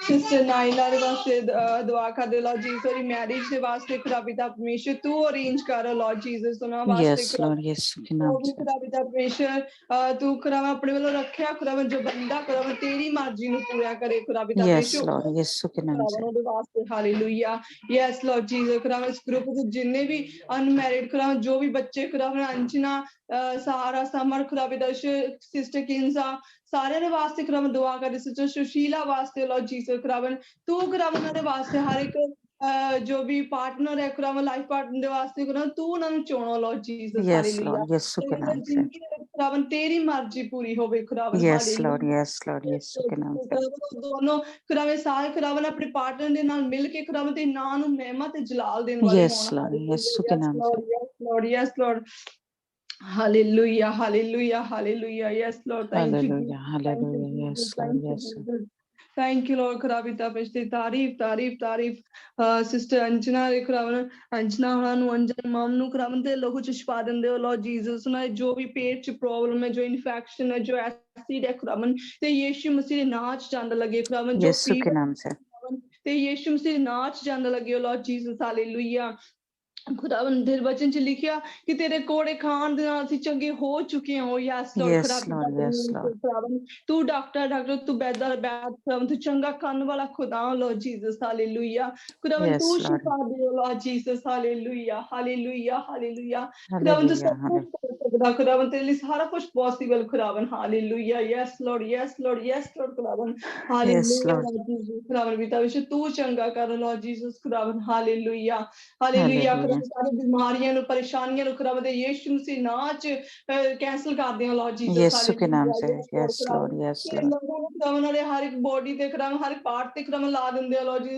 sister Naila ਦੇ ਵਾਸਤੇ ਦੁਆ ਕਰਦੇ Lord Jesus, ਉਹਦੀ marriage ਦੇ ਵਾਸਤੇ ਖੁਦਾ ਪਿਤਾ ਪਰਮੇਸ਼ਰ ਤੂੰ ਅਰੇਂਜ ਕਰ ਲਾਰਡ ਜੀਸਸ ਉਹਨਾਂ ਵਾਸਤੇ यस लॉर्ड यीशु के नाम से ਖੁਦਾ ਪਿਤਾ ਪਰਮੇਸ਼ਰ ਤੂੰ ਖੁਦਾਵਾ ਆਪਣੇ ਵੱਲੋਂ ਰੱਖਿਆ ਖੁਦਾਵਾ ਜੋ ਬੰਦਾ ਖੁਦਾਵਾ ਤੇਰੀ ਮਰਜ਼ੀ ਨੂੰ ਪੂਰਾ ਕਰੇ ਖੁਦਾ ਪਿਤਾ यस ਪਰਮੇਸ਼ਰ लॉर्ड यीशु के नाम से ਉਹਦੇ ਵਾਸਤੇ ਹਾਲੇਲੂਇਆ ਯੈਸ ਲਾਰਡ ਜੀਸਸ ਖੁਦਾਵਾ ਇਸ ਗਰੁੱਪ ਵਿੱਚ ਜਿੰਨੇ ਵੀ ਅਨਮੈਰਿਡ ਖੁਦਾਵਾ ਜੋ ਵੀ ਬੱਚੇ ਖੁਦਾਵਾ ਅੰਜਨਾ ਸਹਾਰਾ ਸਮਰ ਖੁਦਾ ਪਿਤਾ ਸਿਸਟਰ ਕਿੰਜ਼ਾ ਸਾਰਿਆਂ ਦੇ ਵਾਸਤੇ ਖੁਦਾਵਾ ਦੁਆ ਕਰਦੇ ਸਿਸਟਰ ਸੁਸ਼ੀਲਾ ਵਾਸਤੇ ਲਾਰਡ ਜੀਸਸ ਖੁਦਾਵਾ ਤੂੰ ਖੁਦਾਵਾ ਉਹਨਾਂ ਦੇ ਵਾਸਤੇ ਹਰ ਇੱਕ ਜੋ ਵੀ ਪਾਰਟਨਰ ਹੈ ਖੁਦਾਵਾ ਲਾਈਫ ਪਾਰਟਨਰ ਦੇ ਵਾਸਤੇ ਖੁਦਾਵਾ ਤੂੰ ਉਹਨਾਂ ਨੂੰ ਚੁਣੋ Lord Jesus yes hallelujah Lord यीशु के नाम से ਖੁਦਾਵਾ ਤੇਰੀ ਮਰਜ਼ੀ ਪੂਰੀ ਹੋਵੇ ਖੁਦਾਵਾ यस लॉर्ड यीशु के नाम से ਦੋਨੋਂ ਖੁਦਾਵੇ ਸਾਰੇ ਖੁਦਾਵਨ ਆਪਣੇ ਪਾਰਟਨਰ ਦੇ ਨਾਲ ਮਿਲ ਕੇ ਖੁਦਾਵਨ ਦੇ ਨਾਂ ਨੂੰ ਮਹਿਮਾ ਤੇ ਜਲਾਲ ਦੇਣ ਵਾਲੇ यस लॉर्ड यीशु के नाम से yes Lord hallelujah hallelujah hallelujah yes Lord thank you hallelujah hallelujah yes Lord यीशु थैंक यू लॉर्ड ਖੁਦਾ ਪਿਤਾ ਪਿਛਲੀ ਤਾਰੀਫ ਸਿਸਟਰ ਅੰਜਨਾ ਦੇ ਖੁਦਾਵਨ ਅੰਜਨਾ ਉਹਨਾਂ ਨੂੰ ਅੰਜਨ ਮਮ ਨੂੰ ਖੁਦਾਵਨ ਦੇ ਲਹੂ ਚ ਛਪਾ ਦਿੰਦੇ ਹੋ ਲਾਰਡ ਜੀਸਸ ਉਹਨਾਂ ਜੋ ਵੀ ਪੇਟ ਚ ਪ੍ਰੋਬਲਮ ਹੈ ਜੋ ਇਨਫੈਕਸ਼ਨ ਹੈ ਜੋ ਐਸਿਡ ਹੈ ਖੁਦਾਵਨ ਤੇ ਯੀਸ਼ੂ ਮਸੀਹ ਦੇ ਨਾਂ ਚ ਚੰਦ ਲੱਗੇ ਖੁਦਾਵਨ ਜੋ यीशु के नाम से ਤੇ ਯੀਸ਼ੂ ਮਸੀਹ ਦੇ ਨਾਂ ਚ ਚੰਦ ਲੱਗੇ ਲਾਰਡ ਜੀਸਸ ਹਾਲੇਲੂਇਆ ਖੁਦਾਵੰ ਦੇ ਵਚਨ ਚ ਲਿਖਿਆ ਕਿ ਤੇਰੇ ਕੋੜੇ ਖਾਣ ਦੇ ਨਾਲ ਅਸੀਂ ਚੰਗੇ ਹੋ ਚੁੱਕੇ ਹਾਂ yes Yes, Lord, yes, Lord. ਤੂੰ ਡਾਕਟਰ ਤੂੰ ਬੈਦਰ ਖੁਦਾਵੰ ਤੂੰ ਚੰਗਾ ਕਰਨ ਵਾਲਾ ਖੁਦਾ ਲਾਰਡ ਜੀਸਸ ਹਾਲੇਲੂਇਆ ਖੁਦਾਵੰ Yes, ਤੂੰ Lord. ਸ਼ਿਫਾ ਦੇ Lord Jesus hallelujah hallelujah hallelujah ਖੁਦਾਵੰ ਤੂੰ हालेलुया ਸਭ ਕੁਝ ਕਰ ਸਕਦਾ ਖੁਦਾਵੰ ਤੇਰੇ ਲਈ ਸਾਰਾ ਕੁਝ ਪੋਸੀਬਲ ਖੁਦਾਵੰ ਹਾਲੇਲੂਇਆ ਯੈਸ ਲਾਰਡ ਖੁਦਾਵੰ ਹਾਲੇਲੂਇਆ Lord. ਲਾਰਡ ਜੀਸਸ ਖੁਦਾਵੰ ਪਿਤਾ ਵਿਸ਼ ਤੂੰ ਚੰਗਾ ਕਰ ਲਾਰਡ ਜੀਸਸ ਖੁਦਾਵੰ ਹਾਲੇਲੂਇਆ ਹਾਲੇਲੂਇਆ Hallelujah. ਸਾਰੀ ਬਿਮਾਰੀਆਂ ਨੂੰ ਪਰੇਸ਼ਾਨੀਆਂ ਨੂੰ ਖੁਦਾਵੰ ਦੇ ਯੀਸ਼ੂ ਮਸੀਹ ਨਾਂ ਚ ਕੈਂਸਲ ਕਰਦੇ ਹਾਂ ਲਾਰਡ ਜੀਸਸ यीशु के नाम से यस लॉर्ड ਖੁਦਾਵੰ ਦੇ ਹਰ ਇੱਕ ਬੋਡੀ ਤੇ ਖੁਦਾਵੰ ਹਰ ਇੱਕ ਪਾਰਟ ਤੇ ਖੁਦਾਵੰ ਲਾ ਦਿੰਦੇ ਆ Lord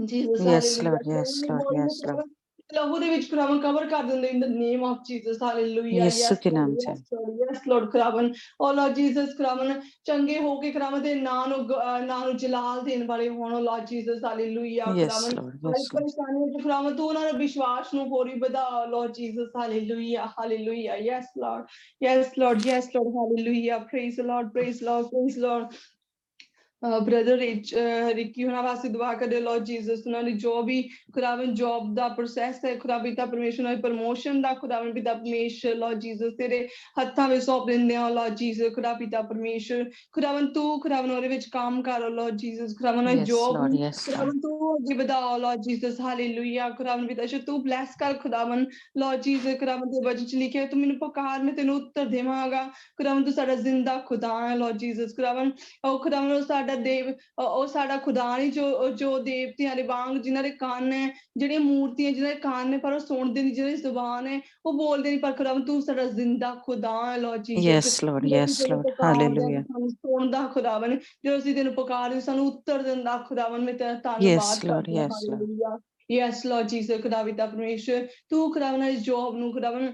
Jesus Yes, Lord, yes, Lord, yes, Lord. ਲਹੂ ਦੇ ਵਿੱਚ ਖੁਦਾਵੰ ਕਵਰ ਕਰ ਦਿੰਦੇ ਇਨ ਦ ਨੇਮ ਆਫ ਜੀਸਸ ਹਾਲੇਲੂਇਆ यीशु के नाम से ਯੈਸ ਲਾਰਡ ਖੁਦਾਵੰ ਓ ਲਾਰਡ ਜੀਸਸ ਖੁਦਾਵੰ ਚੰਗੇ ਹੋ ਕੇ ਖੁਦਾਵੰ ਦੇ ਨਾਂ ਨੂੰ ਜਲਾਲ ਦੇਣ ਵਾਲੇ ਹੋਣ ਲਾਰਡ ਜੀਸਸ ਹਾਲੇਲੂਇਆ यस ਖੁਦਾਵੰ लॉर्ड ਹਰ यस लॉर्ड ਪਰੇਸ਼ਾਨੀ ਵਿੱਚ ਖੁਦਾਵੰ ਤੂੰ ਉਹਨਾਂ ਦੇ ਵਿਸ਼ਵਾਸ ਨੂੰ ਹੋਰ ਵੀ ਵਧਾ Lord Jesus hallelujah hallelujah yes Lord hallelujah praise Lord brother Ricky ਉਹਨਾਂ ਵਾਸਤੇ ਦੁਆ ਕਰਦੇ ਲਾਰਡ ਜੀਸਸ ਉਹਨਾਂ ਦੀ ਜੋ ਵੀ ਖੁਦਾਵੰ ਜੌਬ ਦਾ ਪ੍ਰੋਸੈਸ ਹੈ ਖੁਦਾ ਪਿਤਾ ਪਰਮੇਸ਼ਰ ਨਾਲ ਪ੍ਰਮੋਸ਼ਨ ਦਾ ਖੁਦਾਵੰ ਪਿਤਾ ਪਰਮੇਸ਼ਰ ਲਾਰਡ ਜੀਸਸ ਤੇਰੇ ਹੱਥਾਂ ਵਿੱਚ ਸੌਂਪ ਦਿੰਦੇ ਹਾਂ ਲਾਰਡ ਜੀਸਸ ਖੁਦਾ ਪਿਤਾ ਪਰਮੇਸ਼ਰ ਖੁਦਾਵੰ ਤੂੰ ਖੁਦਾਵੰ ਉਹਦੇ ਵਿੱਚ ਕੰਮ ਕਰ ਲਾਰਡ ਜੀਸਸ ਖੁਦਾਵੰ Yes, job Lord, yes, Lord. ਖੁਦਾਵੰ ਤੂੰ ਅੱਗੇ ਵਧਾ ਲਾਰਡ ਜੀਸਸ ਹਾਲੇਲੂਇਆ ਖੁਦਾਵੰ ਪਿਤਾ ਤੂੰ ਬਲੈਸ ਕਰ ਖੁਦਾਵੰ ਲਾਰਡ ਜੀਸਸ ਖੁਦਾਵੰ ਦੇ ਵਚਨ ਚ ਲਿਖਿਆ ਤੂੰ ਮੈਨੂੰ ਪੁਕਾਰ ਮੈਂ ਤੈਨੂੰ ਉੱਤਰ ਦੇਵਾਂਗਾ ਖੁਦਾਵੰ ਤੂੰ ਸਾਡਾ ਜ਼ਿੰਦਾ ਖੁਦਾ ਹੈ ਲਾਰਡ ਜੀਸਸ ਖੁਦਾਵੰ ਉਹ ਖੁਦਾਵੰ ਸਾਡਾ ਦੇਵ ਉਹ ਸਾਡਾ ਖੁਦਾ ਨਹੀਂ ਜੋ ਦੇਵਤਿਆਂ ਦੇ ਵਾਂਗ ਜਿਨ੍ਹਾਂ ਦੇ ਕੰਨ ਹੈ ਜਿਹੜੀਆਂ ਮੂਰਤੀਆਂ ਜਿਨ੍ਹਾਂ ਦੇ ਕੰਨ ਨੇ ਪਰ ਉਹ ਸੁਣਦੇ ਨਹੀਂ ਜਿਹਨਾਂ ਦੀ ਜ਼ੁਬਾਨ ਹੈ ਉਹ ਬੋਲਦੇ ਨਹੀਂ ਪਰ ਖੁਦਾਵੰ ਤੂੰ ਸਾਡਾ ਜ਼ਿੰਦਾ ਖੁਦਾ ਹੈ Lord Yes, Jesus Lord, yes, Lord. Hallelujah. ਸਾਨੂੰ ਸੁਣਦਾ ਖੁਦਾਵੰ ਜਦੋਂ ਅਸੀਂ ਤੈਨੂੰ ਪੁਕਾਰਦੇ ਸਾਨੂੰ ਉੱਤਰ ਦਿੰਦਾ ਖੁਦਾਵੰ ਮੈਂ ਤੇਰਾ ਧੰਨਵਾਦ Yes, Lord, ਕਰਦੀ ਹਾਂ yes, Lord. Hallelujah yes Lord Jesus ਖੁਦਾ ਪਿਤਾ ਪਰਮੇਸ਼ਰ ਤੂੰ ਖੁਦਾਵੰ ਇਸ ਜੌਬ ਨੂੰ ਖੁਦਾਵੰ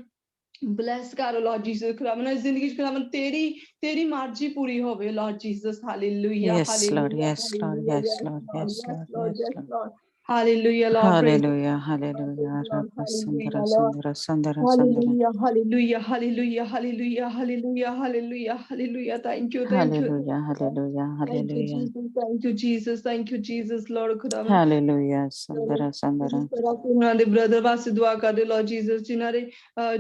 ਬਲੈਸ ਕਰ ਲਾਰਡ ਜੀਸਸ ਖੁਦਾਵੰ ਜ਼ਿੰਦਗੀ ਚ ਖੁਦਾਵੰ ਤੇਰੀ ਮਰਜ਼ੀ ਪੂਰੀ ਹੋਵੇ Lord Jesus hallelujah Yes, Lord, yes, Lord, yes, Lord, yes, Lord, yes, Lord. Hallelujah, Lord. Praise Hallelujah, hallelujah. Lord. Rabba Sandara, Hallelujah, Lord. Sandara, Sandara, Sandara. Hallelujah, hallelujah, hallelujah, hallelujah, hallelujah, hallelujah. Thank you, thank you. Hallelujah, hallelujah, Thank you, hallelujah. Jesus. Thank you, Jesus. Thank you, Jesus, Lord. ਖੁਦਾਵੰ Hallelujah, Sandara, Sandara. ਇਸ ਤਰ੍ਹਾਂ ਕਿ ਉਹਨਾਂ ਦੇ brother ਵਾਸਤੇ ਦੁਆ ਕਰਦੇ Lord Jesus ਜਿਨ੍ਹਾਂ ਦੇ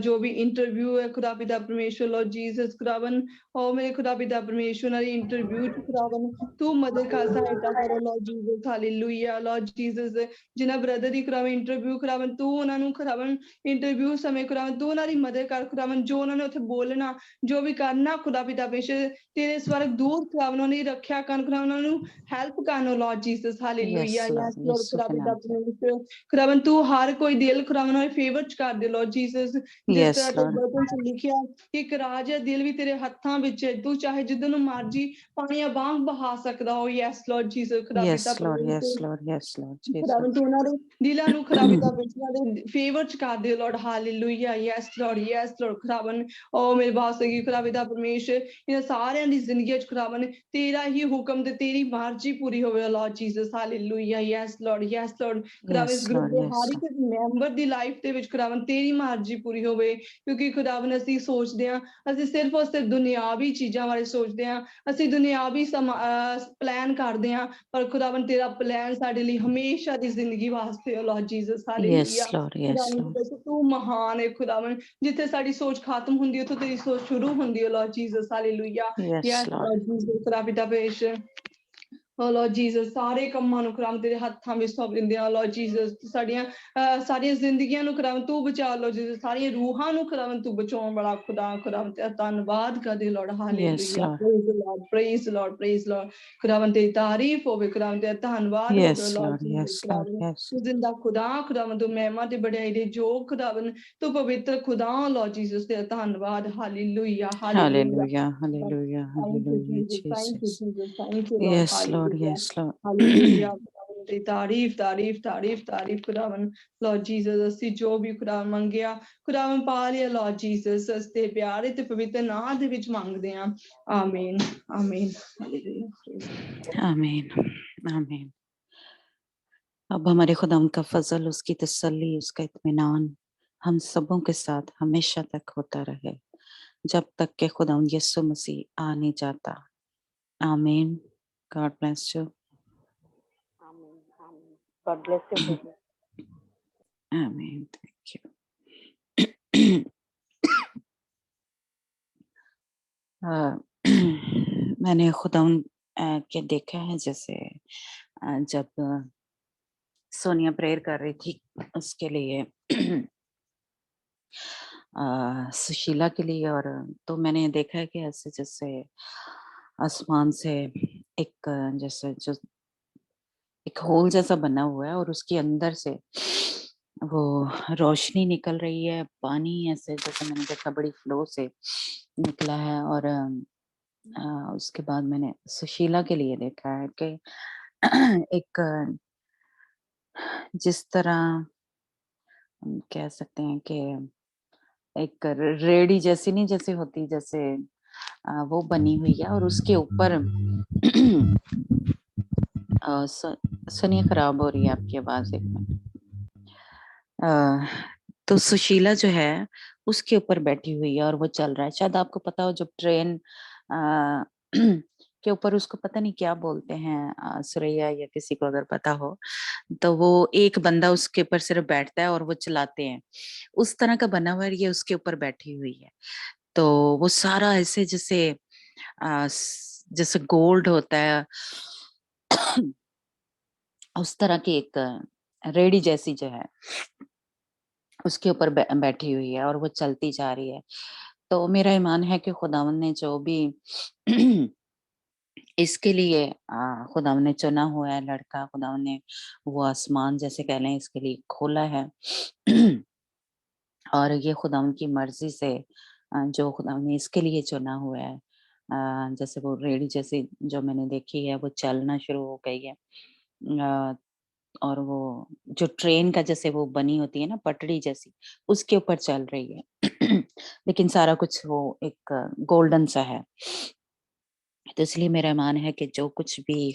ਜੋ ਵੀ ਇੰਟਰਵਿਊ ਹੈ ਖੁਦਾ ਪਿਤਾ ਪਰਮੇਸ਼ਰ ਲਾਰਡ ਜੀਸਸ ਖੁਦਾਵੰ ਉਹ ਮੇਰੇ ਖੁਦਾ ਪਿਤਾ ਪਰਮੇਸ਼ਰ ਉਹਨਾਂ ਦੀ ਇੰਟਰਵਿਊ ਚ ਖੁਦਾਵੰ ਤੂੰ ਮਦਦ ਕਰ ਸਹਾਇਤਾ ਕਰੋ Lord Jesus hallelujah Lord Jesus ਜਿਨ੍ਹਾਂ ਬ੍ਰਦਰ ਦੀ ਖੁਦਾਵੰ ਇੰਟਰਵਿਊ ਖੁਦਾਵੰ ਤੂੰ ਉਹਨਾਂ ਨੂੰ ਖੁਦਾਵੰ ਇੰਟਰਵਿਊ ਸਮੇਂ ਖੁਦਾਵੰ ਤੂੰ ਉਹਨਾਂ ਦੀ ਮਦਦ ਕਰ ਖੁਦਾਵੰ ਜੋ ਉਹਨਾਂ ਨੇ ਉੱਥੇ ਬੋਲਣਾ ਜੋ ਵੀ ਕਰਨਾ ਖੁਦਾ ਪਿਤਾ ਪਰਮੇਸ਼ਰ ਤੇਰੇ ਸਵਰਗ ਦੂਰ ਖੁਦਾਵੰ ਉਹਨਾਂ ਦੀ ਰੱਖਿਆ ਕਰਨ ਖੁਦਾਵੰ ਉਹਨਾਂ ਨੂੰ ਹੈਲਪ ਕਰਨ Lord Jesus hallelujah Yes, Lord, yes Lord ਯਿਸੂ ਖੁਦਾ ਕੇ ਪਿਤਾ ਨਾਮ ਸੇ। ਪਰਮੇਸ਼ਰ ਖੁਦਾਵੰ ਤੂੰ ਹਰ ਕੋਈ ਦਿਲ ਖੁਦਾਵੰ ਨਾਲ ਫੇਵਰ ਚ ਕਰ ਦੇ ਲਾਰਡ ਜੀਸਸ ਜਿਸ Yes, ਤਰ੍ਹਾਂ ਤੇ Lord. ਬਚਨ ਚ ਲਿਖਿਆ ਕਿ ਇੱਕ ਰਾਜ ਹੈ ਦਿਲ ਵੀ ਤੇਰੇ ਹੱਥਾਂ ਵਿੱਚ ਹੈ ਤੂੰ ਚਾਹੇ ਜਿੱਧਰ ਨੂੰ ਮਰਜੀ ਪਾਣੀਆਂ ਵਾਂਗ ਬਹਾ ਸਕਦਾ ਹੋ ਯੈਸ ਲਾਰਡ ਜੀਸਸ ਖੁਦਾ Yes, ਪਿਤਾ Lord, yes, ਪਰਮੇਸ਼ਰ Lord, yes, Lord, Jesus. ਖੁਦਾਵੰਦ ਤੂੰ ਉਹਨਾਂ ਦੇ ਦਿਲਾਂ ਨੂੰ ਖੁਦਾਵੰਦ ਦਾ ਉਹਨਾਂ ਦੇ ਫੇਵਰ ਚ ਕਰ ਦੇ ਲਾਰਡ ਹਾਲੇਲੂਇਆ ਯੈਸ ਲਾਰਡ ਖੁਦਾਵੰਦ ਓ ਮੇਰੇ ਬਾਸਗੀ ਖੁਦਾਵੰਦ ਦਾ ਪਰਮੇਸ਼ਰ ਇਹਨਾਂ ਸਾਰਿਆਂ ਦੀ ਜ਼ਿੰਦਗੀ ਚ ਖੁਦਾਵੰਦ ਤੇਰਾ ਹੀ ਹੁਕਮ ਤੇ ਤੇਰੀ ਮਰਜ਼ੀ ਪੂਰੀ ਹੋਵੇ Lord Jesus hallelujah yes Lord ਖੁਦਾਵੰਦ ਇਸ ਗਰੁੱਪ ਦੇ ਹਰ ਇੱਕ ਮੈਂਬਰ ਦੀ ਲਾਈਫ ਦੇ ਵਿੱਚ ਖੁਦਾਵੰਦ ਤੇਰੀ ਮਰਜ਼ੀ ਪੂਰੀ ਹੋਵੇ ਕਿਉਂਕਿ ਖੁਦਾਵੰਦ ਅਸੀਂ ਸੋਚਦੇ ਹਾਂ ਅਸੀਂ ਸਿਰਫ ਔਰ ਸਿਰਫ ਦੁਨਿਆਵੀ ਚੀਜ਼ਾਂ ਬਾਰੇ ਸੋਚਦੇ ਹਾਂ ਅਸੀਂ ਦੁਨਿਆਵੀ ਪਲਾਨ ਕਰਦੇ ਹਾਂ ਪਰ ਖੁਦਾਵੰਦ ਤੇਰਾ ਪਲਾਨ ਸਾਡੇ ਲਈ ਹਮੇਸ਼ਾ ਦੀ ਜ਼ਿੰਦਗੀ ਵਾਸਤੇ ਹੈ ਲਾਰਡ ਜੀਸਸ ਹਾਲੇਲੂਇਆ ਤੂੰ ਮਹਾਨ ਹੈ ਖੁਦਾਵੰਦ ਜਿੱਥੇ ਸਾਡੀ ਸੋਚ ਖਤਮ ਹੁੰਦੀ ਹੈ ਉੱਥੇ ਤੇਰੀ ਸੋਚ ਸ਼ੁਰੂ ਹੁੰਦੀ ਹੈ Lord Jesus hallelujah yes Lord Jesus ਖੁਦਾਵੰਦ ਦਾ ਪੇਸ਼ ਓ ਲਾਰਡ ਜੀਸਸ ਸਾਰੇ ਕੰਮਾਂ ਨੂੰ ਖੁਦਾਵੰਦ ਤੇਰੇ ਹੱਥਾਂ ਵਿੱਚ ਸੌਂਪ ਦਿੰਦੇ ਆ ਲਾਰਡ ਜੀਸਸ ਸਾਰੀਆਂ ਜ਼ਿੰਦਗੀਆਂ ਨੂੰ ਖੁਦਾਵੰਦ ਤੂੰ ਬਚਾ ਲਾਰਡ ਜੀਸਸ ਸਾਰੀਆਂ ਰੂਹਾਂ ਨੂੰ ਖੁਦਾਵੰਦ ਤੂੰ ਬਚਾਉਣ ਵਾਲਾ ਖੁਦਾਵੰਦ ਤੇਰਾ ਧੰਨਵਾਦ ਕਰਦੇ ਲਾਰਡ ਹਾਲੇਲੂਇਆ ਪ੍ਰੇਜ਼ ਲਾਰਡ ਖੁਦਾਵੰਦ ਤੇਰੀ ਤਾਰੀਫ ਹੋਵੇ ਖੁਦਾਵੰਦ ਤੇਰਾ ਧੰਨਵਾਦ ਹੋਵੇ ਲਾਰਡ ਜੀਸਸ ਤੂੰ ਜ਼ਿੰਦਾ ਖੁਦਾਵੰਦ ਤੂੰ ਮਹਿਮਾ ਤੇ ਬੜਾਈ ਦੇ ਯੋਗ ਖੁਦਾਵੰਦ ਤੂੰ ਪਵਿੱਤਰ ਖੁਦਾ ਲਾਰਡ ਜੀਸਸ ਤੇਰਾ ਧੰਨਵਾਦ hallelujah Yes, Lord. Yes, Lord. Hallelujah. ਤਾਰੀਫ ਖੁਦਾਵੰਦ ਲਾਰਡ ਜੀਸਸ ਅਸੀਂ ਜੋ ਵੀ ਖੁਦਾ ਮੰਗਿਆ ਖੁਦਾਵੰਦ ਪਾ ਲਿਆ ਲਾਰਡ ਜੀਸਸ ਅਸਤੇ ਪਿਆਰੇ ਤੇ ਪਵਿੱਤਰ ਨਾਮ ਦੇ ਵਿੱਚ ਮੰਗਦੇ ਹਾਂ ਆਮੀਨ आमीन। अब हमारे खुदावंद का फजल, उसकी तसल्ली, उसका इत्मीनान हम सबों के साथ हमेशा तक होता रहे जब तक के खुदावंद यीशु मसीह आ नहीं जाता। आमीन। God bless you. God bless you. आमीन। Thank you. मैंने खुदावंद के देखा है जैसे जब सोनिया प्रेयर कर रही थी उसके लिए सुशीला के लिए, और तो मैंने देखा है कि ऐसे जैसे आसमान से एक जैसे जो एक होल जैसा बना हुआ है और उसके अंदर से वो रोशनी निकल रही है, पानी ऐसे जैसे मैंने देखा बड़ी फ्लो से निकला है। और उसके बाद मैंने सुशीला के लिए देखा है कि एक जिस तरह हम कह सकते हैं कि एक रेडी जैसी नहीं जैसे होती, जैसे वो बनी हुई है और उसके ऊपर सुनिए खराब हो रही है आपकी आवाज एक मिनट। तो सुशीला जो है उसके ऊपर बैठी हुई है और वो चल रहा है। शायद आपको पता हो जब ट्रेन के ऊपर उसको पता नहीं क्या बोलते हैं, सुरैया या किसी को अगर पता हो तो वो एक बंदा उसके ऊपर सिर्फ बैठता है और वो चलाते हैं, उस तरह का बना हुआ है। ये उसके ऊपर बैठी हुई है तो वो सारा ऐसे जैसे जैसे गोल्ड होता है उस तरह की एक रेडी जैसी जो है उसके ऊपर बैठी हुई है और वो चलती जा रही है। तो मेरा ईमान है कि खुदावंद ने जो भी इसके लिए खुदावंद ने चुना हुआ है लड़का, खुदावंद ने वो आसमान जैसे कह लें इसके लिए खोला है और ये खुदावंद की मर्जी से जो खुदावंद ने इसके लिए चुना हुआ है, जैसे वो रेडी जैसे जो मैंने देखी है वो चलना शुरू हो गई है। और वो जो ट्रेन का जैसे वो बनी होती है ना पटड़ी जैसी, उसके ऊपर चल रही है लेकिन सारा कुछ वो एक गोल्डन सा है। तो इसलिए मेरा ईमान है कि जो कुछ भी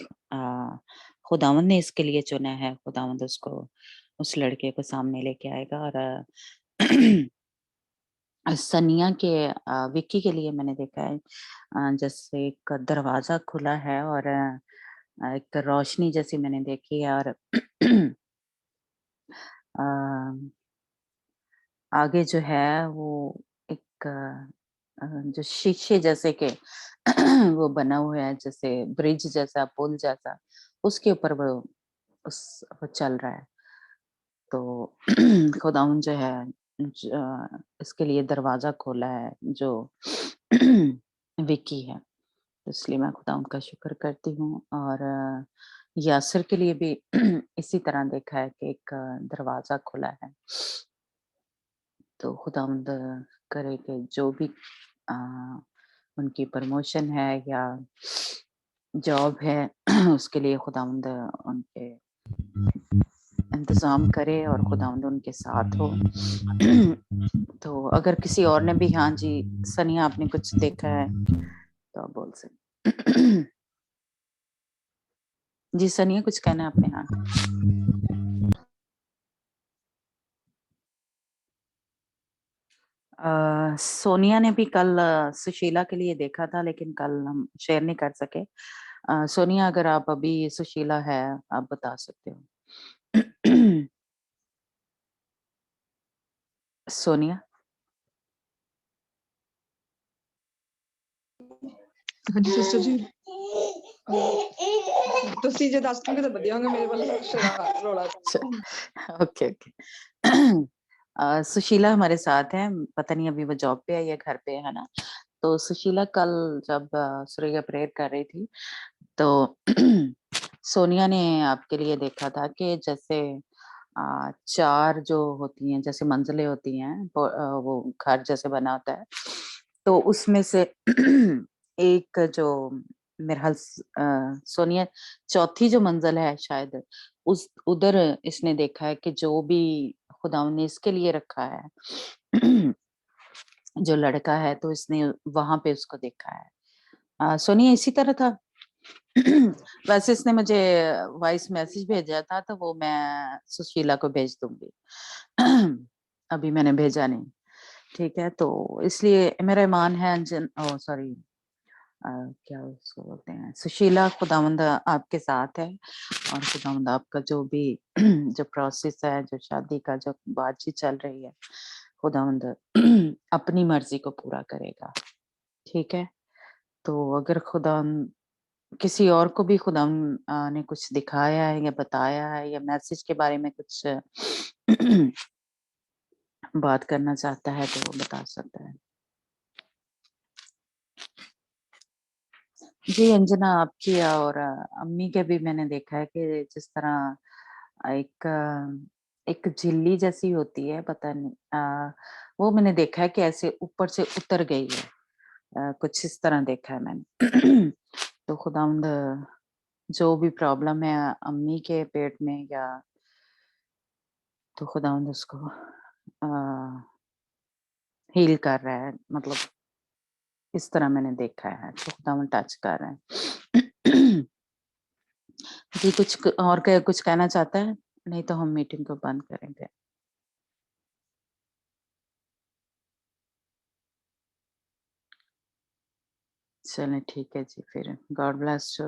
खुदावंद ने इसके लिए चुना है, खुदावंद उसको उस लड़के को सामने लेके आएगा। और सनिया के विक्की के लिए मैंने देखा है जैसे एक दरवाजा खुला है और एक रोशनी जैसी मैंने देखी है और आगे जो है वो एक जो शीशे जैसे के वो बना हुआ है जैसे ब्रिज जैसा, पुल जैसा, उसके ऊपर वो चल रहा है। तो खुदावंद जो है इसके लिए दरवाजा खोला है जो विक्की है, तो इसलिए मैं खुदावंद का शुक्र करती हूँ। और यासिर के लिए भी इसी तरह देखा है कि एक दरवाजा खुला है। तो खुदावंद करे कि जो भी उनकी प्रमोशन है या जॉब है उसके लिए खुदावंद उनके इंतजाम करे और खुदावंद उनके साथ हो। तो अगर किसी और ने भी, हाँ जी सनिया आपने कुछ देखा है तो आप बोल सकते। जी सनिया कुछ कहना है आपने? हाँ सोनिया ने भी कल सुशीला के लिए देखा था, लेकिन कल हम शेयर नहीं कर सके। सोनिया अगर आप अभी, सुशीला है, आप बता सकते हो। सोनिया हाँ जी सिस्टर जी, ਤੁਸੀਂ ਜੇ ਦੱਸ ਦੋਗੇ ਤਾਂ ਵਧੀਆ ਹੋਗਾ, ਮੇਰੇ ਵੱਲ ਰੌਲਾ। Okay okay. सुशीला हमारे साथ है, पता नहीं अभी वो जॉब पे है या घर पे है ना। तो सुशीला कल जब सूर्य प्रेयर कर रही थी तो सोनिया ने आपके लिए देखा था कि जैसे 4 जो होती हैं, जैसे मंजिलें होती हैं, वो घर जैसे बना होता है, तो उसमें से एक जो मेरे ख्याल सोनिया चौथी जो मंजिल है शायद, उस उधर इसने देखा है कि जो भी खुदावंद ने इसके लिए रखा है, जो लड़का है, तो इसने वहां पे उसको देखा है। सोनिया इसी तरह था। वैसे इसने मुझे वॉइस मैसेज भेजा था, तो वो मैं सुशीला को भेज दूंगी। अभी मैंने भेजा नहीं, ठीक है। तो इसलिए मेरा ईमान है अंजन, ओ सॉरी, क्या उसको बोलते हैं, सुशीला, खुदावंद आपके साथ है और खुदावंद आपका जो भी जो प्रोसेस है, जो शादी का जो बातचीत चल रही है, खुदावंद अपनी मर्जी को पूरा करेगा, ठीक है। तो अगर खुदा किसी और को भी खुदा ने कुछ दिखाया है या बताया है या मैसेज के बारे में कुछ बात करना चाहता है तो वो बता सकता है। जी अंजना, आपकी और अम्मी के भी मैंने देखा है कि जिस तरह एक झिल्ली जैसी होती है, पता नहीं, वो मैंने देखा है कि ऐसे ऊपर से उतर गई है, कुछ इस तरह देखा है मैंने। तो खुदावंद जो भी प्रॉब्लम है अम्मी के पेट में, या तो खुदावंद उसको हील कर रहा है, मतलब इस तरह मैंने देखा है, तो खुदावंद टच कर रहा है। जी कुछ और कुछ कहना चाहता है? नहीं तो हम मीटिंग को बंद करेंगे। चलें ठीक है जी, फिर गॉड ब्लेस यू।